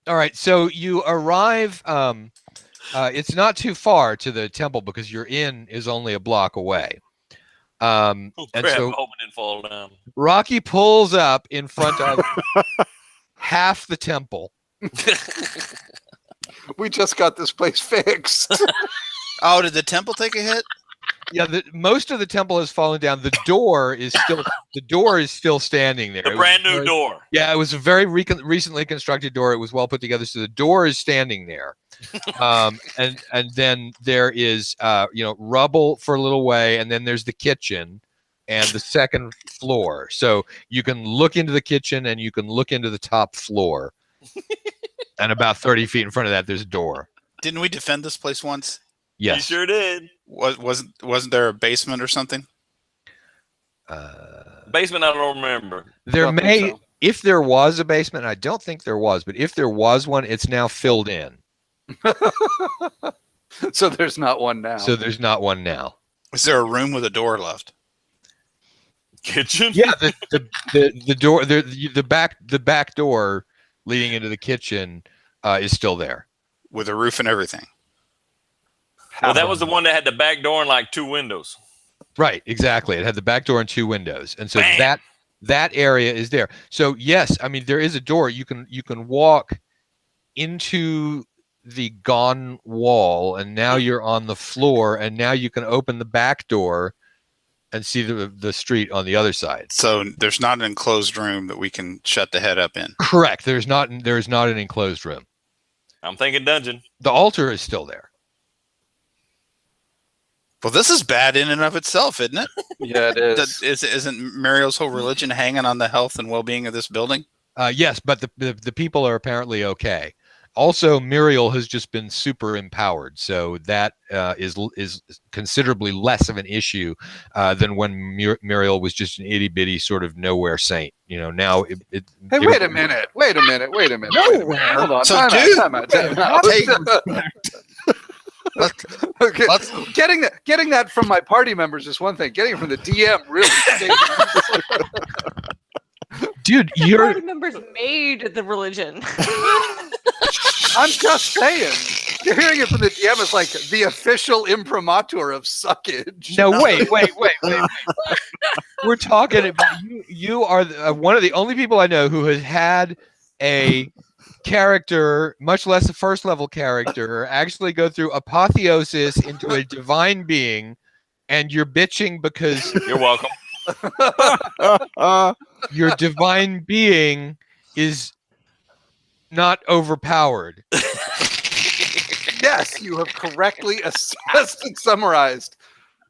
All right, so you arrive. It's not too far to the temple because your inn is only a block away. Oh, And crap, so I hope it didn't fall down. Rocky pulls up in front of half the temple. We just got this place fixed. Oh, did the temple take a hit? Yeah, most of the temple has fallen down. The door is still standing there. The It was brand new very- door. Yeah, it was a very recently constructed door. It was well put together, so the door is standing there, and then there is rubble for a little way, and then there's the kitchen and the second floor. So you can look into the kitchen and you can look into the top floor, and about 30 feet in front of that, there's a door. Didn't we defend this place once? You Yes. sure did. Wasn't there a basement or something? Basement, I don't remember. There Don't think may, so. if there was a basement, I don't think there was, but if there was one, it's now filled in. So there's not one now. So there's not one now. Is there a room with a door left? Kitchen? Yeah, the door, the back door leading into the kitchen is still there. With a roof and everything. Well, that was the one that had the back door and like two windows. Right, exactly. It had the back door and two windows, and so Bam. that area is there. So yes, I mean there is a door. You can walk into the gone wall, and now you're on the floor, and now you can open the back door and see the street on the other side. So there's not an enclosed room that we can shut the head up in. Correct. There is not an enclosed room. I'm thinking dungeon. The altar is still there. Well, this is bad in and of itself, isn't it? Yeah, it is. Isn't Muriel's whole religion hanging on the health and well-being of this building? Yes, but the people are apparently okay. Also, Muriel has just been super empowered, so that is considerably less of an issue than when Muriel was just an itty bitty sort of nowhere saint. You know, now Hey, wait a minute. Nowhere. Hold on. So, Time dude, out. Okay. Getting that from my party members is one thing. Getting it from the DM really stinks. dude, The you're party members made the religion. I'm just saying. You're hearing it from the DM is like the official imprimatur of suckage. no wait. We're talking about you. You are one of the only people I know who has had a character, much less a first level character, actually go through apotheosis into a divine being, and you're bitching because You're welcome. your divine being is not overpowered. Yes, you have correctly assessed and summarized.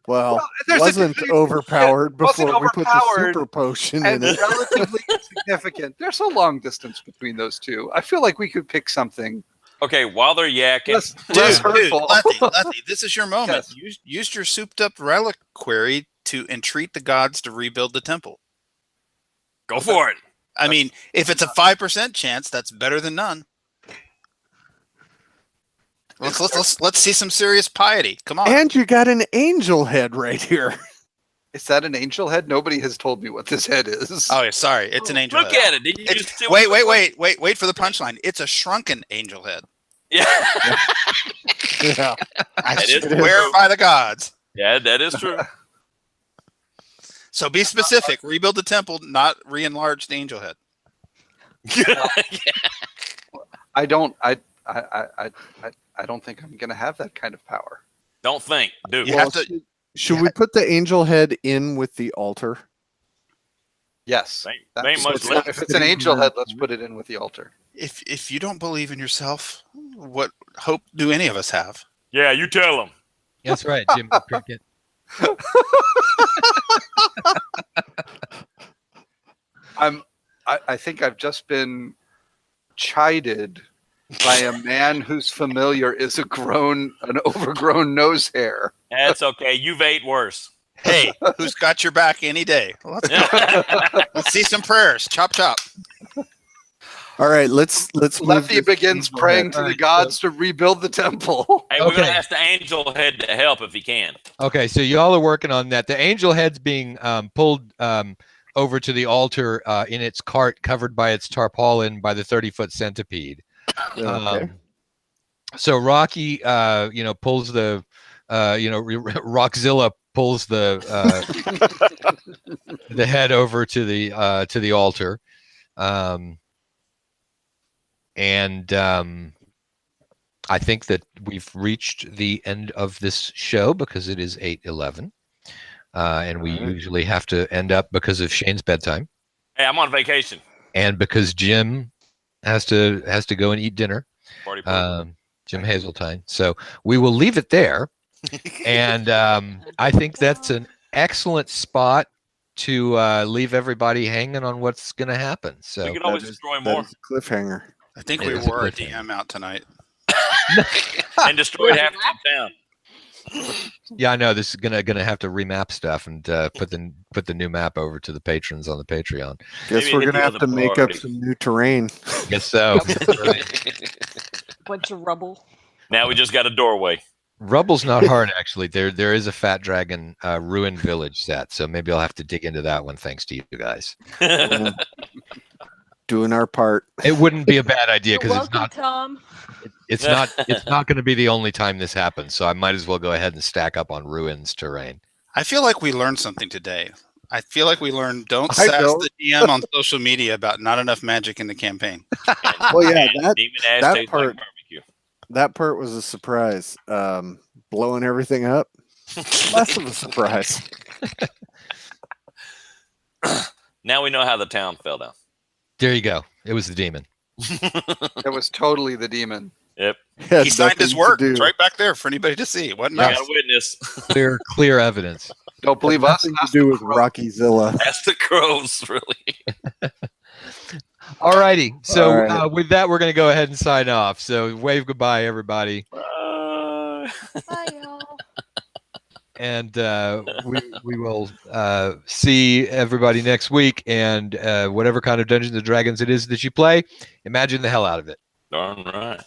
Well, there's a wasn't difference. overpowered Wasn't before we put the overpowered super potion And in it. relatively insignificant. There's a long distance between those two. I feel like we could pick something Okay, while they're yakking, less hurtful. Letty, this is your moment. Yes. Use your souped-up reliquary to entreat the gods to rebuild the temple. go for it. I mean, if it's a 5% chance, that's better than none. Let's see some serious piety. Come on. And you got an angel head right here. Is that an angel head? Nobody has told me what this head is. Oh, yeah, sorry. It's an angel Look head. at it. Did you just see Wait what- for the punchline. It's a shrunken angel head. Yeah. Yeah. I That is swear by the gods. Yeah, that is true. So be specific. Rebuild the temple, not re-enlarge the angel head. I don't think I'm gonna have that kind of power. Don't think, dude. You have to. Should we put the angel head in with the altar? Yes. Ain't much left. If it's an angel head, let's put it in with the altar. If you don't believe in yourself, what hope do any of us have? Yeah, you tell them. That's right, Jim Cricket. I think I've just been chided by a man whose familiar is an overgrown nose hair. That's okay. You've ate worse. Hey, who's got your back any day? Let's see some prayers. Chop chop. All right, let's move Lefty this begins angel praying head. to the gods to rebuild the temple. Hey, we're Okay. gonna ask the angel head to help if he can. Okay, so y'all are working on that. The angel head's being pulled over to the altar in its cart, covered by its tarpaulin by the 30-foot centipede. Okay. So Rocky, pulls the, Rockzilla pulls the the head over to the altar, and I think that we've reached the end of this show because it is 8:11, and we usually have to end up because of Shane's bedtime, Hey, I'm on vacation. and because Jim has to go and eat dinner. Party, party. Jim Hazeltine. So we will leave it there. And I think that's an excellent spot to leave everybody hanging on what's going to happen. So We can always That is- destroy that more is a cliffhanger. I think It we is a wore our cliffhanger. DM out tonight. and destroy half the town. yeah, I know this is gonna have to remap stuff and put the new map over to the patrons on the Patreon. Guess Maybe we're hit gonna the have other to make up priorities. some new terrain. Guess so. Bunch of rubble. Now we just got a doorway. Rubble's not hard actually. There is a Fat Dragon ruined village set, so maybe I'll have to dig into that one. Thanks to you guys. Doing our part. It wouldn't be a bad idea You're because it's welcome, not Tom. it's not going to be the only time this happens. So I might as well go ahead and stack up on ruins terrain. I feel like we learned something today. I feel like we learned don't I sass don't. the DM on social media about not enough magic in the campaign. Well, yeah, And demon ass that tastes part- like barbecue. That part was a surprise. Blowing everything up, less of a surprise. Now we know how the town fell down. There you go. It was the demon. It was totally the demon. Yep. Had He signed his nothing to work. do. It's right back there for anybody to see. What I nice. got a witness. Clear evidence. Don't believe us. Nothing to do with Rocky Zilla. That's the crows, really. All righty. So All right. with that, we're going to go ahead and sign off. So wave goodbye, everybody. Bye, y'all. And we will see everybody next week. And whatever kind of Dungeons and Dragons it is that you play, imagine the hell out of it. Darn right.